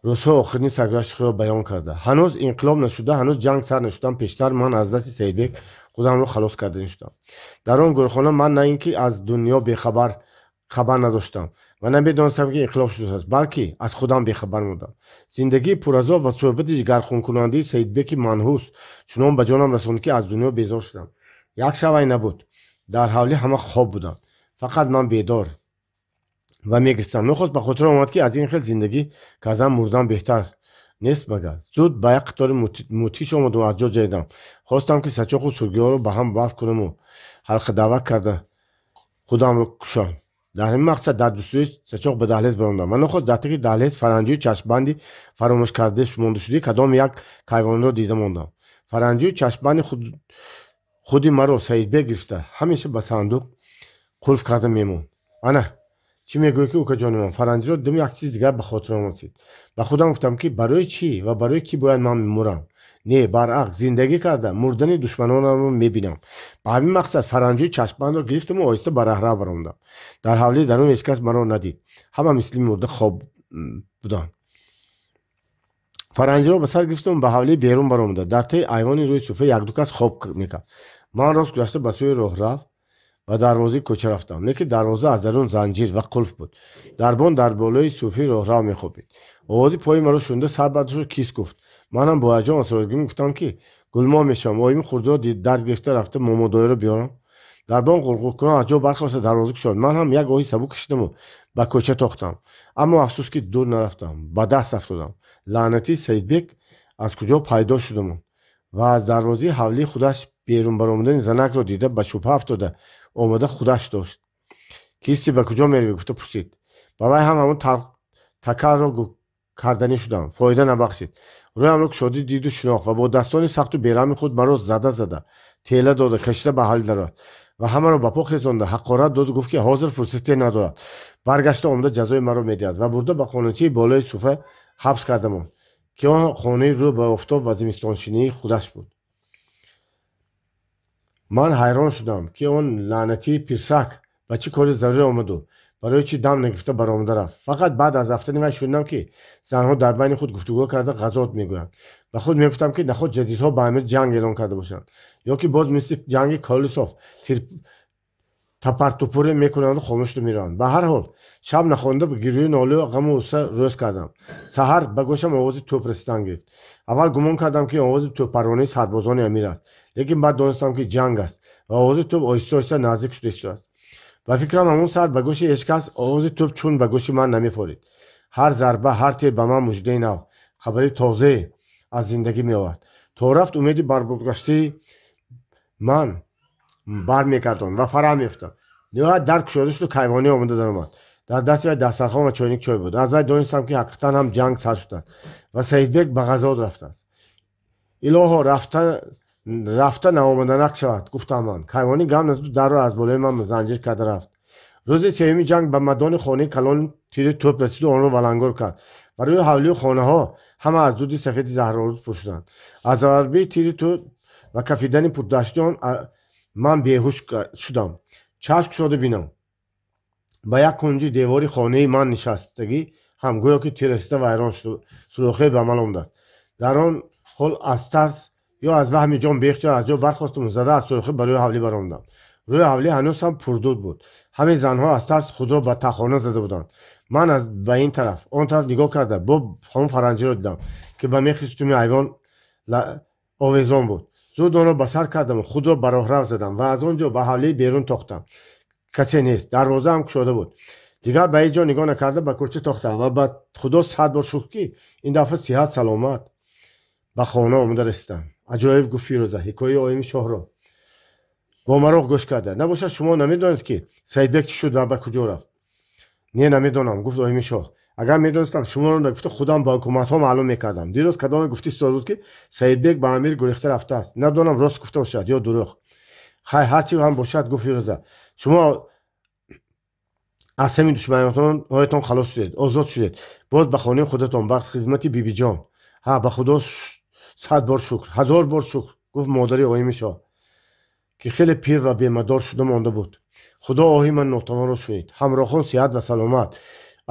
روزها آخرین سرگذشت خود را بیان کرده. هنوز انقلاب نشده هنوز جنگ سر نشدم پیشتر من از دست سید بیگ خودم را خلاص کرده شدم. در آن گورخانه من نه اینکه از دنیا خبر نداشتم و نه میدانستم که انقلاب شده است بلکه از خودم بیخبر بودم. زندگی پرعذاب و صحبت جگرخون کننده سید بیگ منحوس چنان به جانم رساند که از دنیا بیزار شدم. یک شب نبود در حوالی همه خواب بودند فقط من بیدار و میگستم. نخست به خاطر آمد که از این خیل زندگی کردن مردن بهتر نیست مگر. زود به یک قطار موتیش آمد و از جا جاییدم. خواستم که سچاق و سرگی ها رو به هم وصل کنم و حلقه دعوت کرده خودم رو کشم. در همین مقصد در دستوری سچاق به دهلیز براندم. من نخست در طریق دهلیز فرنگی و چشمبندی فراموش کرده مانده شده کدام یک کیوان را دیده ماندم. فرنگی و چشمبندی خودی مرا سید بیگ گرفته همیشه به صندوق قلف کرده میمون. انا چی میگویی که اوکا جان من؟ فرنگی را دم یک چیز دیگر به خاطر آمد. به خودم گفتم که برای چی و برای کی باید من میمورم؟ не баръакс зиндагӣ карда мурдани душманонамро мебинам. Ба ҳамин мақсад фаранҷои чашмбандро гирифтаму оҳиста ба раҳрав баромадам. Дар ҳавлии дарун ҳеҷ кас маро надид. ҳама мисли мурда хоб буданд. фаранҷиро ба сар гирифтам ба ҳавлии берун баромада. Дар таи айвони рӯи суфра як-ду кас хоб мекард. ман рост гузашта ба сӯи роҳрав ба дарвозаи кӯча рафтам. лекин дарвоза аз дарун занҷир ва қулф буд. дарбон дар болои суфи роҳрав мехобид. овози пои маро шунда сар бардошт кис гуфт. манам бо ҳаяҷон осроргӣ гуфтам ки гулмо мешавам. оими хурдро дард гирифта рафта момодоиро биёрам. дарбон ғурғуркунон аз ҷо бархоста дарвоза кушод. ман ҳам як оҳи сабук кшидаму ба кӯча тохтам. аммо афсӯс ки дур нарафтам. ба даст афтодам. лаънати Саидбек аз куҷо пайдо шудамуд ва аз дарвозаи ҳавлии худаш берун баромадани занакро дида ба шубҳа афтода омада худаш дошт. кисти ба куҷо меравӣ гуфта пурсид. ба вай ҳам ҳамон такарро карданӣ шудам. фоида набахшид. рӯямро кушодӣ диду шинохт ва бо daстони сахту бераҳми худ маро зада тела дода кашида ба ҳавлӣ даровард ва ҳамаро ба по хезонда ҳақорат доду гуфт ки ҳозир фурсате надорад. баргашта омада ҷазои маро медиҳад ва бурда ба хоначаи болои суфа ҳабс кардамон ки он хонаи рӯ ба офтоб ва зимистоншинии худаш буд. ман ҳайрон шудам ки он лаънатии пирсак ба чӣ кори зарурӣ омаду барои чӣ дам нагирифта баромада рафт. фақат баъд аз рафтани вай шунидам ки занҳо дар байни худ гуфтугӯ карда ғазот мегӯянд. ба худ мегуфтам ки наход ҷадидҳо ба амир ҷанг эълон карда бошанд ё ки боз мисли ҷанги Колесов тапартупуре мекунанду хомӯш мераванд. ба ҳар ҳол шаб нахонда ба гирӯи нолию ғаму ғусса рӯз кардам. саҳар ба гӯшам овози тӯп расидан гирифт. аввал гумон кардам ки овози тӯппаронии сарбозони амир аст, лекин баъд донистам ки ҷанг аст ва овози тӯп оҳиста оҳиста наздик шуда истодааст. ба фикрам ҳамон саат ба гӯши ҳеҷ кас овози тӯп чун ба гӯши ман намефорид. ҳар зарба, ҳар тир ба ман муҷдаи нав, хабари тозае аз зиндагӣ меовард. то рафт умеди барборгаштаи ман бармегардонд ва фараҳ меофтам. ниҳоят дар кушода шуду кайвонӣ омада даромад. дар дасти вай дастархон ва чойник чой буд. аз вай донистам ки ҳақиқатан ҳам ҷанг сар шудааст ва Саидбек ба ғазот рафтааст. илоҳо рафта наомаданак шавад, гуфтам ман. кайвонӣ гам назду дарро аз болои ман занҷир карда рафт. рӯзи сеюми ҷанг ба мадони хонаи калон тири тӯп расиду онро валангор кард. ба рӯи ҳавлию хонаҳо ҳама аз дуди сафеди заҳролуд пур шуданд. аз зарбаи тири тӯп ва кафидани пурдаштии он ман беҳуш шудам. чашм кушода бинам. ба як кунҷи девори хонаи ман нишастагӣ ҳам гӯё ки тир расида вайрон шуду сурохе ба амал омадааст. дар он ҳол аз тарс ё аз ваҳми ҷон беихтиёр аз ҷо бархостам зада аз сурохӣ ба рӯи ҳавлӣ баромадам. рӯи ҳавлӣ ҳанӯз ҳам пурдуд буд. ҳамаи занҳо аз тарс худро ба тахона зада буданд. ман аз ба ин тараф он тараф нигоҳ карда бо ҳамон фаранҷиро дидам ки ба мехи сутуни айвон овезон буд. зуд онро ба сар кардаму худро ба роҳрав задам ва аз он ҷо ба ҳавлии берун тохтам. касе нест. дарвозаам кушода буд. дигар ба ҳеҷ ҷо нигоҳ накарда ба кӯча тохтам ва ба худо сад бор шукр ки ин дафъа сиҳат саломат ба хона омада расидам. аҷоиб, гуфт Фирӯза ҳикояи оими шоҳро бо маро гӯш карда. набошад шумо намедонед ки Саидбек чӣ шуд ва ба куҷо рафт? не намедонам, гуфт оими шоҳ. агар медонистам шуморо нагуфта худам ба ҳукуматҳо маълум мекардам. дирӯз кадоме гуфтӣ истода буд ки Саидбек ба амир гурехта рафтааст. надонам рост гуфта бошад ё дурӯғ. хай ҳарчӣ ҳам бошад, гуфт Фирӯза, шумо аз ҳамин душманиҳоятон халос шудед, озод шудед. боз ба хонаи худатон ба хизмати бибиҷон. ҳа ба худо сад бор шукр, ҳазор бор шукр, гуфт модари оими шоҳ ки хеле пир ва бемадор шуда монда буд. худо оҳи ман нотавонро шунид. ҳамроҳон сиҳат ва саломат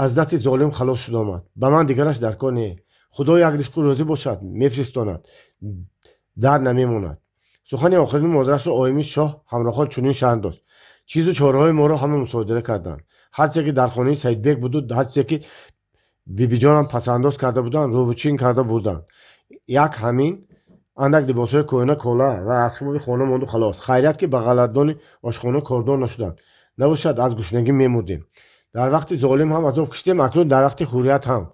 аз дасти золим халос шуда омад. ба ман дигараш дар кор не. худо як ризқу рӯзӣ бошад мефиристонад, дар намемонад. сухани охирини модарашро оими шоҳ ҳамроҳон чунин шаҳн дошт. чизу чораҳои моро ҳама мусодира карданд. ҳарче ки дар хонаи Саидбек буду, ҳарче ки бибиҷонам пасандоз карда буданд, рӯбучин карда бурданд. як ҳамин андак либосҳои кӯҳна, кола ва асбоби хона монду халос. хайрият ки ба ғалатдони ошхона кордор нашуданд. набошад аз гушнагӣ мемурдем. дар вақти золим ҳам азоб кашидем, акнун дар вақти ҳуррият ҳам.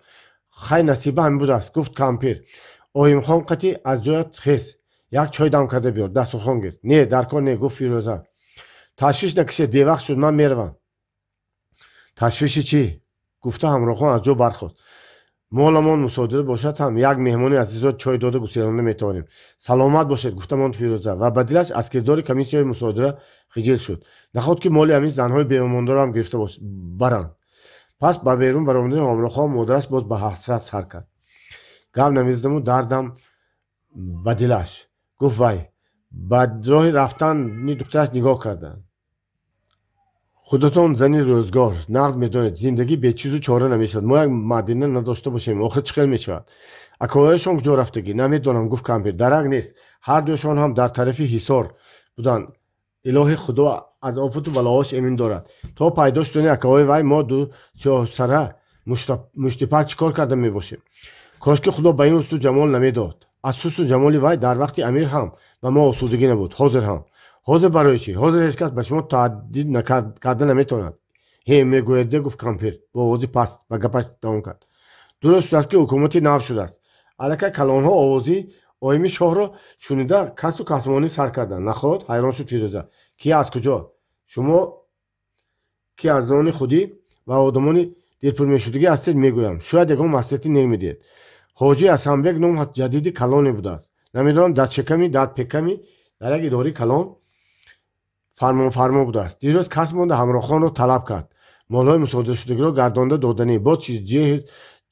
хай насиба ҳамин будааст, гуфт кампир. оимхон қатӣ аз ҷоят хез, як чой дам карда биёр, дастурхон гир. не, дар кор не, гуфт Фирӯза. ташвиш накашед, бевақт шуд, ман меравам. ташвиши чӣ? гуфта ҳамроҳон аз ҷо бархост. моламон мусодира бошад ҳам як меҳмони азизро чой дода гусеранда метавонем. саломат бошед, гуфтамон Фирӯза ва ба дилаш аз кирдори комиссияи мусодира хиҷил шуд. наход ки моли ҳамин занҳои бемомондорро ҳам гирифта баранд. пас ба берун баромадани ҳамроҳҳо модараш боз ба ҳасрат сар кард. гап намездаму дардам ба дилаш. Гуфт вай ба роҳи рафтани духтараш нигоҳ карда. худатон зани рӯзгор нақд медонед, зиндагӣ бечизу чора намешавад. Мо як мадина надошта бошем, охир чӣ хел мешавад? акоҳояшон куҷо рафтагӣ? Намедонам, гуфт кампир. Дарак нест. Ҳар дуяшон ҳам дар тарафи ҳисор буданд. илоҳи худо аз офату балоаш эмин дорад. То пайдо шудани акаҳои вай мо ду сиёҳсара муштипар чӣ кор карда мебошем? кошки худо ба ин ҳусну ҷамол намедод. аз ҳусну ҷамоли вай дар вақти амир ҳам ба мо осудагӣ набуд. ҳозир ҳам. ҳозир барои чӣ? ҳозир ҳеҷ кас ба шумо таҳдид карда наметавонад. мегӯяде, гуфт кампир бо овози паст ба гапаш давом кард. дуруст шудааст ки ҳукумати нав шудааст. аллакай калонҳо овози оими шоҳро шунида касу касмонӣ сар карданд. нахоҳад? ҳайрон шуд Фирӯза. ки аз куҷо? шумо ки аз они худӣ ва одамони дилпурмешудагӣ ҳастед? мегӯям шояд ягон маслиҳати нек медиҳед. ҳоҷӣ Асанбек ном ҷадиди калоне будааст. намедонам дар чеками дар пеками дар як идораи калон фармонфармо будааст. дирӯз кас монда ҳамроҳхонро талаб кард. молҳои мусодирашудагиро гардонда доданӣ бо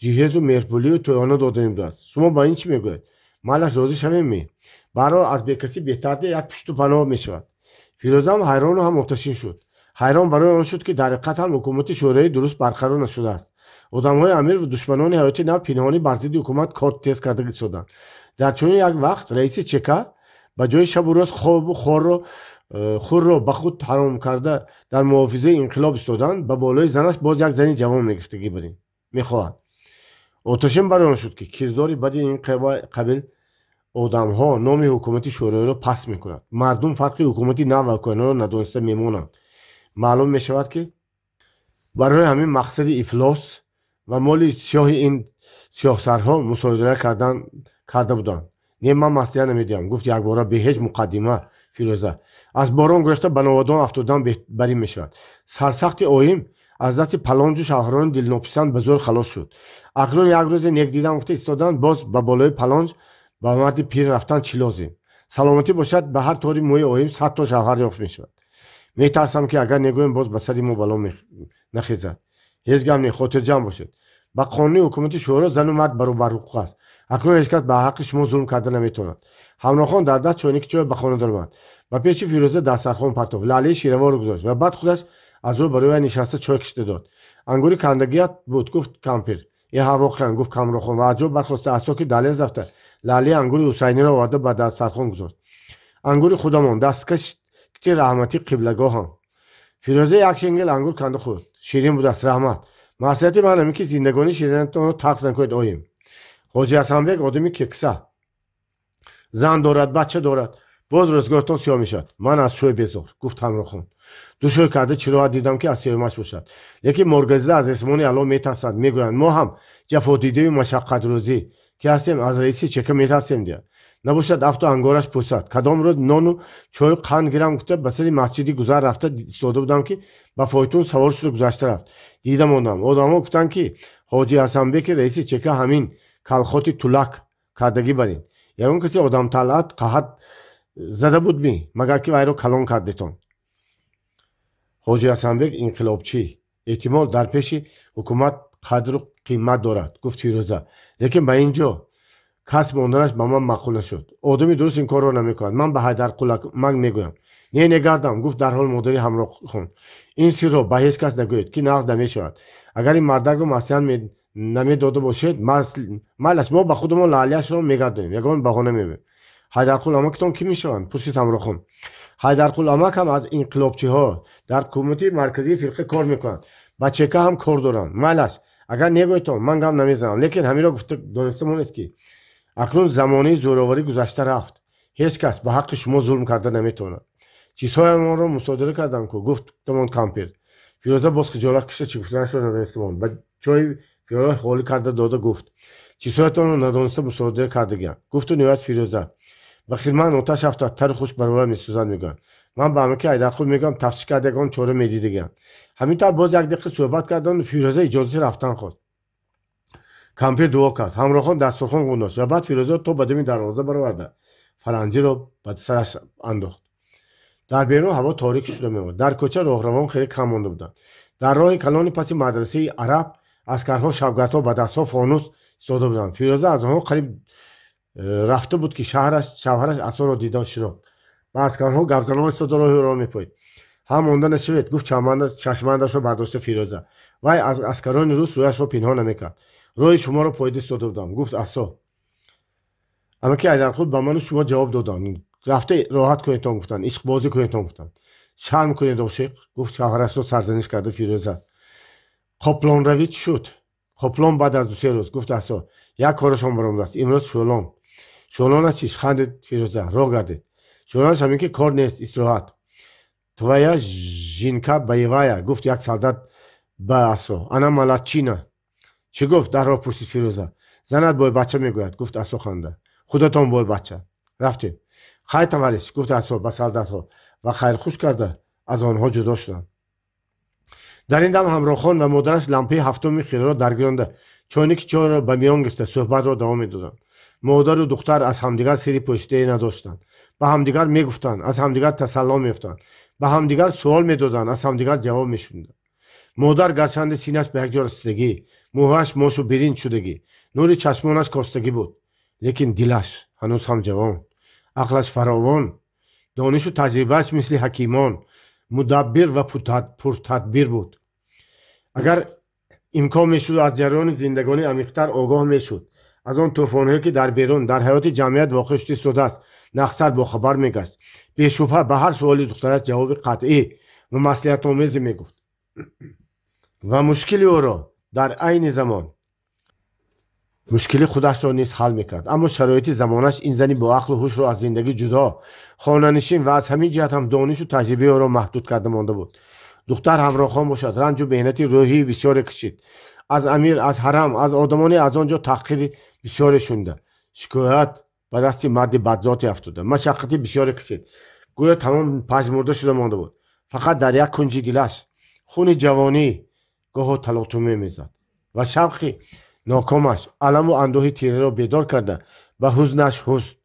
ҷиҳезу мерпулию тоёна доданӣ будааст. шумо ба ин чӣ мегӯед? малаш розӣ шавем ми? барҳол аз бекасӣ беҳтар де як пушту паноҳ мешавад. фирӯзам ҳайрону ҳам оташин шуд. ҳайрон барои он шуд ки дар ҳақиқат ҳам ҳукумати шӯраи дуруст барқарор нашудааст. одамҳои амир ва душманони ҳаёти нав пинҳонӣ бар зидди ҳукумат кор тез карда истоданд. дар чунин як вақт раиси чека ба ҷои шабу рӯз хобу хурро ба худ ҳаром карда дар муҳофизаи инқилоб истоданд. ба болои занаш боз як зани ҷавон мегирифтагӣ мехоҳад. оташин барои он шуд ки кирдори бади ин қабил одамҳо номи ҳукумати шӯроиро паст мекунад. мардум фарқи ҳукумати нав ва кӯҳнаро надониста мемонанд. маълум мешавад ки барои ҳамин мақсади ифлос ва моли сиёҳи ин сиёҳсарҳо мусодира карда буданд. не ман маслиҳат намедиҳам, гуфт якбора бе ҳеҷ муқаддима Фирӯза. аз борон гурехта ба новодон афтодан беҳтарин мешавад. сарсахти оим аз дасти палонҷу шавҳарони дилнописанд ба зӯр халос шуд. акнун як рӯзе нек дидан гуфта истоданд боз ба болои палонҷ ба марди пир рафтан чӣ лозим? саломатӣ бошад ба ҳар тори мӯи оим 100 то шавҳар ёфт мешавад. метарсам ки агар негӯем боз ба сади мо бало нахезад. ҳеҷ гап не, хотирҷам бошед. ба қонуни ҳукумати шӯро зану мард баробарҳуқуқ аст. акнун ҳеҷ кас ба ҳаққи шумо зулм карда наметавонад. ҳамроҳхон дар даст чойники чой ба хона даромад. ба пеши Фирӯза дастархон партофт. лалии шираворро гузошт ва баъд худаш аз рӯ барои вай нишаста чой кашида дод. ангури кандагият буд, гуфт кампир. ҳа воқеан, гуфт камрохон ва аз ҷо бархоста аз то ки далез рафта лалии ангури ҳусайниро оварда ба дастархон гузошт. ангури худамон дасткаши раҳмати қиблагоҳам. фирӯза як шингел ангур канда хӯрд. ширин будааст, раҳмат. маслиҳати ман ин ки зиндагони ширинатонро тарк накунед оим. ҳоҷи Асанбек одами кекса зан дорад, бача дорад. боз рӯзгортон сиёҳ мешавад. ман аз шӯй безор, гуфт ҳамрохон. душӯй карда чироат дидам ки аз сиёҳимаш бошад. лекин моргазида аз рисмони алло метарсад. мегӯянд мо ҳам ҷафодидию машаққатрӯзӣ ки ҳастем аз раиси чека метарсем дия. набошад афту ангораш пурсад. кадом рӯз нону чою қанд гирам гуфта ба сади масҷиди гузар рафта истода будам ки ба фойтун савор шуда гузашта рафт. дида мондам. одамҳо гуфтанд ки ҳоҷи Асанбеки раиси чека ҳамин калхоти тулак кардагӣ барин. ягон каси одамталъат қаҳат зада буд ми магар ки вайро калон кардетон. ҳоҷи Асанбек инқилобчӣ эҳтимол дар пеши ҳукумат қадру қимат дорад, гуфт Фирӯза. лекин ба ин ҷо кас монданаш ба ман маъқул нашуд. одами дуруст ин корро намекунад. ман ба Ҳайдарқулак мегӯям. не негардам, гуфт дарҳол модари ҳамрохон. ин сирро ба ҳеҷ кас нагӯед ки нағз намешавад. агар ин мардакро маслиҳат намедода бошед майлаш мо ба худамон лаълияшро мегардонем. ягон баҳона мебем. ҳайдарқуламакатон кӣ мешаванд? пурсид ҳамрохон. ҳайдарқуламак ҳам аз инқилобчиҳо дар ҳукумати марказии фирқа кор мекунад. ба чека ҳам кор доранд. майлаш агар негӯедтон ман гап намезанам. лекин ҳаминро гуфта дониста монед ки акнун замонаи зӯроварӣ гузашта рафт. ҳеҷ кас ба ҳаққи шумо зулм карда наметавонад. чизҳоямонро мусодира кардам ку, гуфт тамон кампир. фирӯза боз хиҷолат кашида чӣ гуфтанашро надониста монд. ба чойи пиёла холӣ карда дода гуфт. чизҳоятонро надониста мусодира кардагиам. гуфту ниҳоят Фирӯза. ба хидмат оташ афтад, тару хушк барора месӯзад мегӯям. ман ба амаки Ҳайдарқул мегӯям тафтиш карда ягон чора медидагиам. ҳамин тавр боз як дақиқа суҳбат кардану Фирӯза иҷозати рафтан хост. кампир дуо кард. ҳамрохон дастурхон гундошт ва баъд Фирӯза то ба дами дарвоза бароварда фаранҷиро ба сараш андохт. дар берун ҳаво торик шуда меомад. дар кӯча роҳравон хеле кам монда буданд. дар роҳи калони паси мадрасаи араб аскарҳо шавгатҳо ба дастҳо фонус истода буданд. Фирӯза аз онҳо қариб рафта буд ки шавҳараш асоро дидан широқ ба аскарҳо гавзалон истода роҳи ӯро мепоид. ҳам монда нашавед, гуфт чашмандашро бардошта Фирӯза. Вай аз аскарони рус рӯяшро пинҳон намекард. роҳи шуморо поида истода будам, гуфт асо. амаки Айдарқут ба ману шумо ҷавоб доданд. рафта роҳат кунедтон гуфтанд, ишқбозӣ кунедтон гуфтанд. шарм кунед ошиқ, гуфт шавҳарашро сарзаниш карда Фирӯза. қоплонравӣ чӣ шуд? қоплон баъд аз 2-3 рӯз, гуфт асо. як корашон баромадааст, имрӯз шӯлон. шӯлона чиш? хандид Фирӯза, роҳ гардид. шӯлонаш ҳамин ки кор нест, истироҳат. твоя жинка боевая, гуфт як солдат ба асо. ана молодчина. чӣ гуфт? дарҳол пурсид Фирӯза. занат бойбача мегӯяд, гуфт асо ханда. худатон бойбача. рафтем. хай тавариш, гуфт асо ба солдатҳо ва хайрхуш карда аз онҳо ҷудо шуданд. дар ин дам ҳамроҳхон ва модараш лампаи ҳафтуми хираро даргиронда чойники чойро ба миён гирифта суҳбатро давом медоданд. модару духтар аз ҳамдигар сири пӯшидае надоштанд. ба ҳамдигар мегуфтанд, аз ҳамдигар тасалло меёфтанд. ба ҳамдигар суол медоданд, аз ҳамдигар ҷавоб мешунданд. модар гарчанде синаш ба якҷо расидагӣ, мӯҳаш мошу биринҷ шудагӣ, нури чашмонаш костагӣ буд, лекин дилаш ҳанӯз ҳам ҷавон, ақлаш фаровон, донишу таҷрибааш мисли ҳакимон, мудаббир ва пуртадбир буд. агар имкон мешуд аз ҷараёни зиндагонӣ амиқтар огоҳ мешуд, аз он тӯфонҳое ки дар берун дар ҳаёти ҷамъият воқеъ шуда истодааст нахтар бохабар мегашт. бешубҳа ба ҳар суоли духтараш ҷавоби қатъӣ ва маслиҳатомезе мегуфт ва мушкили ӯро дар айни замон мушкили худашро низ ҳал мекард. аммо шароити замонаш ин зани боақлу ҳушро аз зиндагӣ ҷудо, хонанишин ва аз ҳамин ҷиҳат ҳам донишу таҷрибаи ӯро маҳдуд карда монда буд. духтар ҳамроҳхон бошад, ранҷу меҳнати рӯҳии бисёре кашид. аз амир, аз ҳарам, аз одамони аз он ҷо таҳқири бисёре шунда. шикоят ба дасти марди бадзоте афтода. машаққати бисёре кашид. гӯё тамом пажмурда шуда монда буд. фақат дар як кунҷи дилаш хуни ҷавонӣ гоҳо талотуме мезад ва шавқи нокомаш аламу андӯҳи тираро бедор карда ба ҳузнаш ҳузн,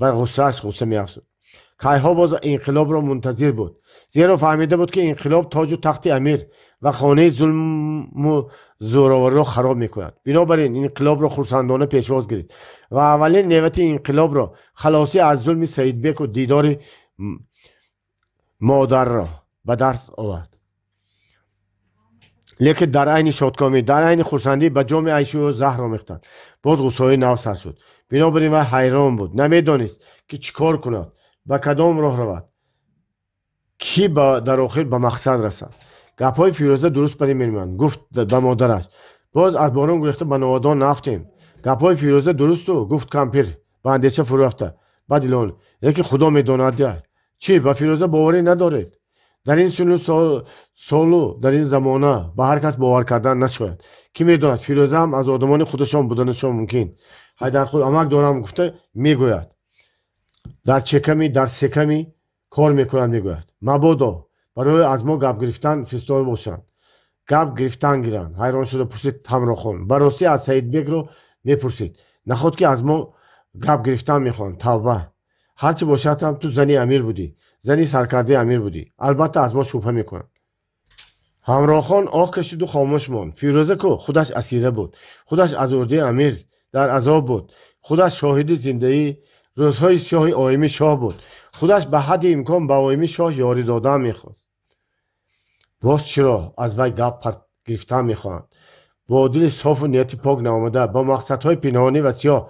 ба ғуссааш ғусса меафзуд. кайҳо боз инқилобро мунтазир буд, зеро фаҳмида буд ки инқилоб тоҷу тахти амир ва хонаи зулму зӯровариро хароб мекунад. бинобар ин инқилобро хурсандона пешвоз гирифт ва аввалин невати инқилобро халосӣ аз зулми Саидбеку дидори модарро ба даст овард. лекин дар айни шодкомӣ, дар айни хурсандӣ ба ҷоми айши ӯ заҳр омехтанд. боз ғуссои нав сар шуд. бинобар ин вай ҳайрон буд, намедонист ки чӣ кор кунад, ба кадом роҳ равад, ки дар охир ба мақсад расад. гапҳои Фирӯза дуруст ба намемонанд, гуфт ба модараш. боз аз борон гурехта ба новодон нафтем. гапҳои Фирӯза дурусту, гуфт кампир ба андеша фурӯ рафта. ба дилон, лекин худо медонад чӣ, ба Фирӯза боварӣ надоред? дар ин сину солу дар ин замона ба ҳар кас бовар кардан нашояд. кӣ медонад, Фирӯза ҳам аз одамони худашон буданашон мумкин. Ҳайдарқул амак дорам гуфта мегӯяд. дар чеками, дар секами кор мекунад мегӯяд. мабодо барои аз мо гап гирифтан фистода бошанд. гап гирифтан гиранд. ҳайрон шуда пурсид ҳамроҳхон. ба ростӣ аз Саидбекро мепурсид. наход ки аз мо гап гирифтан мехоҳанд. тавба. ҳарчӣ бошад ҳам ту зани амир будӣ, зани саркардаи амир будӣ. албатта аз мо шубҳа мекунанд. ҳамроҳхон оҳ кашиду хомӯш монд. Фирӯза ку худаш асира буд, худаш азурдаи амир дар азоб буд, худаш шоҳиди зиндаи рӯзҳои сиёҳи оими шоҳ буд, худаш ба ҳадди имкон ба оими шоҳ ёрӣ додан мехост. боз чиро аз вай гап гирифтан мехоҳанд? бо дили софу нияти пок наомада, ба мақсадҳои пинҳонӣ ва сиёҳ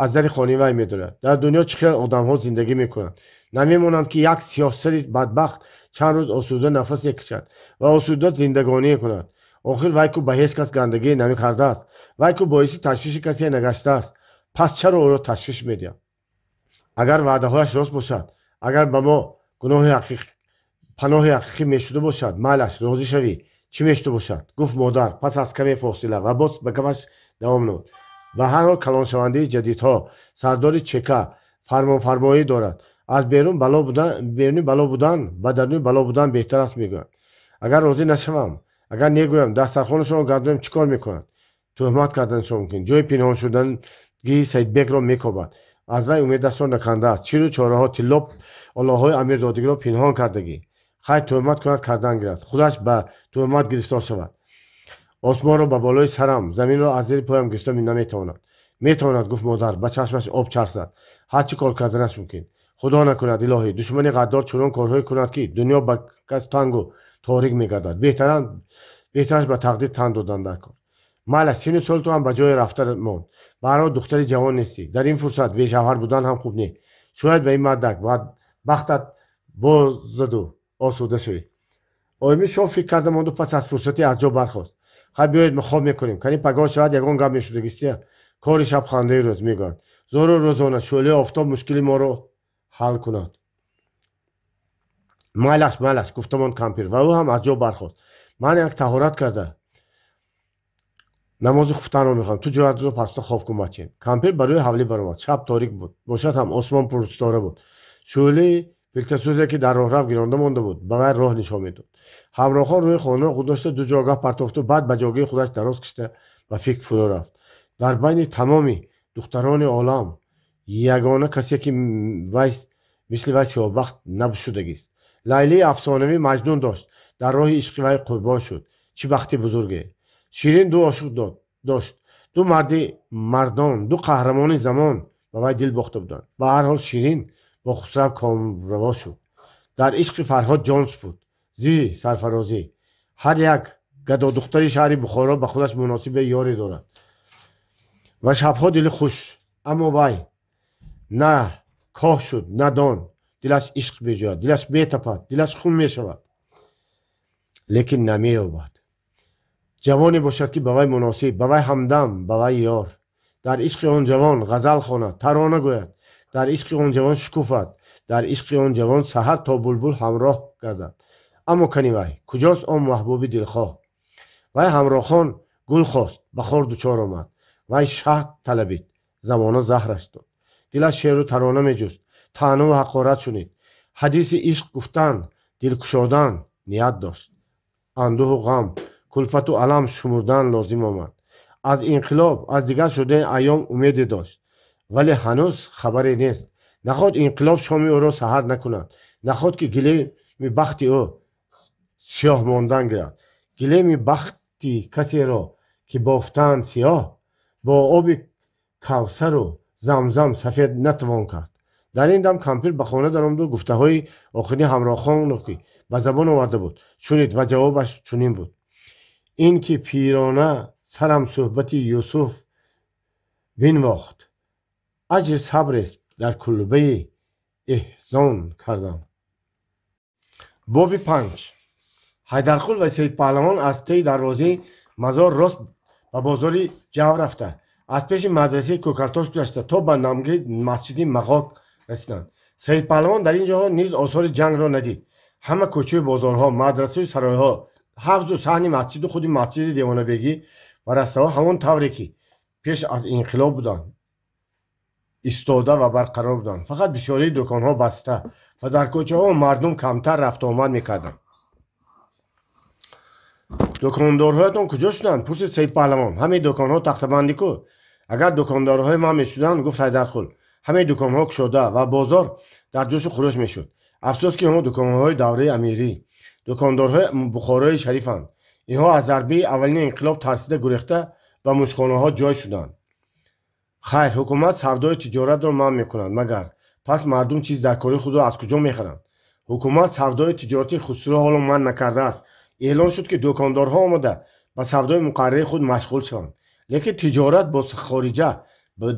аз дари хонаи вай медорад. дар дунё чӣ хел одамҳо зиндагӣ мекунанд? намемонанд ки як сиёҳсари бадбахт чанд рӯз осуда нафасе кашад ва осуда зиндагоние кунад. охир вай ку ба ҳеҷ кас гандагӣ намекардааст, вай ку боиси ташвиши касе нагаштааст. пас чаро ӯро ташвиш медиҳам? агар ваъдаҳояш рост бошад, агар ба мо паноҳи ҳақиқӣ мешуда бошад, майлаш розӣ шавӣ, чӣ мешуда бошад? гуфт модар пас аз каме фосила ва боз ба гапаш давом намуд. ба ҳар ҳол калоншавандаи ҷадидҳо, сардори чека фармонфармоӣ дорад. аз берун бало будан ба даруни бало будан беҳтар аст мегӯянд. агар розӣ нашавам, агар негӯям дастархонашонро гардонем чӣ кор мекунанд? тӯҳмат карданашон мумкин, ҷои пинҳон шудагии Саидбекро мекобад. аз вай умедашро накандааст. чиру чораҳо тилло олоҳои амирдодигиро пинҳон кардагӣ. хай тӯҳмат кунад кардан гирад, худаш ба тӯҳмат гирифтор шавад. осмонро ба болои сарам, заминро аз зери поям гирифта наметавонад. میتواند گفت مادر به چشمش آب چرسد هر چی کار کردنش ممکن خدا نکند الهی دشمن غدار چنان کارهای کند که دنیا به کس تنگ و تاریک میگردد بهترش به تقدیر تن دادن در کار مالا سین سال تو هم به جای رفته ماند برای دختری جوان نیستی در این فرصت بی شوهر بودن هم خوب نیست شاید به این مردک بعد بختت بازد و آسوده شوی آیمی شما فکر کرده ماند و پس از فرصتی از جا برخاست خب بیایید خواب میکنیم کنی پگاه شاید یگان گپ میشدگیستی کار شب خنده روز میگن زور روزانه شعله آفتاب مشکل ما رو حل کند مالش گفتمان کمپیر و او هم از جا برخاست من یک طهارت کرده نماز خفتن رو میخوام تو جهت رو پس خواب کن بچه کمپیر برای حولی برآمد شب تاریک بود باشد هم آسمان پرستاره بود شعله فیلترسوزی که در راه رفت گرانده مانده بود بغیر راه نشان میداد همراهان روی خانه خود داشته دو جاگاه پرتافت و بعد به جاگه خودش دراز کشیده و فکر فرو رفت در بین تمامی دختران عالم یگانه کسی که مثل وی سیاهبخت نشدگی است لیلی افسانوی مجنون داشت در راه عشق وی قربان شد چه بخت بزرگه شیرین دو عاشق داشت دو مردان دو قهرمان زمان به وی دل باخته بودند به هر حال شیرین با خسرو کامروا شد در عشق فرهاد جان سپرد زی سرفرازی هر یک گدا دختری شهر بخارا به خودش مناسب یاری دارد و شبها دل خوش اما وی نه کاه شد نه دان دلش عشق بجوید دلش میتپد دلش خون میشود لیکن نمییابد جوانی باشد که به وی مناسب به وی همدم به وی یار در عشق آن جوان غزل خواند ترانه گوید در عشق آن جوان شکوفد در عشق آن جوان سحر تا بلبل همراه گردد اما کنی وی کجاست آن محبوب دلخواه وی همراهان گل خواست بخار دچار آمد وی شهد طلبید زمانه زهرش داد دلش شعر و ترانه میجست طعنه و حقارت شنید حدیث عشق گفتن دل گشادن نیت داشت اندوه و غم کلفت و الم شمردن لازم آمد از انقلاب از دیگر شده ایام امید داشت ولی هنوز خبری نیست نخواد انقلاب شامی او را سحر نکند نخواد که گله می بخت او سیاه ماندن گیرد گله می بختی کسی را که بافتن سیاه با آب کوثر و زمزم سفید نتوان کرد در این دم کمپیر به خانه درآمد و گفته های آخرین همراهان را که به زبان آورده بود شنید و جوابش چنین بود این که پیرانه سرم صحبت یوسف بنواخت اجر صبر است در کلبه احزان کردم باب 5 حیدرقل و سید پهلوان از طی دروازه مزار راست به بازار جو رفته از پیش مدرسه کوکرتاش گذشته تا به نامگیر مسجد مغاک رسیدند سید پهلوان در اینجا نیز آثار جنگ را ندید همه کوچه بازارها مدرسه و سرایها حفظ و صحن مسجد و خود مسجد دیوانه بیگی و رسته ها همان طوری که پیش از انقلاب بودند ایستاده و برقرار بودند فقط بسیاری دکان ها بسته و در کوچه ها مردم کمتر رفت آمد میکردند دکاندارهایتان کجا شدند پرسید سید پهلوان همه دکان ها تخته بندی کو اگر دکاندارهای ما میشدند گفت حیدرقل همه دکان ها گشوده و بازار در جوش و خروش میشد افسوس که همه دکان های دوره امیری دکاندارهای بخارای شریفند اینها از ضربه اولین انقلاب ترسیده گریخته و مشخانه ها جای شدند خیر حکومت سودای تجارت را منع میکنند مگر پس مردم چیز در کاری خود را از کجا میخرند حکومت سودای تجارتی خصوصی را حالا منع نکرده است اعلان شد که دکاندارها آمده به سودای مقرره خود مشغول شوند لیکن تجارت با خارجه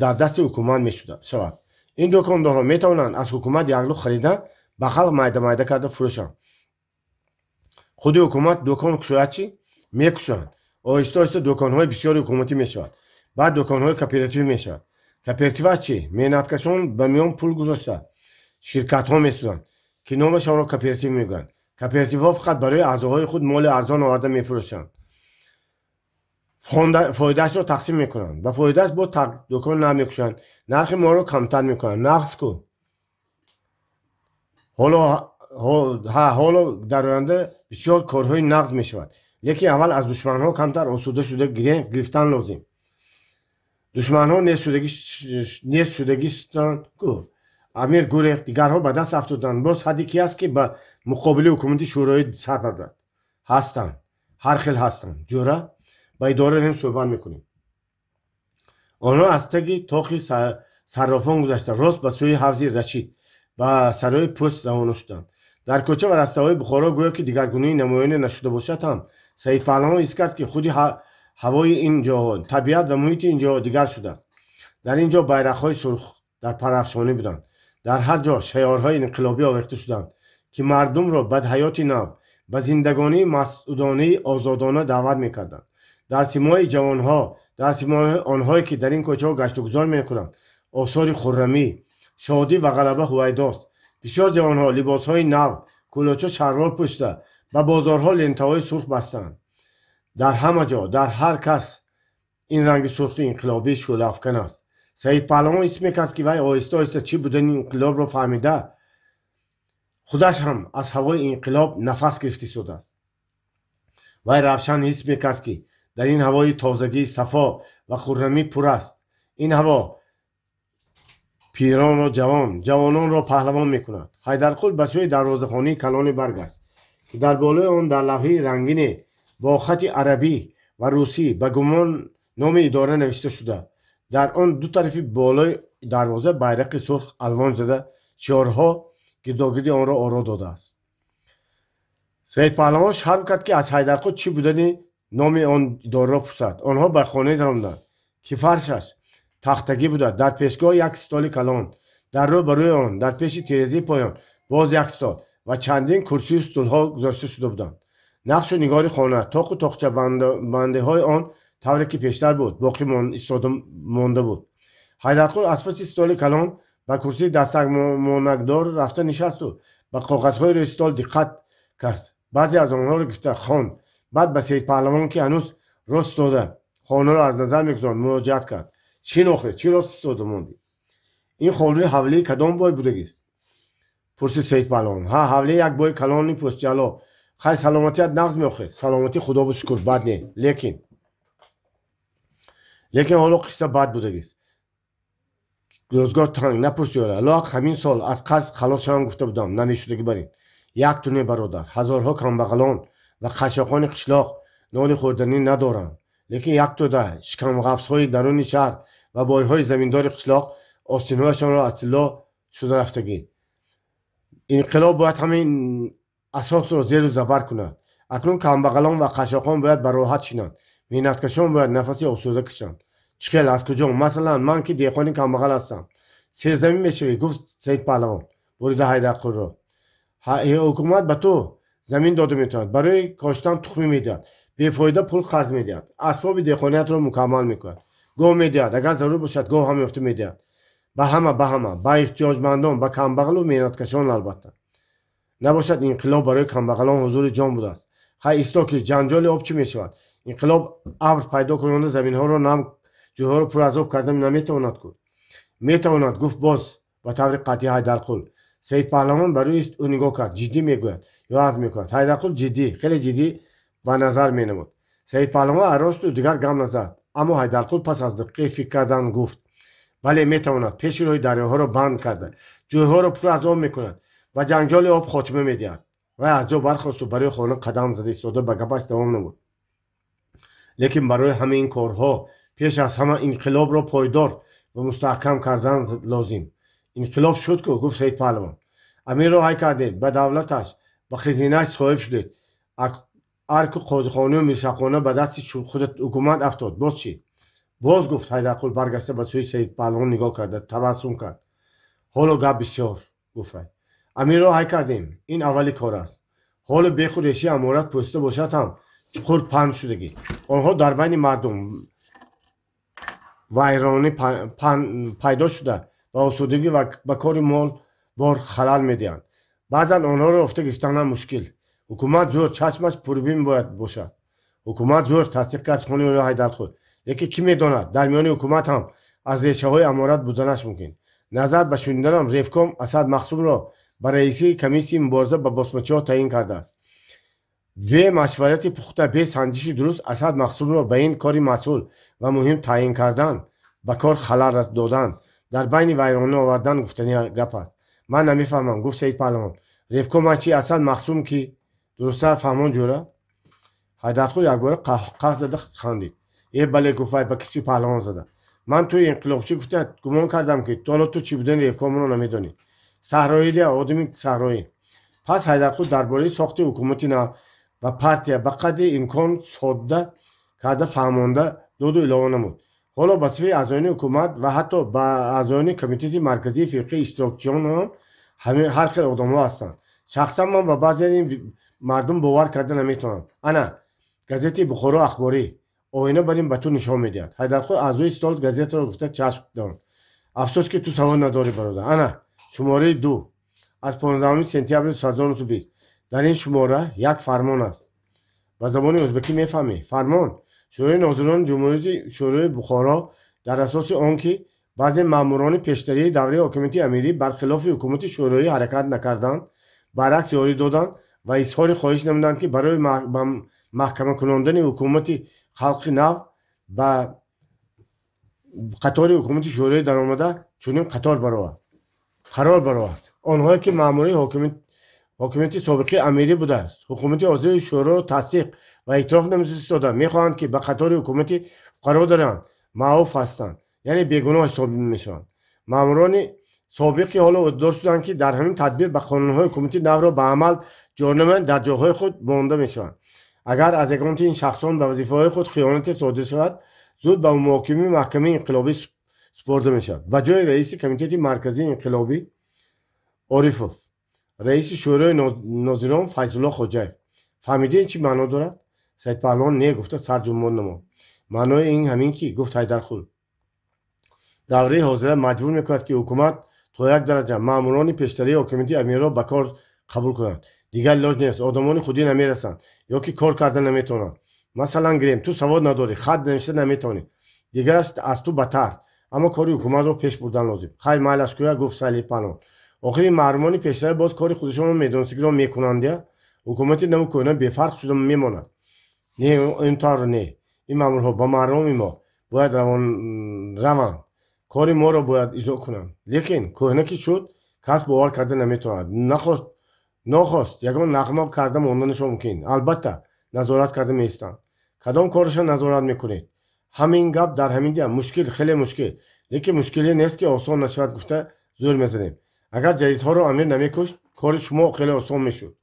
در دست حکومت میشود این دکاندارها میتوانند از حکومت یغلو خریده به خلق میده کرده فروشند خود حکومت دکان کشاید چی میکشند آهسته آهسته دکانهای بسیاری حکومتی میشود بعد دکانهای کاپیراتیو میشود کاپیراتیو چی مهنتکشان به میان پول گذاشته شرکت ها میسازند که نامشان را کاپیراتیو میگویند کاپیراتیوها فقط برای اعضاهای خود مال ارزان آورده میفروشند فایدهش را تقسیم میکنند و فایدهش با دکان نمیکشند نرخ ما را کمتر میکنند نقص کو حالا در آینده بسیار کارهای نقض می شود لیکن اول از دشمن ها کمتر آسوده شده گرفتن لازم دشمن ها نیست شدگیستان کو امیر گریخت دیگرها به دست افتادند باز حدیکی است که به مقابل حکومتی شورای سر بردند هستند هر خیل هستند جوره با اداره هم صحبت میکنیم آنها از تگی تاقی صرافان گذشته راست به سوی حوض رشید و سرای پست روانه شدند. در کوچه و رسته‌های بخارا گویا که دیگرگونی نمایان نشده باشد هم سید پهلوان حس کرد که خودی هوای اینجا، طبیعت و محیط اینجا دیگر شده است. در اینجا بیرق‌های سرخ در پرافشانی بودند. در هر جا شعارهای انقلابی آویخته شدند که مردم را به حیاتی نو به زندگانی مسعودانه آزادانه دعوت می‌کردند. در سیمای جوانها، در سیمای آنهایی که در این کوچه ها گشت و گذار می‌کنند، آثار خرمی، شادی و غلبه هویداست. بسیار جوانها لباسهای نو، کلاچه شلوار پوشیده و بازارها لنته‌های سرخ بستند. در همه جا، در هر کس این رنگ سرخی انقلابی شعله افکن است. سید پهلوان حس می‌کرد که وی آهسته آهسته چی بودن این انقلاب را فهمیده، خودش هم از هوای انقلاب نفس گرفته شده است. وی روشن حس می‌کرد که در این هوای تازگی، صفا و خرمی پر است. این هوا پیران را جوان، جوانان را پهلوان می‌کند. حیدرقل به سوی دروازه‌خانه کلان برگشت که در بالای آن در لوحه رنگین با خط عربی و روسی به گمان نام اداره نوشته شده. در آن دو طرف بالای دروازه بیرق سرخ الوان زده شعارها گرداگردی آن را آرا داده است. سید پهلوان شرم کرد که از حیدرقل چی بودن نام آن اداره را پرسید. آنها به خانه درآمدند که فرشش تختگی بوده. در پیشگاه یک استال کلان، در رو بروی آن در پیش تیرزی پایان باز یک استال و چندین کرسی و استولها گذاشته شده بودند. نقش و نگار خانه، تاق و تاقچه بنده های آن طوری که پیشتر بود باقی مانده بود. حیدرقل از پس استال کلان به کرسی دستک مانکدار رفته نشست و به کاغذهای روی استال دقت کرد. بعضی از آنها را گرفته خواند. بعد به سید پهلوان که هنوز راست داده خانه را از نظر میگذارد مراجعت کرد. چی نخره؟ چی راست داده موندی؟ این خانه حوله کدام بای بودگی است؟ پرسید سید پهلوان. ها، حوله یک بای کلانی پست جلا. خیلی سلامتیت نغز می‌آخه. سلامتی خدا بشکر بد نه. لیکن حالا قصه بد بودگی است. روزگار تنگ نپرسیاره. لاغ همین سال از قرض خلاص شدن گفته بودم نمیشدگی برین. یک تونه برادر، هزارها کمبغلان و قشاقان قشلاق نان خوردنی ندارند. لیکن یک توده شکم غفصهای درون شهر و بایهای زمیندار قشلاق آستینهایشان را از طلا شده رفتگی. انقلاب باید همین اساس را زیر و زبر کند. اکنون کمبغلان و قشاقان باید بر راحت شینند. محنتکشان باید نفسی آسوده کشند. چخیل از کجا؟ مثلا من که دیقان کمبغل هستم. سرزمین میشوی گفت سید پهلوان بریده حیدرقل را. حکومت به تو زمین داده میتواند، برای کاشتن تخمی میدهد، بیفایده پول قرض میدهد، اسباب دیقانیت را مکمل میکند، گاو میدهد، اگر ضرور باشد گاو هم یافته میدهد. به همه به احتیاجمندان، به کمبغل و محنتکشان البته. نباشد انقلاب برای کمبغلان حضور جان بوده است. خیلی استا که جنجال آب چی میشود؟ انقلاب ابر پیدا کننده زمین ها را نم جوها را پر از آب کرده نمیتواند کرد. میتواند گفت باز با طور قطعی حیدرقل. سید پهلوان برای او نگاه کرد. جدی میگوید یا عرض میکند؟ حیدرقل جدی، خیلی جدی به نظر مینمود. سید پهلوان اراست و دیگر گم نزد. اما حیدرقل پس از دقیقه فکر کردن گفت بله میتواند. پیش روی دریاها را بند کرده، جوها را پر از آب میکند و جنجال آب خاتمه میدهد. و از جا برخاست و برای خانه قدم زد. ایستاده به گپش دوام نمود. لیکن برای همه این کارها پیش از همه انقلاب را پایدار و مستحکم کردن لازم. انقلاب شد که گفت سید پهلوان امیر را حی کردید، به دولتش به خزینه‌اش صاحب شدید. ارک قاضیخانه و میرشخانه به دست خودت حکومت افتاد. باز چی؟ باز گفت حیدرقل برگشته به سوی سید پهلوان نگاه کرده، تبسم کرد. حالا گپ بسیار گفت. امیر را حی کردیم، این اولی کار است. حال بیخود ریشی امارت پوسته باشد هم چقدر پهن شدگی. آنها در بین مردم ویرانی پیدا شده و آسودگی و به کار مال بار خلل میدهند. بعضا آنها را افته گشتن مشکل. حکومت زور چشمش پربین باید باشد. حکومت زور تصدیق کرد خانه را حیدرقل. لیکن کی میداند در میان حکومت هم از ریشه های امارت بودنش ممکن. نظر به شنیدنم رفکم اسد مقصوم را به رئیسی کمیسی مبارزه با باسمچی ها تعیین کرده است. به مشورت پخته، به سنجش درست اسد مقصوم را به این کاری مسئول و مهم تعیین کردن، به کار خلل دادن، در بین ویرانه آوردن گفتنی گپ است. من نمیفهمم گفت سید پهلوان. رفکم چی اسد مقصوم کی درست‌تر فهمان جوره؟ حیدرقل یک بار قهقه زده خندید. بله گفت به کسی پهلوان زده. من توی انقلابچی گفته گمان کردم که تو چی بودن ریفکامون رو نمیدونی. صحرایی دیا آدمی صحرایی. پس حیدرقل درباره ساخت حکومتی نو و پارتیا به قدر امکان ساده کرده فهمانده دو اعلام نمود. حالا وظیفه اعضایان حکومت و حتی با اعضایان کمیته مرکزی فرقه اشتراکچیان هم همه هر خیلی آدم‌ها هستند. شخصا من با بعضی این مردم باور کرده نمیتونم. انا گازeti بخارا اخباری آینه بریم به تو نشان میدهد. حیدرقل اعضای استاد گازت را گفته چشم دارم. افسوس که تو سواد نداری برادر. انا شماره 2 از 15 سپتامبر 2020 در این شماره یک فرمان است. به زبان ازبکی میفهمی. فرمان شورای ناظران جمهوری شورای بخارا در اساس آنکه بعضی ماموران پیشتری دوره حکومت امیری برخلاف حکومت شورایی حرکت نکردند، برعکس یاری دادند و اظهار خواهش نمودند که برای محکمه کناندن حکومت خلق نو و قطار حکومت شورای در آمده چنین قرار برآورد. آنهایی که مامورای حکومت سابقه امیری بوده است، حکومت حاضر شورا را تصدیق و اعتراف نمی‌دادند، می‌خواهند که به قطار حکومت قرار دارند معاف هستند، یعنی بیگناه حساب می‌شوند. ماموران سابقی حالا ادعا شدند که در همین تدبیر به قانون‌های حکومتی نو را به عمل جاری نمایند، در جاهای خود مانده می‌شوند. اگر از یگان این شخصان به وظیفه‌های خود خیانت صادر شود، زود به محکمه انقلابی سپرده می‌شود. به جای رئیس کمیته مرکزی انقلابی عارفوف، رئیس شورای ناظران فیض‌الله خوجایف. فهمیدین چی معنا دارد؟ سید پهلوان نه گفته سرجنبان نما. معنای این همین که گفت حیدرقل دوره حاضره مجبور میکند که حکومت تا یک درجه ماموران پیشتری حکومتی امیر را به کار قبول کنند. دیگر لاج نیست. آدمان خودی نمیرسند یا که کار کردن نمیتونند. مثلا گریم تو سواد نداری، خط نوشته نمیتونی، دیگر است از تو بدتر، اما کاری حکومت رو پیش بردن لازم. خیر مالش کویا گفت سید پهلوان. آخری ماموران پیشتری باز کاری خودشون رو میدونستگی رو میکنند. حکومتی نمو کنه به فرق شده میماند. نه اینطور نه. این مامورها با مردم ما باید روان کاری ما رو باید اجرا کنند. لیکن کوهنه که شد کس باور کرده نمیتواند. نخواست یگان نقمه کرده ماندنشون ممکن. البته نظارت کرده میستند. کدام کارش نظارت میکنید؟ همین گپ در همین دیم مشکل خیلی مشکل. لیکن مشکلی نیست که آسان نشود گفته زور میزنیم. اگر جدیدها رو امیر نمیکشت کار شما خیلی آسان میشد.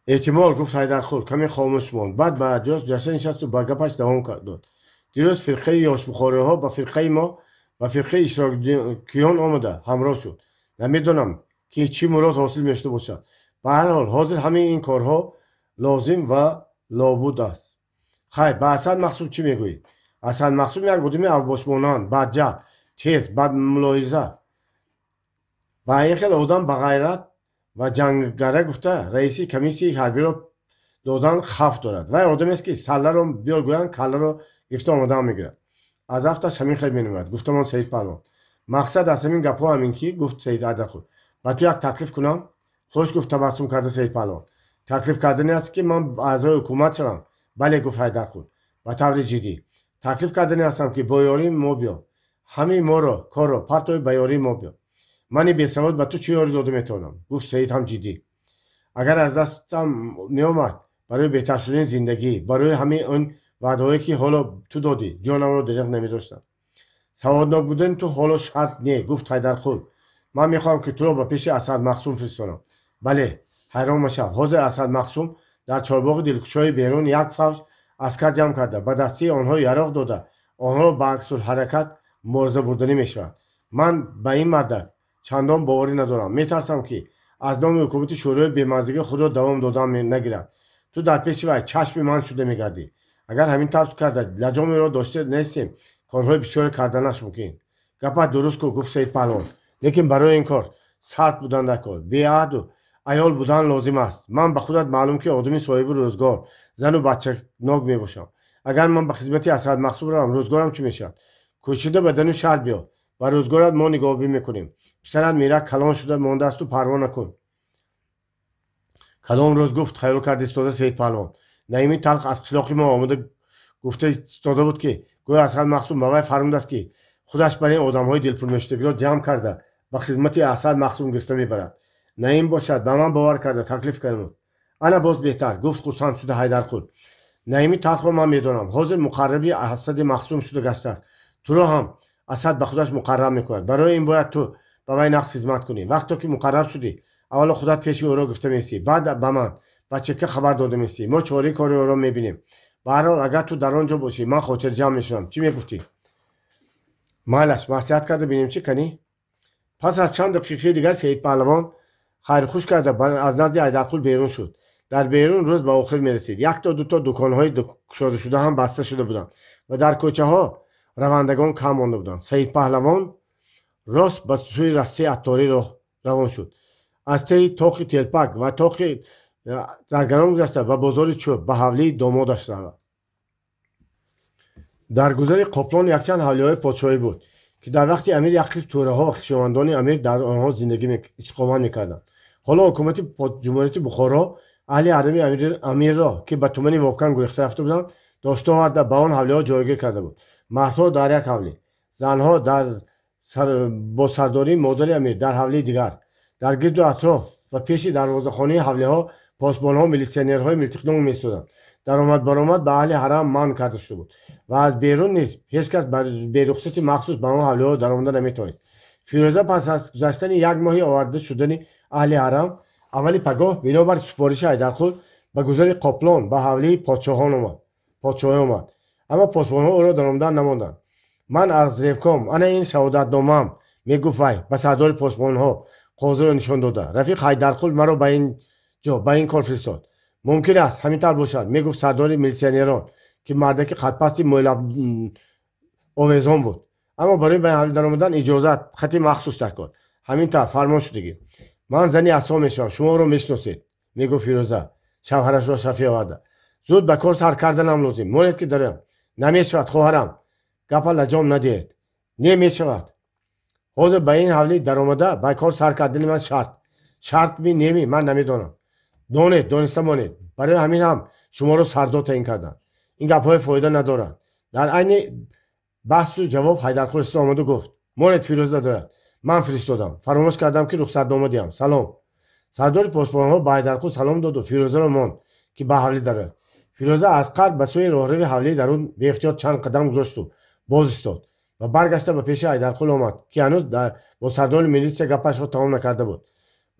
احتمال گفت حیدرقل کمی خاموش ماند. بعد به جاش جلسه نشست و با گپش دوام داد. دیروز فرقه یاش بخاری ها با فرقه ما و فرقه اشتراکیان آمده همراه شد. نمیدونم که چی مراد حاصل میشده باشد. به هر حال حاضر همه این کارها لازم و لابد است. خیر به حسن مقصود چی میگویید؟ حسن مقصود یک آدمی اوباشمانان، بدجه، تیز، بد ملاحظه و یک خیلی آدم با غیرت و جنگگره گفته رئیسی کمیسی حربی را دادن خف دارد. و آدمی است که سله را بیار گویند کله را گفته آمده میگیرد. از افتش همین خیلی مینومد. گفتم من سید پهلوان مقصد از همین گپا همین کی گفت سید حیدرقل. و تو یک تکلیف کنم؟ خوش گفت تبسم کرده سید پهلوان. تکلیف کردنی است که من اعضای حکومت شوم. بله گفت حیدرقل با طور جدی. تکلیف کردنی هستم که با یاری ما بیا. همین ما را کار را پرتوی به یاری ما بیا. من بی سواد به تو چی یاری داده میتونم؟ گفت سید هم جدی. اگر از دستم می آمد برای بهتر شدن زندگی، برای همه اون وعده‌هایی که حالا تو دادی جانم رو دریغ نمی‌داشتم. سوادناک بودن تو حالا شرط نه. گفت حیدرقل من میخوام که تو رو به پیش اسد مقسوم فرستانم. بله حیران مشو. حاضر اسد مقسوم در چارباغ دلکشای بیرون یک فوج عسکر جمع کرده، به دستی آنها یراق داده، آنها به عکس الحرکت مبارزه بردنی میشود. من به این مرد چندان باوری ندارم. میترسم که از نام حکومت شورای بی‌مزگی خود را دوام دادن نگیرد. تو در پیش وی چشم من شده میگردی. اگر همین طرز کرده لجامی را داشته نیستیم کارهای بسیار کردنش ممکن. گپت درست کو گفت سید پهلوان. لیکن برای این کار سخت بودن در کار بیعهد و عیال بودن لازم است. من به خودت معلوم که آدمی صاحب روزگار زن و بچه ناگ میباشم. اگر من به خدمت اسد مقصود روم روزگارم چی میشد؟ کوشیده بدن شهر بیا و روزگارت ما نگاهی میکنیم. پسرت میره کلان شده مانده است و پروا نکن. کدام روز گفت خیال کرد استاد سید پهلوان. نعیمی تلخ از قشلاقی ما آمده گفته استاده بود که گویا اسد مقسوم به وی فرموده است که خودش برای این آدم‌های دلپرمشتگی را جمع کرده به خدمت اسد مقسوم گرفته میبرد. نعیم باشد به من باور کرده تکلیف کردم. انا باز بهتر گفت خرسند شده حیدرقل. наими талхро ман медонам ҳозир муқарраби асади махсум шуда гаштааст туро ҳам асад ба худаш муқарраб мекунад барои ин бояд ту ба вай нақс хизмат кунӣ вақто ки муқарраб шудӣ аввало худат пеши ӯро гуфта месӣ баъд ба ман ба чека хабар дода месӣ мо чораи кори ӯро мебинем ба ҳар ҳол агар ту дар он ҷо бошӣ ман хотирҷамъ мешавам чӣ мегуфтӣ майлаш маслиҳат карда бинем чӣ канӣ пас аз чанд дақиқаи дигар саид паҳлавон хайрхуш карда аз назди ҳайдарқул берун шуд дар берун рӯз ба охир мерасид як то ду то дуконҳои кушодашуда ҳам баста шуда буданд ва дар кӯчаҳо равандагон кам монда буданд саид паҳлавон рост ба сӯи растаи атторӣ равон шуд аз таи тоқи телпак ва тоқи заргарон гузашта ба бозори чӯб ба ҳавлии домодаш равад дар гузари қоплон якчанд ҳавлиҳои подшоҳӣ буд ки дар вақти амир як қисм тӯраҳо ва хишовандони амир дар онҳо зиндагӣ истиқомат мекарданд ҳоло ҳукумати ҷумҳурияти бухоро аҳли ҳарами амирро ки ба тумани вовкан гурехта рафта буданд дошта оварда ба он ҳавлиҳо ҷойгир карда буд мардҳо дар як ҳавлӣ занҳо бо сардории модари амир дар ҳавлии дигар дар гирду атроф ва пеши дарвозахонаи ҳавлиҳо посбонҳо милитсионерҳои милтиқнок меистоданд даромад баромад ба аҳли ҳарам манъ карда шуда буд ва аз берун низ ҳеҷ кас берухсати махсус ба он ҳавлиҳо даромада наметавонист фирӯза пас аз гузаштани як моҳи оварда шудани аҳли ҳарам аввали пагоҳ бинобар супориши ҳайдарқул ба гузари қоплон ба ҳавлии подшоҳӣ омад аммо посбонҳо ӯро даромада намонданд ман аз ревком ана ин шаҳодатномаам мегуфт вай ба сардори посбонҳо қозиро нишон дода рафиқ ҳайдарқул маро ба ин ҷо ба ин кор фиристод мумкин аст ҳамин тавр бошад мегуфт сардори милитсионерон ки мардаки қадпасти овезон буд аммо барои ба ин ҳавлӣ даромадан иҷозат хати махсус дар кор ҳамин тавр фармон шудагӣ ман зани асо мешавам шуморо мешиносед мегуфт фирӯза шавҳарашро шафӣ оварда зуд ба кор сар карданам лозим монед ки дарем намешавад хоҳарам гапа лаҷом надиҳед не мешавад ҳозир ба ин ҳавлӣ даромада ба кор сар кардани ман шарт ми неми ман намедонам донед дониста монед барои ҳамин ҳам шуморо сардор таъин карданд ин гапҳои фоида надоранд дар айни баҳсу ҷавоб ҳайдарқул истод омаду гуфт монед фирӯза дорад ман фиристодам фаромӯш кардам ки рухсатнома диҳам салом сардори посбонҳо ба ҳайдарқул салом доду фирӯзаро монд ки ба ҳавлӣ дарояд фирӯза аз қалб ба сӯи роҳрави ҳавлии дарун беихтиёр чанд қадам гузошту боз истод ва баргашта ба пеши ҳайдарқул омад ки ҳанӯз бо сардори милитсия гапашро тамом накарда буд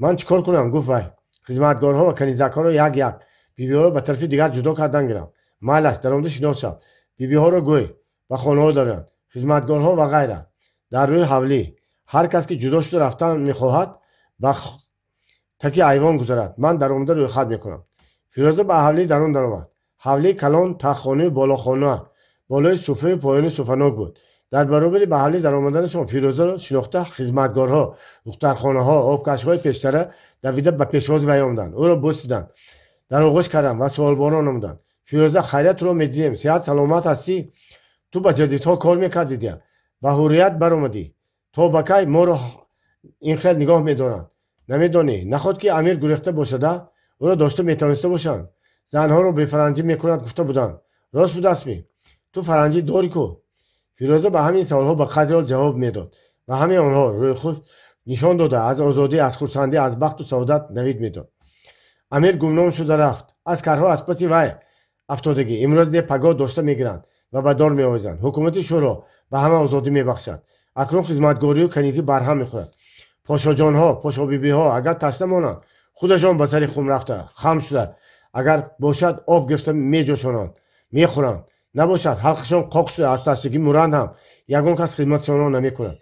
ман чӣ кор кунам гуфт вай хизматгорҳо ва канизакҳоро як як бибиҳоро ба тарафи дигар ҷудо кардан гирам майлаш даромада шинос шав бибиҳоро гӯй ба хонаҳо доранд хизматгорҳо ва ғайра дар рӯи ҳавлӣ ҳар кас ки ҷудо шуда рафтан мехоҳад ба таки айвон гузарад ман даромада рӯйхат мекунам фирӯза ба ҳавлии дарун даромад ҳавлии калон тахтхонаи болохона болои суфаи поёни суфанок буд дар баробари ба ҳавлӣ даромаданашон фирӯзаро шинохта хизматгорҳо духтархонаҳо обкашҳои пештара давида ба пешвози вай омаданд ӯро бусиданд дар оғӯш карданд ва суолборон намуданд фирӯза хайрат туро медидем сеҳат саломат ҳастӣ ту ба ҷадидҳо кор мекардидия ба ҳуррият баромадӣ то ба кай моро ин хел нигоҳ медоранд намедонӣ наход ки амир гурехта бошада ӯро дошта метавониста бошанд занҳоро бефаранҷӣ мекунад гуфта буданд рост будастми ту фаранҷӣ дорӣ ку фирӯза ба ҳамин саволҳо ба қадри ҳол ҷавоб медод ва ҳамин онҳо рӯйхуд нишон дода аз озодӣ аз хурсандӣ аз бахту саодат навид медод амир гумном шуда рафт аскарҳо аз паси вай афтодагӣ имрӯз не пагоҳ дошта мегиранд ва ба дор меовезанд ҳукумати шӯро ба ҳама озодӣ мебахшад акнун хизматгорию канизӣ барҳам мехӯрад подшоҳҷонҳо подшоҳбибиҳо агар ташна монанд худашон ба сари хум рафта хам шуда агар бошад об гирифта меҷӯшонанд мехӯранд набошад ҳалқашон қоқ шуда аз таштагӣ муранд ҳам ягон кас хизматшонро намекунад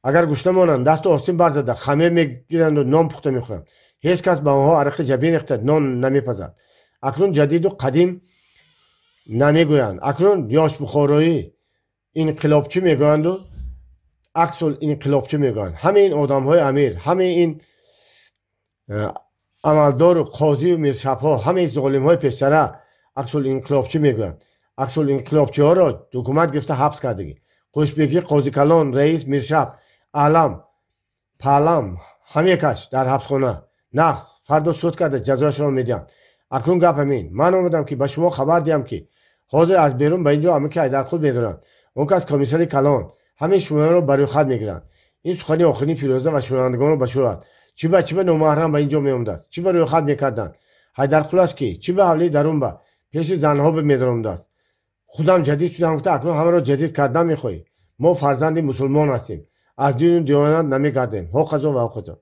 агар гӯшта монанд дасту остин барзада хамир мегиранду нон пухта мехӯранд ҳеҷ кас ба онҳо арақи ҷабин рехта нон намепазад акнун ҷадиду қадим намегӯянд акнун ёш бухороӣ инқилобчӣ мегӯянду аксул инқилобчӣ мегӯянд ҳамаи ин одамҳои амир ҳамаи ин амалдору қозию миршабҳо ҳамаи золимҳои пештара аксул инқилобчӣ мегӯянд аксул инқилобчиҳоро ҳукумат гирифта ҳабс кардагӣ қушбеки қозикалон раис миршаб алам палам ҳамекаш дар ҳабсхона нақс фардо суд карда ҷазояшро медиҳанд акнун гап ҳамин ман омадам ки ба шумо хабар диҳам ки ҳозир аз берун ба ин ҷо амаки ҳайдарқул медоранд он кас комиссари калон ҳамаи шумояро ба рӯйхат мегиранд ин сухани охирини фирӯза ва шунавандагонро ба шӯрад чӣ ба номаҳрам ба ин ҷо меомадааст чӣ ба рӯйхат мекарданд ҳайдарқулаш ки чӣ ба ҳавлии дарун ба پیش زنها به مدرم دست. خودم جدید شدم گفته اکنون همه را جدید کردن میخوایی. ما فرزند مسلمان هستیم. از دین و دیانت نمیگردیم. حقزا و حقزا.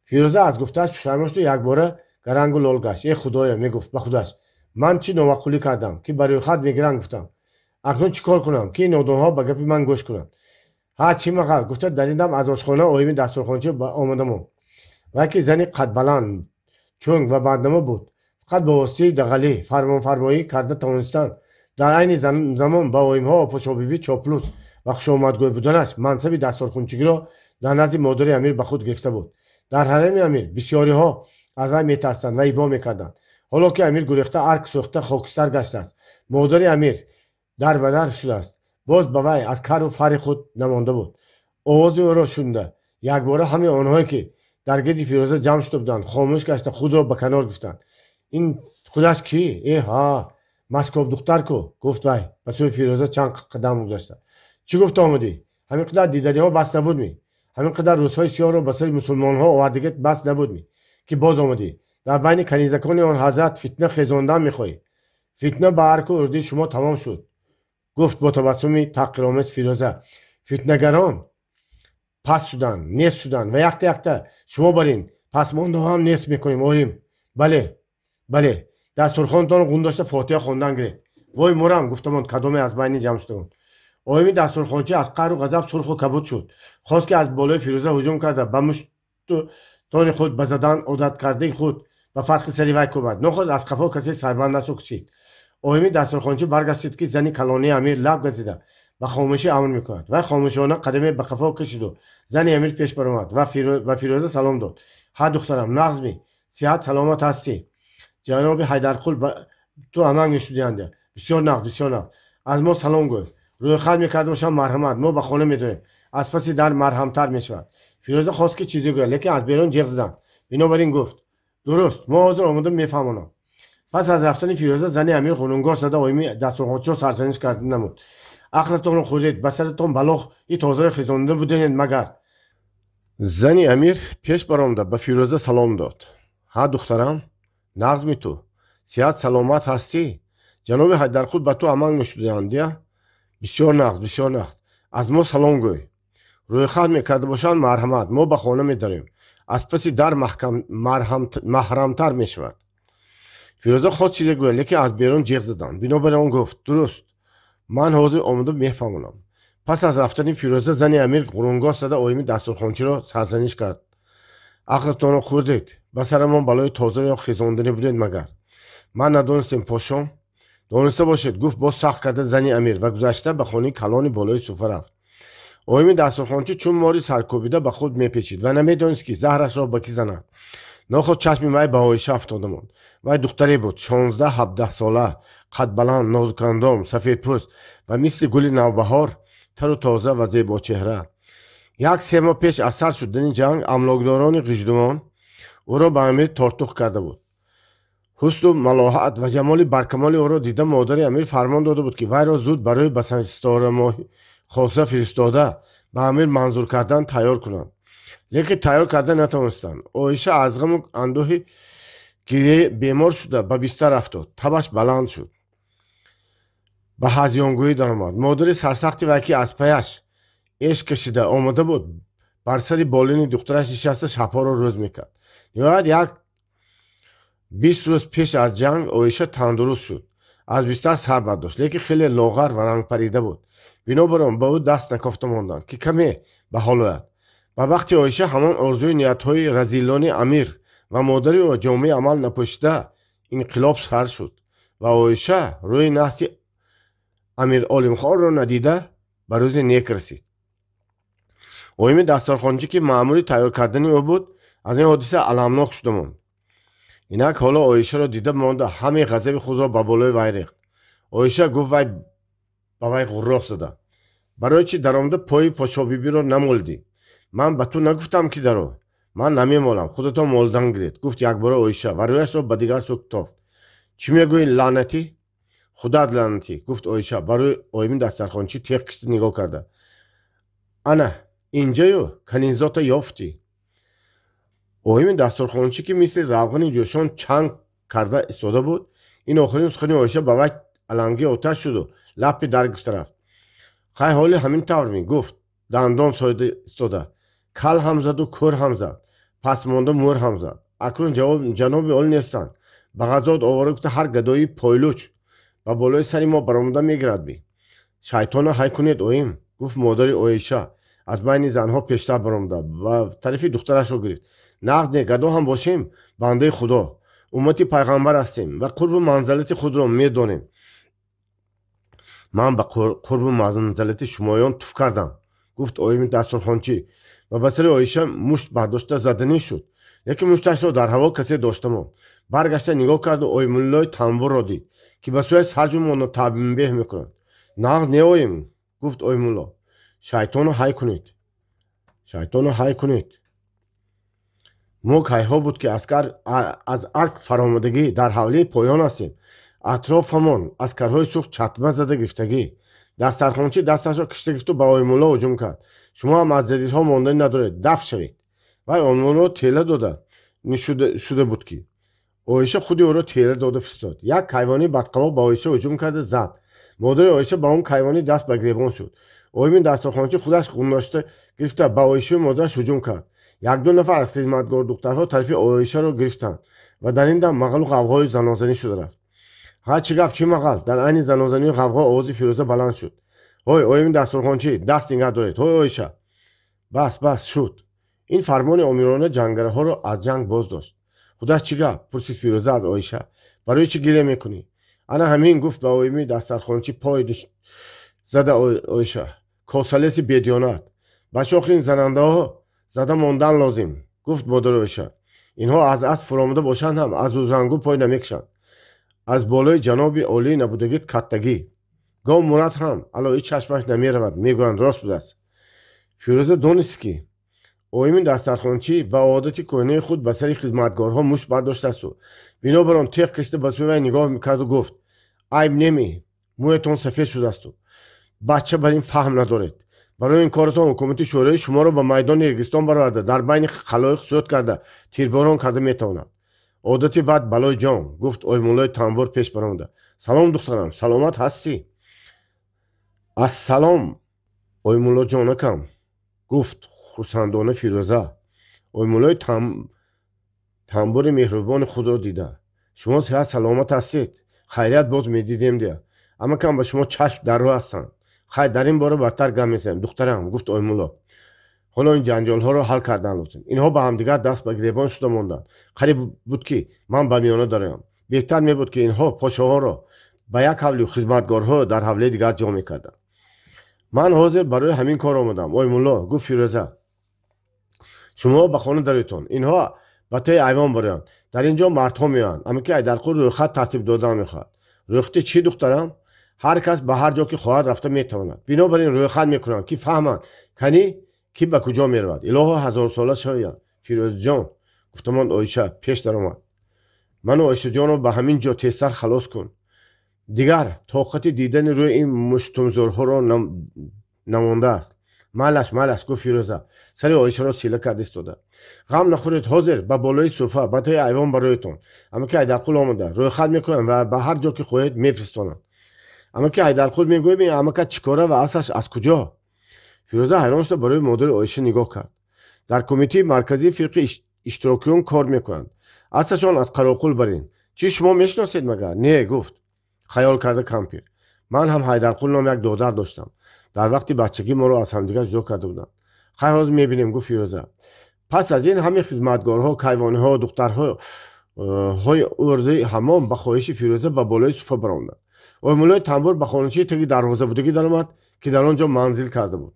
فیروزه از گفتهش پشیمان شد و یک باره گرنگ و لال گشت. ای خدایا میگفت به خودش من چی نوقولی کردم که برای خود میگیرن گفتم. اکنون چیکار کنم که این نادانها به گپ من گوش کنند. ها چی مقال گفته دلیدم از آشخانه اویمی دسترخوانچه آمدم. و که زنی قد بلند چونگ و بندمه بود. فقط با واسطه دغلی فرمان فرمایی کرده توانستند در عین زمان با اویم‌ها و پشابیبی چاپلوس و خوشامدگوی بودنش منصب دستارخوانچگی را در نزد مادر امیر به خود گرفته بود. در حرم امیر بسیاری ها از وی میترسند و ایبا میکردند. حالا که امیر گریخته ارک سوخته خاکستر گشته است. مادر امیر در بدر شده است. باز به وی از کر و فر خود نمانده بود. آواز او را شنیده یک باره همه آنهایی که در گرد فیروزه جمع شده بودند خاموش گشته خود را به کنار گرفتند. این خودش کی؟ ای ها مسکوب دختر کو گفت وی به سوی فیروزه چند قدم گذاشته. چی گفت آمدی؟ همین قدر دیدنی ها بس نبود می. همین قدر روزهای سیاه را به سر مسلمان ها آوردگت بس نبود می که باز آمدی در بین کنیزکان آن حضرت فتنه خیزاندن میخواهی. فتنه به ارک و اردی شما تمام شد. گفت با تبسمی تحقیرآمیز فیروزه فتنه‌گران پس شدن نیست شدن و یکتا یکتا شما برین پس مانده هم نیست میکنیم اویم. بله دسترخوانتان رو گنداشته فاتحه خواندن گرفت. وای مرم گفتم کدومی از بین جمع شدگان. اویمی دسترخوانچی از قهر و غضب سرخ و کبود شد. خواست که از بالای فیروزه هجوم کرده به مشتان خود بزدن عادت کرده خود به فرق سری وی کوبد. نخواست از قفا کسی سربندش رو کشید. اویمی دسترخوانچی برگشتید که زنی کلانی امیر لب گزیده به خاموشی امر میکند و خاموشانه قدمی به قفا کشید و زن امیر پیش برآمد و فیروزه سلام داد. ها دخترم نغزمی صحت سلامت هستی؟ جناب حیدرقل تو امنگ نشودیانده. بسیار نقد از ما سلام گوی. روی خط میکرده باشم مرحمت ما به خانه میدونیم از پسی در مرحمتر میشود. فیروزه خواست که چیزی گوید لیکن از بیرون جیغ زدند. بنابراین گفت درست ما حاضر آمدم میفهمونم. پس از رفتن فیروزه زن امیر خوننگار زده اویمی دسترخوانچی را سرزنش کرده نمود. عقلتان رو خودید به سرتان بلاخ این تازه را خیزانده بودین مگر. زن امیر پیش برآمده به فیروزه سلام داد. ها دخترم نغزمی تو صحت سلامت هستی؟ جناب حیدرقل به تو امنگ نشودیاند. بسیار نغز از ما سلام گوی. روی خط میکرده باشند مرحمت ما به خانه میداریم از پسی در محرمتر میشود. فیروزه خود چیزی گوید لیکن از بیرون جیغ زدند. بنابراین گفت درست من حاضر آمدم میفهمونم. پس از رفتن فیروزه زن امیر قرونگاه زده اویمی دسترخوانچی را سرزنش کرد. عقلتان رو خوردید به سر ما بلای تازه یا خیزاندنی بودید مگر من ندانستم پاشم. دانسته باشید گفت باز سخت کرده زنی امیر و گذشته به خانه کلان بالای سفره رفت. اویمی دسترخوانچی چون ماری سرکوبیده به خود میپیچید و نمیدانست که زهرش را به کی زند. ناخود چشم وی به عایشه افتاده ماند. وی دختری بود 16-17 ساله قد بلند نازک اندام سفید پوست و مثل گل نوبهار تر و تازه و زیبا چهره. یک 3 ماه پیش از سر شدن جنگ املاکداران غیژدوان او را به امیر تارتوق کرده بود. حسن و ملاحت و جمال برکمال او را دیده مادر امیر فرمان داده بود که وی را زود برای به ستاره ماهی خاصه فرستاده به امیر منظور کردن تیار کنند. لیکن تیار کردن نتوانستند. عایشه از غم و اندوه گریه بیمار شده به بستر افتاد. تبش بلند شد. به هذیانگویی درآمد. مادر سرسختی وی که از پیش عشق کشیده آمده بود بر سر بالین دخترش نشسته شبها را روز میکرد. نهایت یک 20 روز پیش از جنگ عایشه تندرست شد. از بستر سر برداشت لیکن خیلی لاغر و رنگ پریده بود. بنابراین به او دست نکافته ماندند که کمی به حال آید. و وقتی عایشه همان آرزوی نیت‌های رذیلانه امیر و مادر او جامعه عمل نپوشیده انقلاب سر شد و عایشه روی نحس امیر عالمخواه را ندیده به روز نیک رسید. اویمی دسترخوانچی که مأمور تیار کردن او بود از این حادثه المناک شده ماند. اینک حالا عایشه را دیده مانده همه غضب خود را به بالای وی ریخت. عایشه گفت وی به وی غراق زده. برای چی درآمده پای پاشابیبی را نمالدی؟ من به تو نگفتم که درو من نمیمالم خودتان مالدن گرید. گفت یک بار عایشه و رویش را به دیگر سو تافت. چی میگویی لعنتی؟ خودت لعنتی. گفت عایشه برای اویمی دسترخوانچی تیغ کشیده نگاه کرده. انا اینجایو کنیزات یافتی. اویمی دسترخوانچی که مثل روغن جوشان چنگ کرده ایستاده بود این آخرین سخنی عایشه با وقت علنگی آتش شد و لپی در گرفته رفت. خیلی حالی همین طور می گفت. دندان سایده استاده. کل هم زد و کر هم زد. پس مانده مور هم زد. اکنون جناب اول نیستند. به غذات آواره گفته هر گدایی پایلوچ و بالای سری ما برآمده میگیرد بی. شیطان های کنید اویم. گفت مادر عایشه از بین زنها پیشتر برآمده و طرف دخترش رو گرفت. نقد نه گدا هم باشیم بنده خدا امتی پیغمبر هستیم و قرب منزلت خود را میدانیم. من به قرب منزلت شمایان توف کردم. گفت اویم دسترخوانچی و به سر عایشه مشت برداشته زدنی شد. یکی مشتش را در هوا کسی داشتم. برگشته نگاه کرد و اویمولای تنبور را دید که به سوی سرجمان را تنبیه میکنند. نقد نه اویم. گفت اویمولا شیطان رو های کنید. شیطان رو های کنید. موگ ها بود که از ارک فرامدگی در حوالی پایان هستیم. اطرافمان اسکرهای سوخت چتمه زده گرفتگی. در سرخانچی دستش را کشته گرفت و به اویمولا هجوم کرد. شما هم از جدیدها ماندنی ندارید. دفع شوید. و اویمولا تیله داده شده بود که عایشه خودی او را تیله داده فرستاد. یک کیوانی بدقواق به عایشه هجوم کرده زد. مادر عایشه با اون کیوانی دست به گریبان شد. اویمین دسترخوانچی خودش خون داشته گرفته به عایشه مادرش هجوم کرد. یک دو نفر از خدمتگار دخترها طرف عایشه را گرفتند و در این دم مغل و غوغای زنازنی شده رفت. ها چی گپ چی مغل؟ در عین زنازنی و غوغا آواز فیروزه بلند شد. هوی اویمین دسترخوانچی دست نگه دارید. هوی عایشه. بس شد. این فرمان امیرانه جنگره ها را از جنگ باز داشت. خودش چی گپ؟ پرسید فیروزه از عایشه. برای چی گریه میکنی؟ انا همین گفت به اویمین دسترخوانچی پای زده عایشه. کاسلیسی بدیانت. بچه آخرین زننده ها زده ماندن لازم. گفت مادر عایشه. اینها از اسب فرامده باشند هم از اوزنگو پای نمیکشند. از بالای جناب عالی نبودگی کتگی. گام مراد هم علای چشمش نمیرود. میگویند راست بود است. فیروزه دانست که اویمین دسترخوانچی به عادت کهنه خود به سر خدمتگارها مشت برداشته است و بنابر آن تیغ کشیده به سوی وی نگاه میکرد و گفت عیب نمی مویتان سفید شده است و بچه بر این فهم ندارید. برای این کارتان حکومت شورای شما را به میدان ریگستان برآورده در بین خلایق صعود کرده تیرباران کرده میتواند. عادتی بعد بلای جان. گفت اویمولای تنبور پیش برآمده. سلام دخترم سلامت هستی؟ السلام اویمولا جانکم. گفت خرسندانه فیروزه. اویمولای تنبور مهربان خود را دیده. شما صحت سلامت هستید؟ خیریت باز میدیدیم دیگه. اما کم به شما چشم در راه هستند. خیر در این باره بدتر گم میزنیم دخترم. گفت اویمولا حالا این جنجال ها رو حل کردن لازم. اینها با هم دیگر دست به گریبان شده ماندند. قریب بود که من به میانه دارم. بهتر می بود که اینها پاشاها را به یک حولی خدمتگارها در حوله دیگر جا میکردند. من حاضر برای همین کار آمدم. اویمولا گفت فیروزه شما به خانه دریتون. اینها به ته ایوان برند. در اینجا مردها میان. اما که در خود روی خط ترتیب دادن میخواد. روی خط چی دخترم؟ هر کس به هر جا که خواهد رفته میتواند. بنابراین روی خط میکنند که فهمند کنی کی به کجا میرود. الهه هزار ساله شوید. فیروز جان گفتمان عایشه پیش در آمد. من و عایشه جان رو به همین جا تیزتر خلاص کن. دیگر طاقت دیدن روی این مشتمزارها را نمانده است. مالش گفت فیروزه سر عایشه را چیله کرد ایستاده. غم نخورید حاضر به بالای صوفه به ته ایوان برایتون. اما که حیدرقل آمده روی خط میکنن و به هر جا که خواهید میفرستانند. اما که حیدرقل میگوید اما که چیکاره و اصلش از کجا؟ فیروزه حیران شده برای مادر عایشه نگاه کرد. در کمیته مرکزی فرقه اشتراکیون کار میکنند. اصلشان از قراقل برین. چی شما میشناسید مگر؟ نه گفت. خیال کرده کمپیر. من هم حیدرقل نام یک دادر داشتم. در وقتی بچگی ما رو از همدیگر جدا کرده بودن. خیر روز میبینیم گفت فیروزه. پس از این همه خدمتگارها، کیوانها، دخترها های ارده حمام به خواهش فیروزه به بالای صفه برآمدند. اویمولای تنبور به خانه‌چه تگی دروازه بودگی درآمد که در آنجا منزل کرده بود.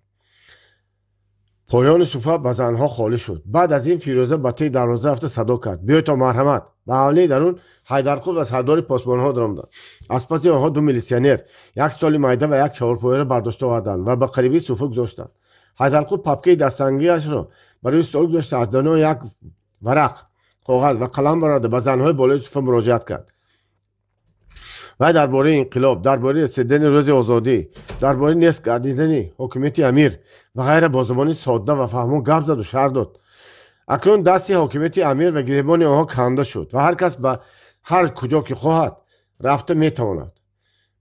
پایان صفه به زنها خالی شد. بعد از این فیروزه به ته دروازه رفته صدا کرد بیاید تا مرحمت. به حوالی درون حیدرقل و سردار پاسبانها درآمدند. از پس آنها دو میلیسیونر یک سال میده و یک چهارپایه را برداشته آوردند و به قریبی صفه گذاشتند. حیدرقل پاپکه دستنگیاش را برای استول گذاشته از دانه یک ورق کاغذ و قلم برآورده به زنهای بالای صفه مراجعت کرد. و درباره انقلاب، درباره رسیدن روز آزادی، درباره نصف گردیدن حاکمیت امیر و غیره با زبان ساده و فهمو گپ زد و شرح داد. اکنون دست حاکمیت امیر و گریبان آنها کنده شد و هر کس به هر کجا که خواهد рафта метавонад.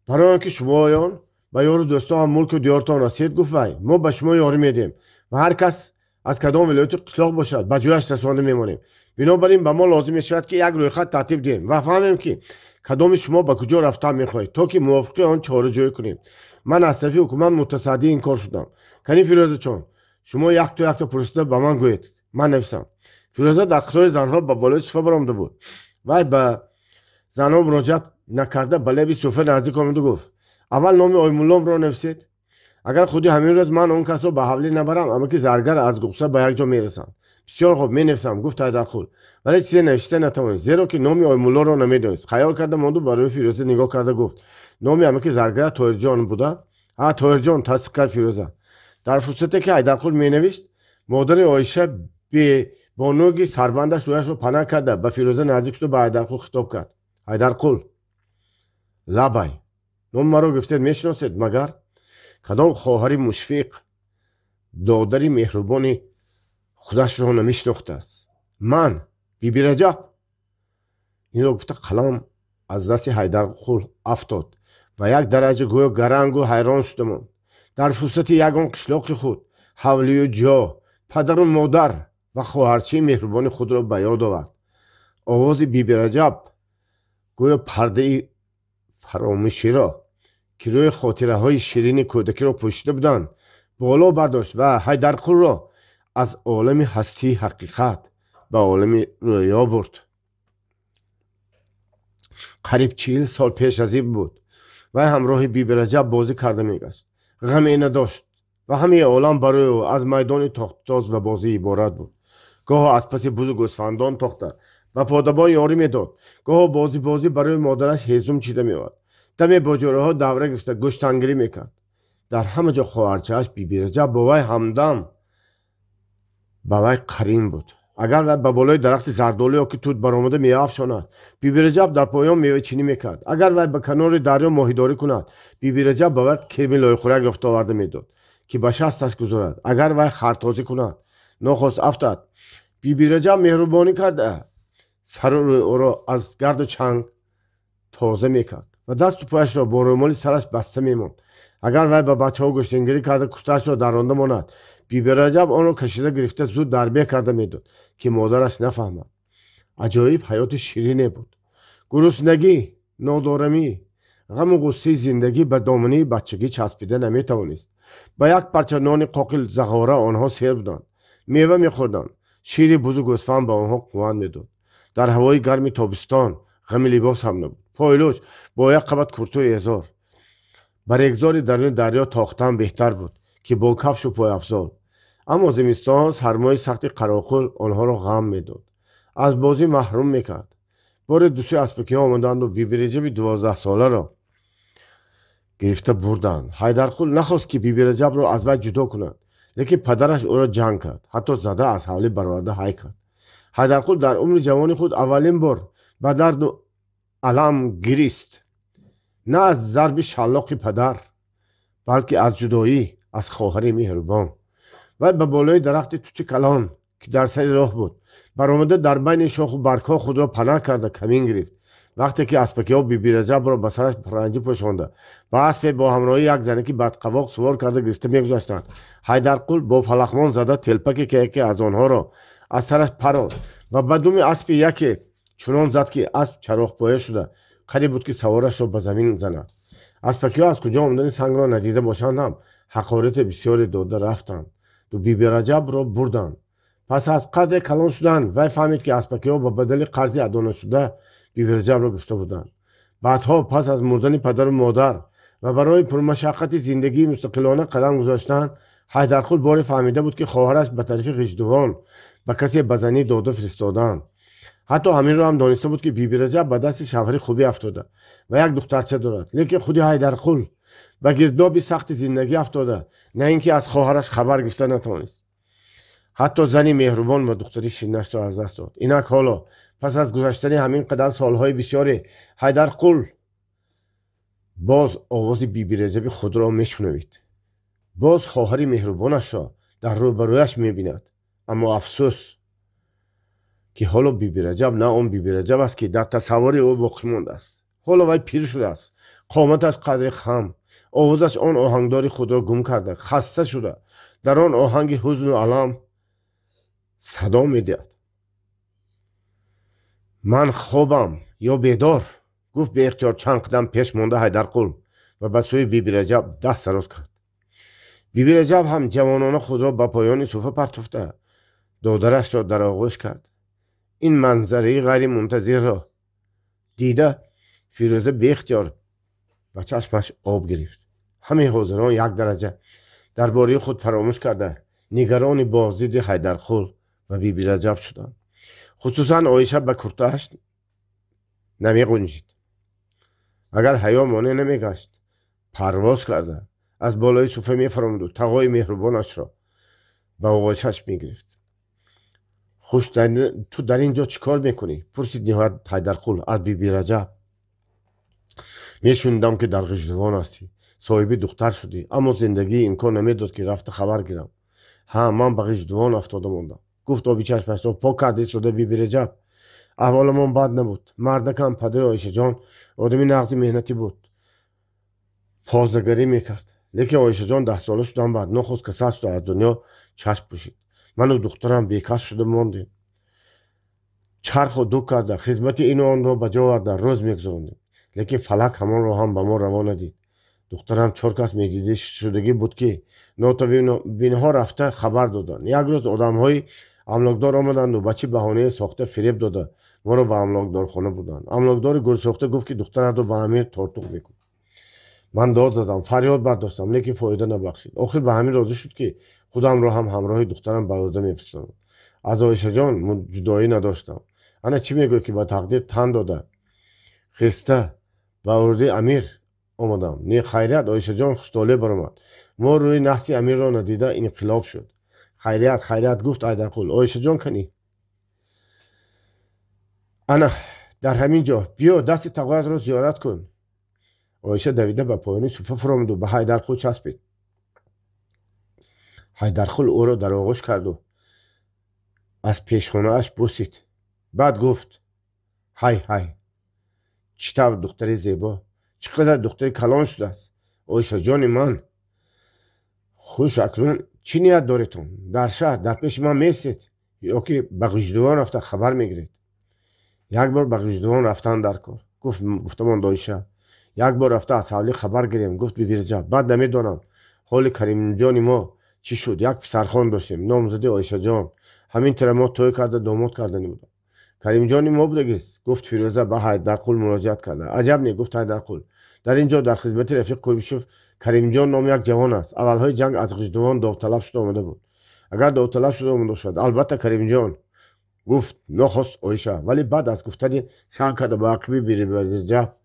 барои он ки шумоён ба ёру дӯстон мулку диёртон расед, гуфт вай мо ба шумо ёрӣ медиҳем ва ҳар кас аз кадом вилояти қишлоқ бошад ба ҷояш расонда мемонем. бинобар ин ба мо лозим мешавад ки як рӯйхат тартиб диҳем ва фаҳмем ки кадоми шумо ба куҷо рафтан мехоҳед, то ки мувофиқи он чораҷӯӣ кунем. ман аз тарафи ҳукумат мутасаддии ин кор шудам. кани фирӯзачон, шумо якто пурсида ба ман гӯед, ман нависам. фирӯза дар қатори занҳо ба болои суфа баромада буд. вай ба занҳо муроҷиат накарда ба лаби суфа наздик омаду гуфт: аввал номи оймулломро нависед. агар худи ҳамин рӯз ман он касро ба ҳавлӣ набарам, амаки заргар аз ғусса ба як ҷо мерасам. бисёр хуб, менависам, гуфт Ҳайдарқул. вале чизе навишта натавонист, зеро ки номи оймуллоро намедонист. хаёл карда монду, ба рӯи фирӯза нигоҳ карда гуфт: номи амаки заргар Тоҳирҷон буда? ҳа, Тоҳирҷон, тасдиқ кард фирӯза. дар фурсате ки Ҳайдарқул менавишт, модари Оиша бо нӯги сарбандаш рӯяшро панаҳ карда ба фирӯза наздик шуда ба Ҳайдарқул хитоб кард: Ҳайдарқул, лабай, номи маро гуфтед, мешиносед магар? кадом хоҳари мушфиқ, додари меҳрубони худашро намешинохтааст? ман, Биби Раҷаб. инро гуфта қалам аз дасти Ҳайдарқул афтод ва як дараҷа гӯё гарангу ҳайрон шуда монд. дар фурсати ягон қишлоқи худ ҳавлию ҷо падару модар ва хоҳарчии меҳрубони худро ба ёд овард. овози Биби Раҷаб гӯё пардаи фаромӯширо ки рӯи хотираҳои ширини кӯдакиро пӯшида буданд боло бардошт ва Ҳайдарқулро аз олами ҳастии ҳақиқат ба олами рӯё бурд. қариб 40 сол пеш аз ин буд. вай ҳамроҳи Биби Раҷаб бозӣ карда мегашт. ғаме надошт ва ҳамаи олам барои ӯ аз майдони тохтутоз ва бозӣ иборат буд. гоҳо аз паси бузу гӯсфандон тохта ба подабон ёрӣ медод, гоҳо бозӣ барои модараш ҳезум чида меовард. даме бо ҷораҳо давра гирифта гӯштангирӣ мекард. дар ҳама ҷо хоҳарчааш Биби Раҷаб бо вай ҳамдам, ба вай қарин буд. агар вай ба болои дарахти зардолу ё ки тут баромада мева афшонад, Биби Раҷаб дар поён мевачинӣ мекард. агар вай ба канори дарё моҳидорӣ кунад, Биби Раҷаб ба вай кирми лойхӯрак ёфта оварда медод ки ба шасташ гузорад. агар вай хартозӣ кунад, нохост афтад, Биби Раҷаб меҳрубонӣ карда сару рӯи ӯро аз гарду чанг тоза мекард ва дасту пояшро бо рӯмоли сараш баста мемонд. агар вай ба бачаҳо гӯштангирӣ карда куфтаашро даронда монад, Биби Раҷаб онро кашида гирифта зуд дарбеҳ карда медод ки модараш нафаҳмад. аҷоиб ҳаёти ширине буд. гуруснагӣ, нодорамӣ, ғаму ғуссаи зиндагӣ ба домании бачагӣ часпида наметавонист. ба як парча нони қоқил зағора онҳо сер буданд. мева мехӯрданд. шири бузу гӯсфанд ба онҳо қувват медод. дар ҳавои гарми тобистон ғами либос ҳам набуд. пойлӯч бо як қабат куртуи эзор. ба регзори даруни дарё тохтан беҳтар буд ки бо кафшу пойафзол. аммо зимистон сармои сахти қароқул онҳоро ғам медод, аз бозӣ маҳрум мекард. бори дусӯи аспакиҳо омаданду Биби Раҷаби 12-соларо гирифта бурданд. Ҳайдарқул нахост ки Биби Раҷабро аз вай ҷудо кунад, лекин падараш ӯро ҷанг кард, ҳатто зада аз ҳавлӣ бароварда ҳай кард. Ҳайдарқул дар умри ҷавони худ аввалин бор ба дарду алам гирист, на аз зарби шаллоқи падар, балки аз ҷудоӣ аз хоҳари меҳрубон. вай ба болои дарахти тути калон ки дар сари роҳ буд баромада дар байни шоху баргҳо худро панаҳ карда камин гирифт. вақте ки аспакиҳо Биби Раҷабро ба сараш ранҷӣ пӯшонда ба аспе бо ҳамроҳии як занаки бадқавоқ сувор карда гирифта мегузаштанд, Ҳайдарқул бо фалахмон зада телпаке ки яке аз онҳоро аз сараш паронд ва ба думи аспи яке чунон зад ки асп чароғпоя шуда қариб буд ки саворашро ба замин занад. аспакиҳо аз куҷо омадани сангро надида бошанд ҳам ҳақорати бисёре дода рафтанд ду Биби Раҷабро бурданд. пас аз қадре калон шудан вай фаҳмид ки аспакиҳо ба бадали қарзи адонашуда Биби Раҷабро гирифта буданд. баъдҳо пас аз мурдани падару модар ва барои пурмашаққати зиндагии мустақилона қадам гузоштан, Ҳайдарқул боре фаҳмида буд ки хоҳараш ба тарафи ғиҷдувон ба касе ба занӣ дода фиристоданд. ҳатто ҳаминро ҳам дониста буд ки Биби Раҷаб ба дасти шавҳари хубӣ афтода ва як духтарча дорад, лекин худи Ҳайдарқул ба гирдоби сахти зиндагӣ афтода, на ин ки аз хоҳараш хабар гирифта натавонист. ҳатто зани меҳрубон ва духтари ширинашро аз даст дод. инак ҳоло пас аз гузаштани ҳамин қадар солҳои бисёре, Ҳайдарқул боз овози Биби Раҷаби худро мешунавид. боз хоҳари меҳрубонашро дар рӯбарӯяш мебинад. аммо афсӯс ки ҳоло Биби Раҷаб на он Биби Раҷаб аст ки дар тасаввури ӯ боқӣ мондааст. حالا وی پیر شده است. قامتش قدری خم، آوازش آن آهنگداری خود را گم کرده، خسته شده، در آن آهنگ حزن و علم صدا میدهد. من خوابم یا بیدار؟ گفت به اختیار چند قدم پیش مانده حیدرقل و به سوی بیبی رجب دست دراز کرد. بیبی رجب هم جوانانه خود را به پایان صفحه پرتافته دادرش را در آغوش کرد. این منظره غیر منتظر را دیده فیروزه به اختیار و چشمش آب گرفت. همه حاضران یک درجه درباره خود فراموش کرده نگران بازدید حیدرقل و بیبی رجب شدند. خصوصا عایشه به کرتهش نمی گنجید. اگر حیا مانع نمی گشت پرواز کرده از بالای صفحه می فرامد و تقای مهربانش را به آغوشش می گرفت. تو در اینجا چیکار میکنی؟ پرسید نهایت حیدرقل از بیبی رجب. میشوندم که در غژدوان هستی، صاحب دختر شدی، اما زندگی امکان نمیداد که رفته خبر گیرم. من به غژدوان افتاده ماندم. گفت آبی چشمش را پاک کرد ایستاده بیبی رجب. احوالمان بد نبود. مردکم پدر عایشه جان آدمی نغز مهنتی بود، پازگری میکرد. لیکن عایشه جان 10 ساله شدن بعد نخست که سر شد از دنیا چشم پوشید. من و دخترم بیکس شده ماندیم. چرخ و دو کرده خدمت این و آن را به جا آورده روز میگذراندیم. لیکن فلک همان را هم به ما روا ندید. دخترم 4 کس میدیده شدگی بود که ناتوان‌ها رفته خبر دادند. یک روز آدم‌های املاکدار آمدند و به چه بهانه ساخته فریب داده ما را به املاکدار خانه بودند. املاکدار گل ساخته گفت که دخترت را به امیر تارتوق میکن. من داد زدم، فریاد برداشتم، لیکن فایده نبخشید. آخر به همین راضی شد که خودم را هم همراه دخترم به ارده میفرستم. از عایشه جان جدایی نداشتم. انا چی میگوی که به تقدیر تن داده خسته به ارده امیر آمدم. نه خیریت عایشه جان خوشحالی برآمد. ما روی نحس امیر را ندیده انقلاب شد. خیریت گفت حیدرقل. عایشه جان کنی انا در همین جا بیا دست تقویت را زیارت کن. عایشه دویده به پایان صفحه فرامد و به حیدرقل چسبید. حیدرقل او را در آغوش کرد و از پیشخانه اش بوسید. بعد گفت های چطور دختر زیبا، چقدر دختر کلان شده است. عایشه جان من خوش، اکنون چی نیت داریتون؟ در شهر در پیش من میستید یا که به غژدوان رفته خبر میگیرید؟ یک بار به غژدوان رفتن در کار. گفتمان عایشه یک بار رفته از حوالی خبر گیریم. گفت بیبی رجب بعد نمیدانم حال کریم جان ما چی شد. یک پسرخوان داشتیم نامزد عایشه جان، همین طرح ما توی کرده داماد کردنی بود. کریم جان ما بودگیست. گفت فیروزه به حیدرقل مراجعت کرده. عجب نه، گفت حیدرقل در اینجا در خدمت رفیق کلبیشوف کریم جان نام یک جوان است. اولهای جنگ از غژدوان داوطلب شده آمده بود. اگر داوطلب شده آمده شد البته کریم جان گفت نخست عایشه، ولی بعد از گفتن چند کرده با عقبی بیبی رجب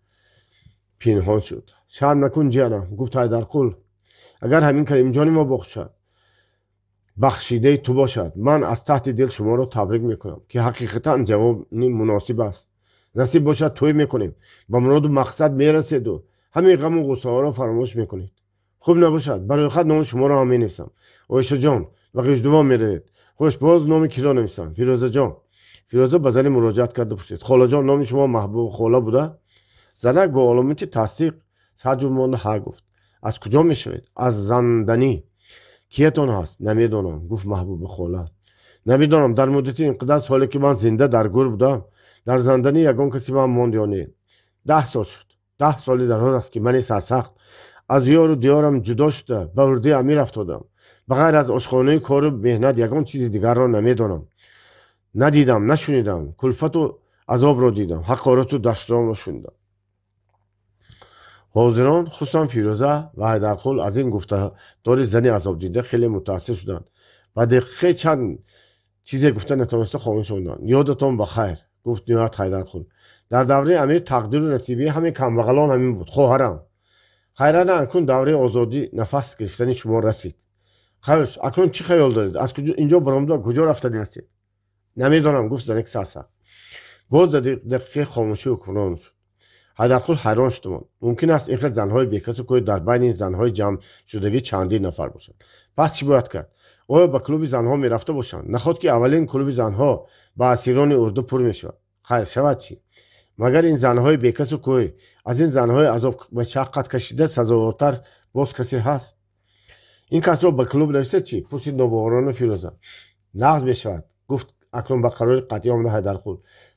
پنهان شد. شرم نکن جانم، گفت حیدرقل، اگر همین کریم جان ما بخشیده تو باشد من از تحت دل شما را تبریک میکنم که حقیقتا جواب مناسب است. نصیب باشد توی میکنیم، با مراد و مقصد میرسید و همین غم و غصه ها را فراموش میکنید. خوب نباشد برای خود نام شما را هم مینویسم. عایشه جان و غژدوان میرید. خوش باز نام کی را نویسم؟ فیروزه جان. فیروزه به زن مراجعت کرده پرسید خاله جان نام شما محبوب خاله بوده؟ زنک با علامت تصدیق سرجمانده ها گفت. از کجا میشوید؟ از زندانی. کیتون هست؟ نمیدانم. گفت محبوب خاله. نمیدانم در مدت اینقدر سالی که من زنده در گور بودم در زندانی یگان کسی من ماند یا نه. 10 سال شد. 10 سالی در حال است که من سرسخت از یار و دیارم جدا شده به ارده امیر افتادم. بغیر از آشخانه کار و مهنت یگان چیز دیگر را نمیدانم. ندیدم، نشنیدم. کلفت و عذاب را دیدم. حقارت و دشتام را شنیدم. حاضران خصوصا فیروزه و حیدرقل از این گفته داری زنی عذاب دیده خیلی متاثر شدند و دقیقه چند چیزی گفته نتونسته خاموش موندند. یادتون بخیر، گفت نهایت حیدرقل، در دوره امیر تقدیر و نصیبی همین کمبغلان همین بود. خواهرم خیرانه اکنون دوره آزادی نفس گرفتن شما رسید. خیرش اکنون چی خیال دارید؟ از کجا اینجا برآمده کجا رفتنی هستید؟ نمیدانم، گفت زنک سرسخت. باز دقیقه خاموشی و کنان شد. حیدرقل حیران شد. ممکن است این زنهای بیکس و کوی در بین این زنهای جمع شدگی چندین نفر باشند. پس چی باید کرد؟ آیا به کلوب زنها می رفته باشند؟ نخواد که اولین کلوب زنها با اسیران اردو پر می شود. خیر شود چی؟ مگر این زنهای بیکس و کوی از این زنهای عذاب مشقت کشیده سزاوارتر باز کسی هست؟ این کس رو به کلوب نوشته چی؟ پرسید نوبهاران فیروزه. نقض میشود. گفت اکنون به قرار قطعی آمده حیدرقول.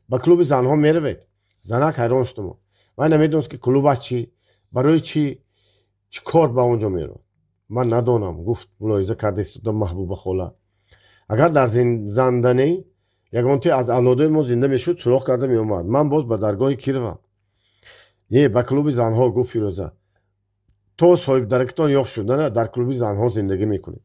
به کلوب زنها میروید. زنک حیران شدم. من نمیدونست که کلوبش چی؟ برای چی کار به اونجا میرون؟ من ندانم. گفت ملاحظه کرده است محبوب خاله. اگر در زندانی یگانتی از اولادای ما زنده میشد سراغ کرده می اومد. من باز به درگاه کی روم؟ نه به کلوب زنها. گفت فیروزه. تو صاحب درکتان یافت شدن در کلوب زنها زندگی میکنید.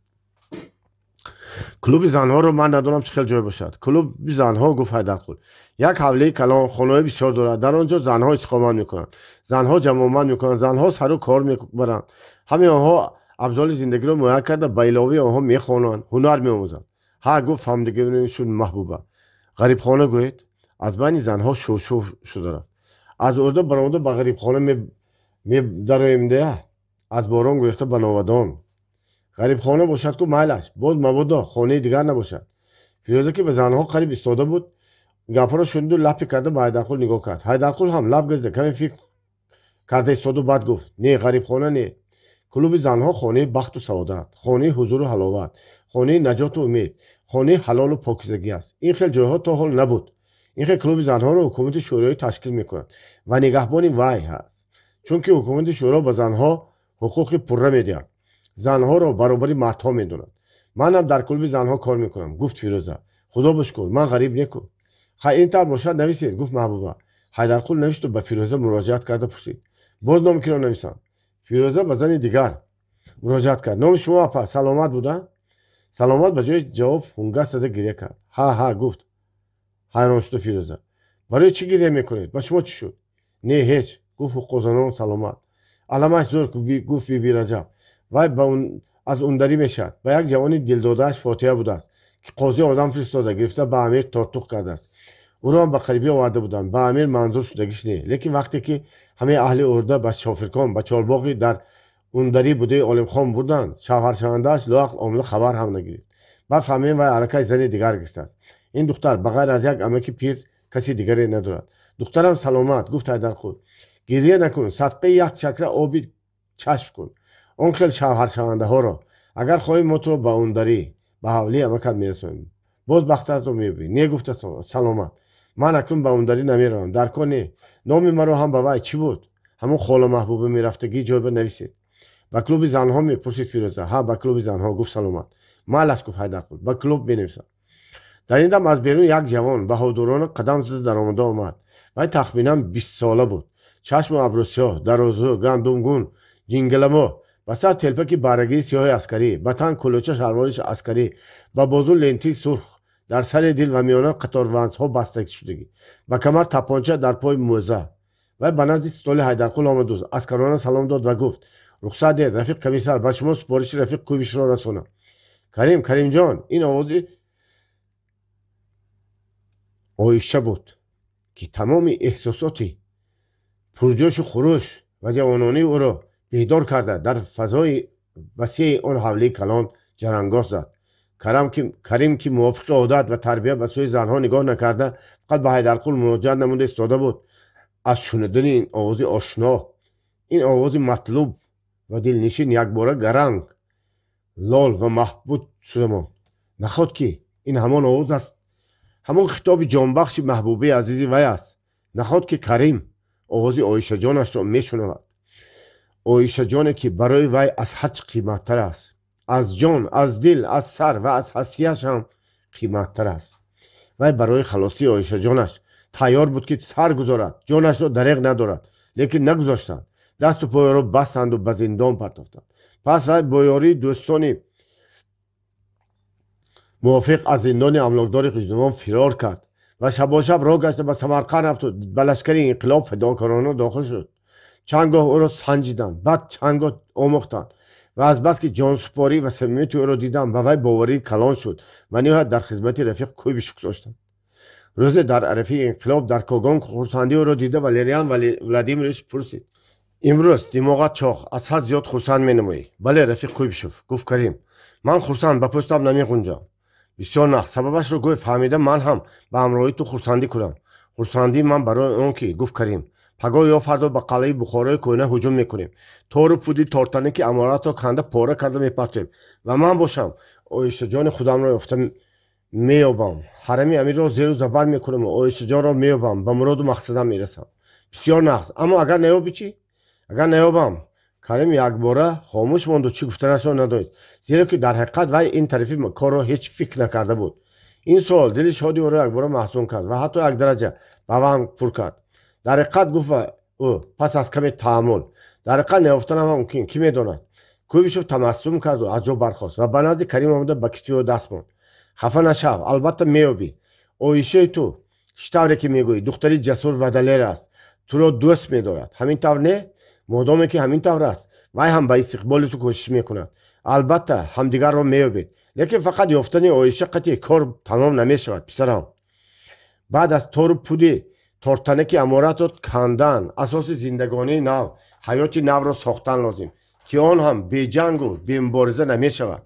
کلوب زنها رو من ندونم چه خیلی جای باشد. کلوب زنها گفت حیدرقول. یک حوله کلان خانه بسیار دارد. در آنجا زنها استقامت میکنند. زنها جمعآمد میکنند. زنها سر و کار میبرند. همه آنها ابزار زندگی رو مهیا کرده به علاوه آنها میخوانند، هنر میآموزند. ها گفت فهمیدگی نمیشون محبوبه. غریب خانه گوید از بین زنها شو شده رفت. از ارده برآمده به غریب خانه می درایم از باران گریخته به ناودان. غریب خانه باشد که میلش باز مبادا خانه دیگر نباشد. فیروزه که به زنها قریب ایستاده بود گپا را شنید و لپی کرده به حیدرقول نگاه کرد. حیدرقول هم لب گزیده کمی فکر کرده ایستاد و بعد گفت نه غریب خانه نه. کلوب زنها خانه بخت و سعادت، خانه حضور و حلاوت، خانه نجات و امید، خانه حلال و پاکیزگی است. این خیلی جاها تا حال نبود. این خیلی کلوب زنها رو حکومت شورایی تشکیل میکنند و نگهبان وای هست. چون که حکومت شورا به زنها حقوق پره میدهد. زنها رو برابری مردها میدونند. منم در کلوب زنها کار میکنم. گفت فیروزه. خدا بشکر من غریب نیکو. خیلی این طور باشد نویسید. گفت محبوبه. حیدرقول نوشت و به فیروزه مراجعت کرده پرسید باز نام کی را نویسم؟ فیروزه به زن دیگر مراجعت کرد. نام شما اپا سلامت بوده؟ سلامت به جای جواب هنگه زده گریه کرد. ها گفت. حیران شد فیروزه. برای چی گریه میکنید؟ با شما چی شد؟ نه هیچ. گفت قوزانان سلامت. علامش زور گفت بی رجب. وای با اون از اون دری میشد. با یک جوانی دلدادهش فاتحه بوده است که قاضی آدم فرستاده گرفته به امیر تارتوق کرده است. او را هم به قریبی آورده بودند. به امیر منظور شدگیش نه. لیکن وقتی که همه اهل ارده به شافرکان به چارباغی در اون دری بوده عالم خان بودند شوهر شوندهش لااقل عامل خبر هم نگیرید. بعد فهمید و علاقه زن دیگر گرفته است. این دختر بغیر از یک عمک پیر کسی دیگری ندارد. دخترم سلامت. گفت حیدرقول. گریه نکن. صدقه یک چکره آبی چشم کن. اون خیلی شوهر شونده ها را اگر خواهی ما تو به اون دری به حولی عمکت میرسونیم باز بختت رو میبینی. نه گفت سلامت. من اکنون به اون دری نمیروم. در کنی نام مرا هم به وای چی بود؟ همون خاله محبوبه میرفتگی جای بنویسید. با کلوب زنها میپرسید فیروزه. ها با کلوب زنها. گفت سلامت. مالش گفت حیدرقول. با کلوب بنویسم. در این دم از بیرون یک جوان بهادرانه قدم زده در آمده آمد. ولی تخمینا 20 ساله بود. چشم و ابرو سیاه، درازو، گندمگون، جینگلمو، با سر تلپکی برگی سیاه عسکری، با تن کلوچه شلوارش عسکری، با بازو لنتی سرخ، در سر دل و میانه قطارونزها بسته شدگی، با کمر تپانچه در پای موزه. و به نزد استول حیدرقول آمد و عسکرانه سلام داد و گفت رخصت ده رفیق کمیسر با شما سپارش رفیق کوبیش را رسونم. کریم جان. این آوازی عایشه بود که تمام احساساتی پرجوش و خروش و جوانانی او را بیدار کرده در فضای وسیع آن حوله کلان جرنگاس زد. کریم که موافق عادت و تربیت به سوی زنها نگاه نکرده فقط به حیدرقول مراجعت نموده ایستاده بود. از شنیدن این آواز آشنا، این آواز مطلوب و دلنشین یک باره گرنگ لال و محبوب شده ماند. نخواد که این همان آواز است، همان خطاب جانبخش محبوبه عزیزی وی است. نخواد که کریم آواز عایشه جانش را میشنود. عایشه جانی که برای وی از هر چه قیمتتر است. از جان، از دل، از سر و از هستیش هم قیمتتر است. وی برای خلاصی عایشه جانش تیار بود که سر گذارد. جانش را دریغ ندارد. لیکن نگذاشتند. دست و پای را بستند و به زندان پرتافتند. پس وی با یاری دوستانی موافق از زندان املاکدار قیجدوان فرار کرد و شب راه گشته به سمرقند رفت و به لشکر انقلاب فداکارانه داخل شد. چند گاه او را سنجیدند، بعد چند گاه آموختند و از بس که جانسپاری و صمیمیت او را دیدند به وی باوری کلان شد و نهایت در خدمت رفیق کوبیش گذاشتند. روز در عرفه انقلاب در کاگان خرسندی او را دیده والریان ولادیمیرویچ پرسید امروز دماغت چاق از حد زیاد خرسند مینمایی؟ بله رفیق کوبیشوف. گفت کریم من خرسند به پستم نمیگنجم. بسیار نه. سببش رو گوی فهمیده من هم به همراهی تو خرسندی کنم. хурсандии ман барои он ки гуфт Карим пагоҳ ё фардо ба қалъаи Бухорои кӯҳна ҳуҷум мекунем. тору пуди тортанӣ ки аморатро канда пора карда мепартоем ва ман бошам оишаҷони худамро ёфта меёбам. ҳарами амирро зеру забар мекунам ва оишаҷонро меёбам, ба муроду мақсадам мерасам. бисёр нағз. аммо агар наёбӣ чӣ? агар наёбам? Карим якбора хомӯш монду, чӣ гуфтанашро надонист, зеро ки дар ҳақиқат вай ин тарафи корро ҳеҷ фикр накарда буд. ин суол дили шоди ӯро якбора маҳзун кард ва ҳатто як дараҷа ба ваҳм пур кард. дар ҳақиқат гуфт ӯ пас аз каме таъаммул, дар ҳақиқат наёфтанам мумкин, кӣ медонад? Кӯбишов тамассум карду аз ҷо бархост ва ба назди Карим омада ба китфи ӯ даст монд. хафа нашав, албатта меёбӣ. оишаи ту штавре ки мегӯӣ духтари ҷасур ва далер аст, туро дӯст медорад. ҳамин тавр не? модоме ки ҳамин тавр аст, вай ҳам ба истиқболи ту кӯшиш мекунад. албатта ҳамдигарро меёбед, лекин фақат ёфтани оиша қатъи кор тамом намешавад. писарам, баъд аз тору пуди тортане ки аморатро кандан, асоси зиндагонии нав, ҳаёти навро сохтан лозим, ки он ҳам беҷангу бемубориза намешавад.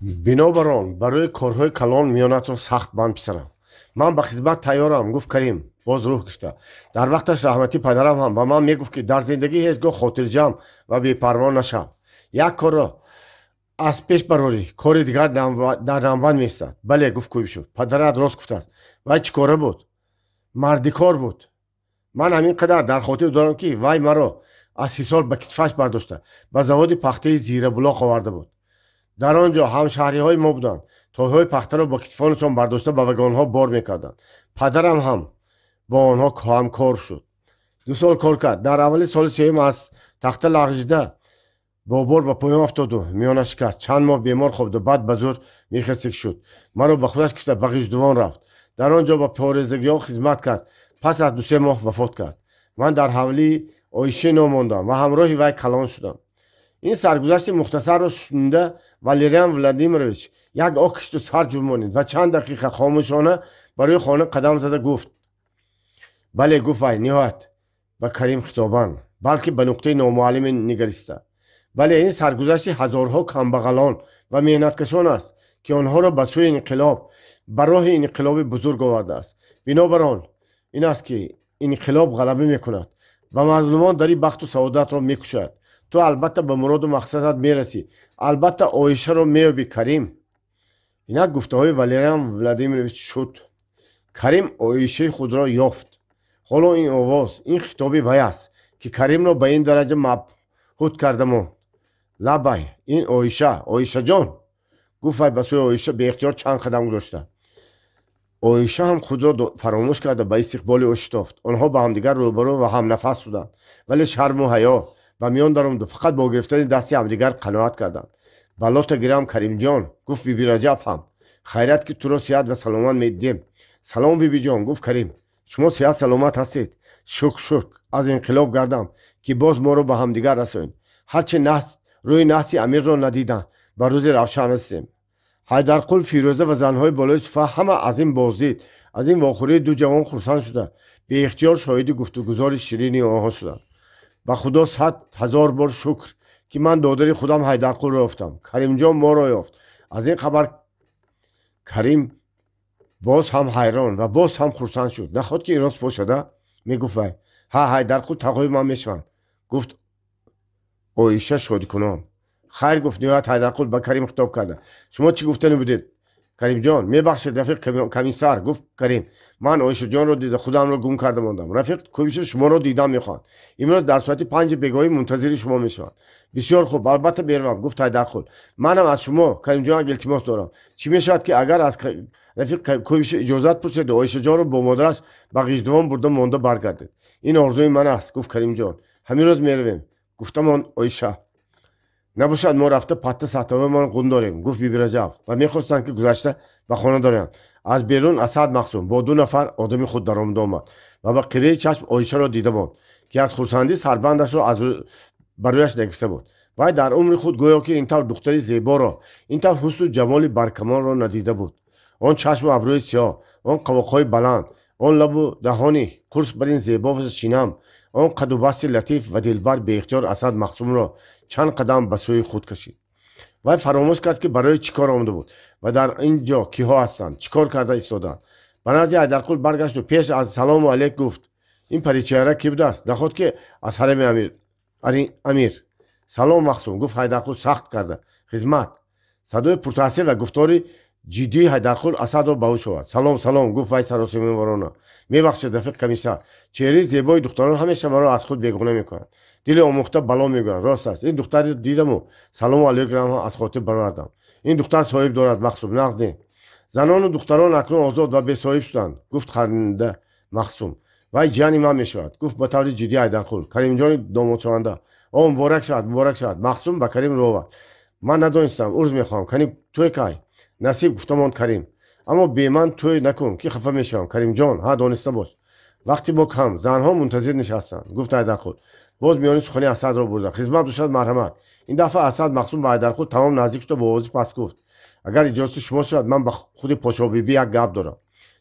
бинобар он барои корҳои калон миёнатро сахт банд. писарам, ман ба хизмат тайёрам, гуфт Карим боз рӯҳ гирифта. дар вақташ раҳмати падарам ҳам ба ман мегуфт ки дар зиндагӣ ҳеҷ гоҳ хотирҷамъ ва бепарво нашав. як корро аз пеш барорӣ, кори дигар дар навбат меистад. бале, гуфт Кӯбишев, падарат рост гуфтааст. вай чӣ кора буд? мардикор буд. ман ҳамин қадар дар хотир дорам ки вай маро аз ҳисор ба китфаш бардошта ба заводи пахтаи Зирабулоқ оварда буд. дар он ҷо ҳамшаҳриҳои мо буданд, тойҳои пахтаро ба китфонашон бардошта ба вагонҳо бор мекарданд. падарам ҳам бо онҳо ҳамкор шуд. 2 сол кор кард. дар аввали соли сеюм аз тахта лағжида бо бор ба поён афтоду миёна шикаст. чанд моҳ бемор хобиду, баъд ба зур мехирсик шуд. маро ба худаш гирифта ба Ғиҷдувон рафт. дар он ҷо ба порезагиҳо хизмат кард. пас аз 2-3 моҳ вафот кард. ман дар ҳавлӣ оиша номондам ва ҳамроҳи вай калон шудам. ин саргузашти мухтасарро шунда Валериан Владимирович як ох кишту сар ҷунбонид ва чанд дақиқа хомӯшона барои хона қадам зада гуфт. бале, гуфт вай ниҳоят ба Карим хитобан, балки ба нуқтаи номуаллиме нигариста. бале, ин саргузашти ҳазорҳо камбағалон ва меҳнаткашон аст ки онҳоро ба сӯи инқилоб, ба роҳи инқилоби бузург овардааст. бинобар он ин аст ки инқилоб ғалабӣ мекунад, ба мазлумон дари бахту саодатро мекушад. ту албатта ба муроду мақсадат мерасӣ, албатта оишаро меёбӣ. Карим. инак гуфтаҳои Валериан Владимирович шуд. Карим оишаи худро ёфт. ҳоло ин овоз, ин хитоби вай аст ки Каримро ба ин дараҷа мабҳут карда монд. лабай, ин оиша, оишаҷон, гуфт вай ба сӯи оиша беихтиёр чанд қадам гузошта. оиша ҳам худро фаромӯш карда ба истиқболи ӯ шитофт. онҳо ба ҳамдигар рӯбарӯ ва ҳамнафас шуданд, вале шарму ҳаё ба миён даромаду фақат бо гирифтани дасти ҳамдигар қаноат карданд. балота гирам Каримҷон, гуфт биби Раҷаб ҳам. хайрат ки туро сиҳат ва саломат медидем. салом бибиҷон, гуфт Карим. шумо сиҳат саломат ҳастед? шукр аз инқилоб гардам ки боз моро ба ҳамдигар расонед. ҳарчи рӯи наҳси амирро надидам, ба рӯзи равшан расидем. ҳайдарқул, Фирӯза ва занҳои болои суфа ҳама аз ин боздид, аз ин вохӯрии ду ҷавон хурсанд шуда беихтиёр шоҳиди гуфтугузори ширини онҳо шуданд. ба худо 100 000 бор шукр ки ман додари худам Ҳайдарқулро ёфтам. Каримҷон моро ёфт. аз ин хабар Карим боз ҳам ҳайрон ва боз ҳам хурсанд шуд. нахоҳад ки ин рост бошада? мегуфт вай. ҳа, Ҳайдарқул тағои ман мешаванд, гуфт оиша шодикунон. хайр, гуфт ниҳоят Ҳайдарқул ба Карим хитоб карда. шумо чӣ гуфтанӣ будед? Каримҷон, мебахшед рафиқ комиссар, гуфт Карим. ман оишаҷонро дида худамро гум карда мондам. рафиқ Кӯбишев шуморо дидан мехоҳад. имрӯз дар соати 5 бегоҳӣ мунтазири шумо мешаванд. бисёр хуб, албатта бервам, гуфт Ҳайдарқул. манам аз шумо Каримҷон як илтимос дорам. чӣ мешавад ки агар аз рафиқ Кӯбишев иҷозат пурседу оишаҷонро бо модараш ба Ғиҷдувон бурда монда баргардед. ин орзуи ман аст, гуфт Каримҷон. ҳамин рӯз меравем, гуфтамон оиша. набошад мо рафта патта саҳтавоимон ғун дорем, гуфт биби Раҷаб ва мехостанд ки гузашта ба хона доранд. аз берун Асад Мақсум бо 2 нафар одами худ даромада омад ва ба қирраи чашм оишаро дида монд ки аз хурсандӣ сарбандашро ба рӯяш нагифта буд. вай дар умри худ гӯё ки ин тавр духтари зеборо, ин тавр ҳусну ҷамоли баркамонро надида буд. он чашму абрӯи сиёҳ, он қавоқҳои баланд, он лабу даҳони қурс бар ин зебо ва шинам, он қаду басти латиф ва дилбар беихтиёр Асад Мақсумро чанд қадам ба сӯи худ кашид. وای فراموش کرد که برای چیکار آمده بود و در اینجا کیها هستند، چیکار کرده ایستادند. بنازی حیدرقول برگشت و پیش از سلام علیک گفت این پریچهره کی بوده است؟ نخود که از حرم امیر. سلام مخصوم، گفت حیدرقول سخت کرده خدمت. صدای پرتاثیر و گفتاری جدی حیدرقول اسد را به هوش آورد. سلام گفت وای سراسیمه وارونه، میبخشید رفیق کمیسر، چهره زیبای دختران همیشه مرا از خود بیگانه میکنند. دل آموخته بلا میگویند. راست است، این دختر دیدم و سلام علیکم از خاطر برآوردم. این دختر صاحب دارد مخصوم، نقد نه. زنان و دختران اکنون آزاد و بی صاحب شدند، گفت خنده مخصوم. وای جانی من میشود، گفت با طور جدی حیدرقول. کریم جان داماد شونده، مبارک شد. مخصوم به کریم رو آورد. من ندانستم، عرض میخوام کنی توی کی؟ نصیب گفتمان کریم، اما بی من توی نکن که خفه میشم. کریم جان ها دانسته باش وقتی ما کم زنها منتظر نشستند. گفت حیدرقول. باز میانی سخنی اسد را برد. خدمت باشد مرحمت. این دفعه اسد مخصوم به حیدرقول تمام نزدیک شد و با آواز پس گفت اگر اجازه شما شد من با خود پاشا بیبی یک گپ دارم.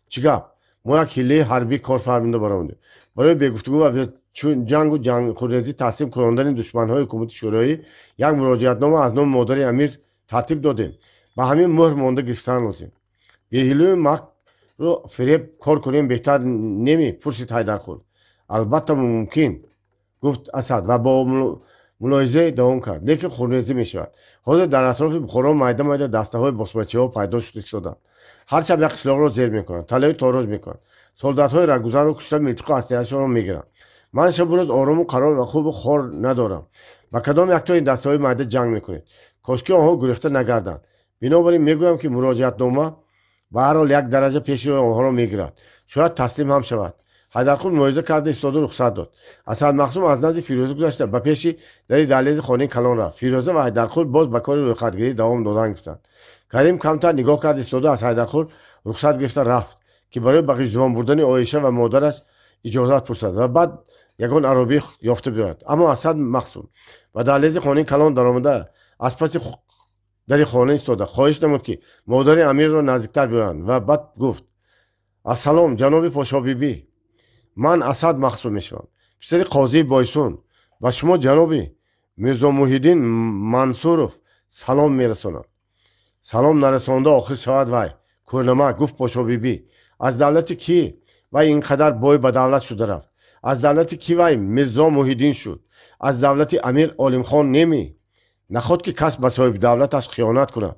چی گپ؟ ما یک حیله حربی کار فرمانده برآورده برای به گفتگو و جنگ خودرضی تسلیم کناندن دشمن‌های حکومت شورایی یک مراجعتنامه از نام مادر امیر ترتیب دادیم. با همین مهر مانده گرفتن لازم. یه حیله مک رو فریب کار کنیم بهتر نمی پرسید حیدرقول. البته ممکن، گفت اسد و با ملاحظه دوام کرد. لیکن خونریزی می شود. حاضر در اطراف بخارا میده دسته های باسمچی ها پیدا شده ایستادند. هر شب یک قشلاق را زیر میکنند، طلای تاراج میکنند. سولدات های رهگذر را کشته ملتقا اسلحه‌شان را میگیرند. من شب و روز آرام و قرار و خوب و خور ندارم. با کدام یک تا این دسته های میده جنگ میکنید؟ کاشکی آنها گریخته نگردند. بنابراین میگویم که مراجعتنامه به هر حال یک درجه پیش روی آنها را میگیرد. شاید تسلیم هم شود. حیدرقول موعظه کرده ایستاد و رخصت داد. اسد مخصوم از نزد فیروزه گذشت به پیشی در دهلیز خانه کلان رفت. فیروزه و حیدرقول باز به کار رویخطگیری دوام دادن گفتند. کریم کمتر نگاه کرد ایستاد و از حیدرقول رخصت گرفته رفت که برای به غیژدوان بردن عایشه و مادرش اجازت پرسد و بعد یگان عربی یافته بیاید. اما اسد مخصوم و دهلیز خانه کلان درآمده از پس در خانه ایستاد. خواهش نمود که مادر امیر را نزدیکتر بیارند و بعد گفت السلام جناب پاشا بیبی. من اسد مخصوم میشم، پسر قاضی بایسون. و شما جنابی میرزا محیدین منصوروف سلام میرسانم. سلام نرسانده آخر شود وای کورنمک. گفت پاشا بیبی از دولت کی وای اینقدر بای به دولت شده رفت؟ از دولت کی وای میرزا محیدین شد؟ از دولت امیر عالم خان نمی نخواد که کس به صاحب دولتش خیانت کند.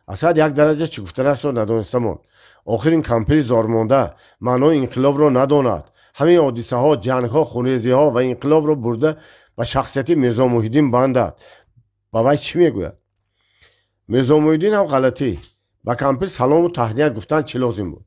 اسد یک درجه چی گفتنش را ندانسته ماند. آخر این کمپیر زارمانده معنای انقلاب را نداند. همین حادثه ها، جنگ ها، خونریزی ها و انقلاب را برده و شخصیت میرزا محیدین بندد. با وای چی میگوید؟ میرزا محیدین هم غلطی. با کمپیر سلام و تهنیت گفتن چه لازم بود؟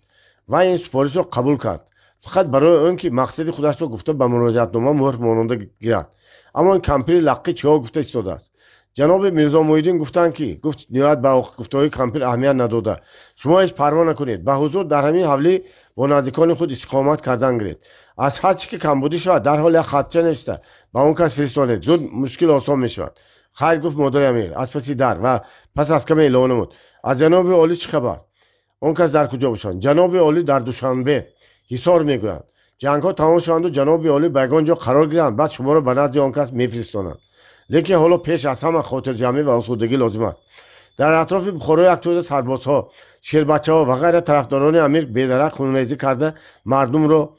وای این سپارش را قبول کرد فقط برای اون که مقصد خودش را گفته به مراجعتنامه مهر ماننده گیرد. اما این کمپیر لقی چه گفته ایستاده است؟ جناب میرزا محیدین گفتند که گفت نهایت به گفته‌های کمپیر اهمیت نداده. شما هیچ پروا نکنید. به حضور در همین حولی با نزدیکان خود استقامت کردن گیرید. از هر چی که کم بودی شود در حال یک خطچه نوشته به اون کس فرستانید. زود مشکل آسان می شود. خیر گفت مادر امیر از پس در و پس از کم اعلان نمود. از جناب عالی چه خبر؟ اون کس در کجا باشند؟ جناب عالی در دوشنبه حصار میگویند. جنگ ها تمام شوند و جناب عالی به آنجا قرار گیرند. بعد شما را به نزد آن کس میفرستانند. لیکن حالا پیش از همه خاطر جمعی و آسودگی لازم است. در اطراف بخارا یک تعداد سربازها، شیربچه ها و غیر طرفداران امیر بی‌درک خونریزی کرده مردم را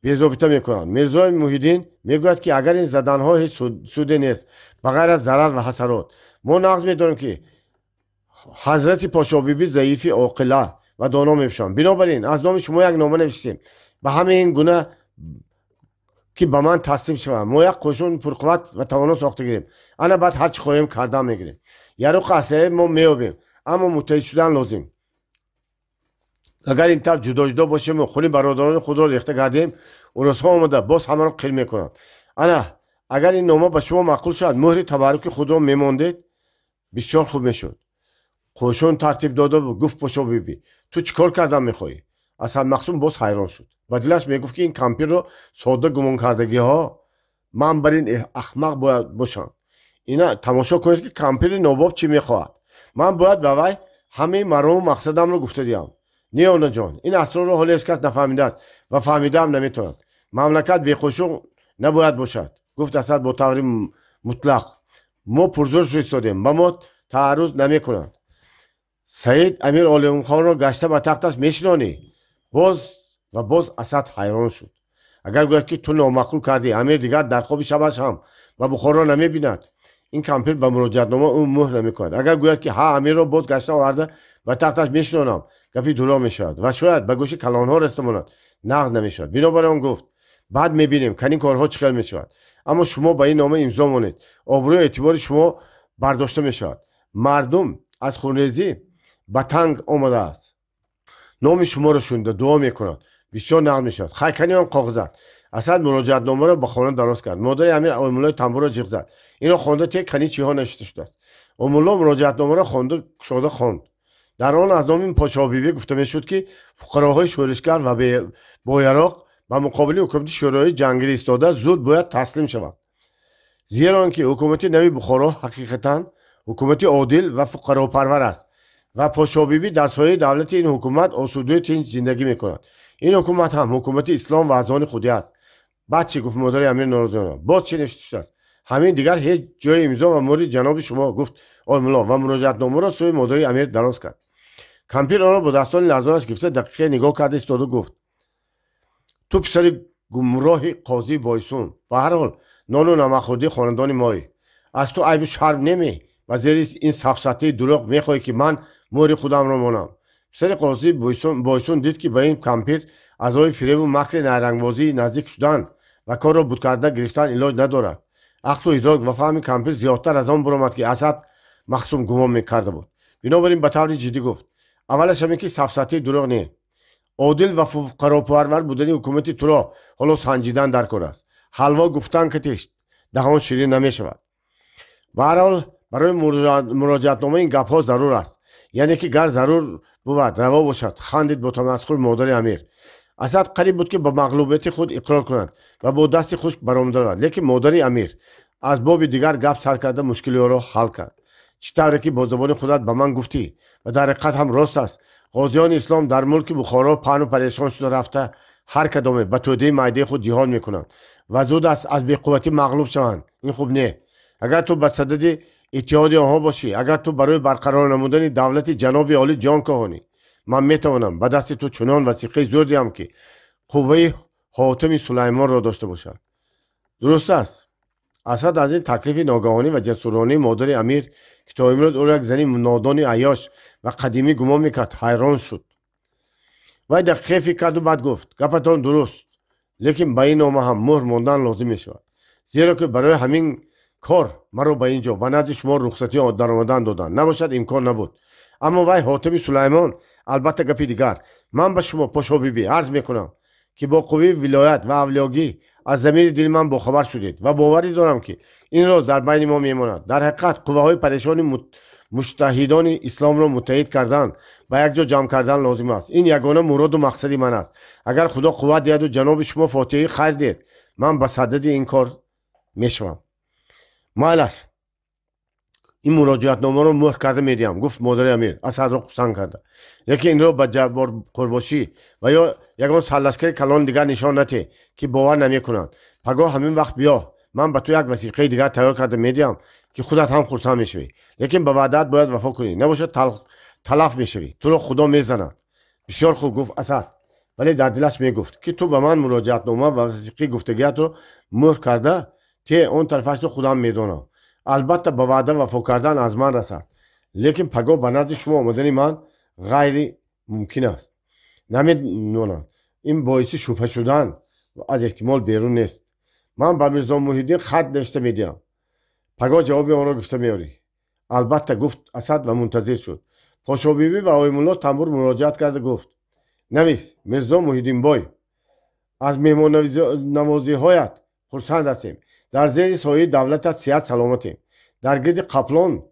بی‌ضابطه میکنند. میرزا محیدین میگوید که اگر این زدن ها هیچ سودی نیست بغیر از ضرر و حسرات. ما نقض میدانیم که حضرت پاشا بیبی ضعیفی عاقله و دانا میباشند. بنابراین از نام شما یک نامه نوشتیم به همه این گونه که به من تسلیم شود. ما یک قشون پرقوت و توانا ساخته گیریم. انا بعد هر چی خواهیم کردن میگیریم. یارو قصه ما میابیم اما متحد شدن لازم. اگر این طرف جدا باشیم و خونی برادران خود را ریخته کردیم اون روزها آمده باز همه را قل میکنند. انا اگر این نامه به شما معقول شد مهر تبرک خود را میماندید بسیار خوب میشد. قشون ترتیب داده و گفت پاشا بیبی تو چیکار کردن میخواهی؟ اسد مخصوم باز حیران شد و دلش میگفت که این کمپیر رو ساده گمان کردگی ها من بر این احمق باید باشم. اینا تماشا کنید که کمپیر نواب چی میخواهد. من باید به وی همه مرام و مقصدم رو گفته دیم. نیانا جان این اسرار رو حالا هیچ کس نفهمیده است و فهمیده هم نمیتواند. مملکت بی قشون نباید باشد. گفت اسد با طور مطلق. ما پرزور شو ایستادیم و ما تعرض نمیکنند. سعید امیر علیون خان را گشته به تختش میشنانی؟ باز اسد حیران شد. اگر گوید که تو نامعقول کردی، امیر دیگر در خواب شبش هم و بخار را نمیبیند. این کمپیر به مراجعتنامه او مهر نمیکند. اگر گوید که ها امیر را باز گشته آورده و تختش میشنانم، گپی درا میشود و شاید به گوش کلانها رسیده نقض نمیشود. بنابراین آن گفت بعد میبینیم که این کارها چیکار میشود. اما شما به این نامه امضا مانید، آبروی اعتبار شما برداشته میشود. مردم از خونریزی به تنگ آمده است. نام شما را شونده دعا میکنند، بسیار نقد میشود. خیکنی آن کاغذات. اسد مراجعتنامه را به خانه دراز کرد. مادر امیر آیم‌الله تنبور را جیغ زد. اینو خوانده تک کنی چی ها نوشته شده است. آیم‌الله مراجعتنامه را خواند. در آن از نام پادشاه بیبی گفته میشد که فقراهای شورشگر و بایراق به مقابل حکومت شورای جنگی ایستاده زود باید تسلیم شوند. زیرا آنکه حکومت نوی بخارا حقیقتا حکومت عادل و فقراپرور است و پادشاه بیبی در سایه دولت این حکومت آسوده و تنج زندگی میکند. این حکومت هم حکومت اسلام و از آن خودی است. بعد چی گفت مادر امیر ناراضیانه؟ باز چی نوشته شده است؟ همین دیگر هیچ جای امضا و مهر جناب شما، گفت آیم‌الله و مراجعتنامه را سوی مادر امیر دراز کرد. کمپیر آن را با دستان لرزانش گرفته دقیقه نگاه کرده ایستاد و گفت تو پسر گمراه قاضی بایسون، به هر حال نان و نمک‌خوردی خاندان مایی، از تو عیب شرم نمی و زیر این سفسطه دروغ میخوای که من مهر خودم را مانم. پسر قاضی بایسون دید که به این کمپیر از راه فریب و مکر نیرنگبازی نزدیک شدن و کار را بود کرده گرفتن علاج ندارد. عقل و ادراک و فهم کمپیر زیادتر از آن برآمد که اسد مخصوم گمان میکرده بود. بنابراین به طور جدی گفت اولش همین که سفسطه دروغ نه، عادل و فقراپرور بودن حکومت تو را حالا سنجیدن در کار است. حلوا گفتن که تشت دهان شیرین نمی شود. به هر حال برای مراجعتنامه این گپ ها ضرور است، یعنی که گر ضرور بود روا باشد. خندید با تمسخر مادر امیر. اسد قریب بود که با مغلوبیت خود اقرار کند و با دست خشک برآمده رود، لیکن مادر امیر از باب دیگر گپ سر کرده مشکلی را حل کرد. چطوری که با زبان خودت به من گفتی و در حقیقت هم راست است. قاضیان اسلام در ملک بخارا پهن و پریشان شده رفته هر کدامه به توده معده خود جهاد میکنند و زود است از بی‌قوتی مغلوب شوند. این خوب نه. اگر تو به صدد اتحاد آنها باشی، اگر تو برای برقرار نمودن دولت جناب عالی جان کهانی، من میتوانم به دست تو چنان وثیقه زور دهم که قوه حاتم سلیمان را داشته باشد. درست است. اسد از این تکلیف ناگهانی و جسورانه مادر امیر که تا امروز او را یک زنی نادان عیاش و قدیمی گمان میکرد حیران شد. و دقیقه فکر کرد و بعد گفت گپتان درست، لیکن به این نامه هم مهر ماندن لازم میشود، زیرا که برای همین کار مرا به اینجا و نزد شما رخصتی در آمدن دادن، نباشد امکان نبود. اما وای حاتم سلیمان، البته گپی دیگر، من به شما پاشا بیبی عرض میکنم که با قوی ولایت و اولیاگی از ضمیر دل من باخبر شدید و باوری دارم که این راز در بین ما میماند. در حقیقت قوه های پریشان مجتهدان اسلام را متحد کردن و یک جا جمع کردن لازم است. این یگانه مراد و مقصدی من است. اگر خدا قوت دهد و جناب شما فاتحه خیر دهد، من به صدد این کار میشوم. مالش این مراجعت نامه رو مهر کرده میدیم، گفت مادر امیر. اسد را قسم کرده، یکی این رو به جبار قرباشی و یا یگان سرلشکر کلان دیگر نشان نده که باور نمی کنند. پگاه همین وقت بیا، من به تو یک وثیقه دیگر تیار کرده میدیم که خودت هم خرسند میشوی، لیکن به وعدت باید وفا کنی، نباشد تلف میشوی، تو رو خدا میزند. بسیار خوب گفت اسد، ولی در دلش میگفت که تو به من مراجعت نامه و وثیقه گفتگیت رو مهر کرده، ته اون طرفش رو خودم میدونم. البته به وعده وفا کردن از من رسد، لیکن پگاه به نزد شما آمدن من غیر ممکن است. نمیدونم، این باعث شبهه شدن از احتمال بیرون نیست. من به میرزا محی‌الدین خط نوشته میدیم، پگاه جواب آن را گفته میاری. البته گفت اسد و منتظر شد. پاشا بیبی به آیم‌الله تنبور مراجعت کرده گفت نویس میرزا محی‌الدین بای، از مهمان نوازی هایت خرسند هستیم. در زیر سایه دولتت صحت سلامتیم. در گرد قپلان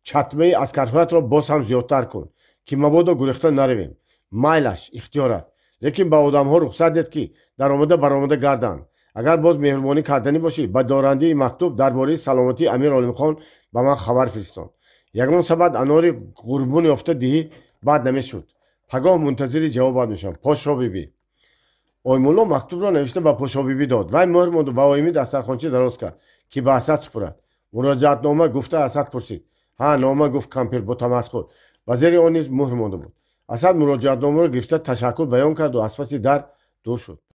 چتمه اسکرهایت را باز هم زیادتر کن که مبادا گریخته نرویم. مایلش اختیارت، لیکن به آدم ها رخصت دید که در آمده برآمده گردند. اگر باز مهربانی کردنی باشی به دارنده مکتوب درباره سلامتی امیر عالم خان به من خبر فرستان. یگان سبد انار قربون یافته دهی بعد نمیشد. پگاه منتظر جواب میشم. پاشا بیبی. آیم‌الله مکتوب را نوشته به پاشا بیبی داد. وی مهر ماند و با آیمی دسترخوانچه دراز کرد که به اسد سپرد. مراجعت نامه گفته اسد پرسید ها نامه گفت کمپیر با تمسخر و زیر آن نیز مهر مانده بود. اسد مراجعتنامه را گرفته تشکر بیان کرد و از پس در دور شد.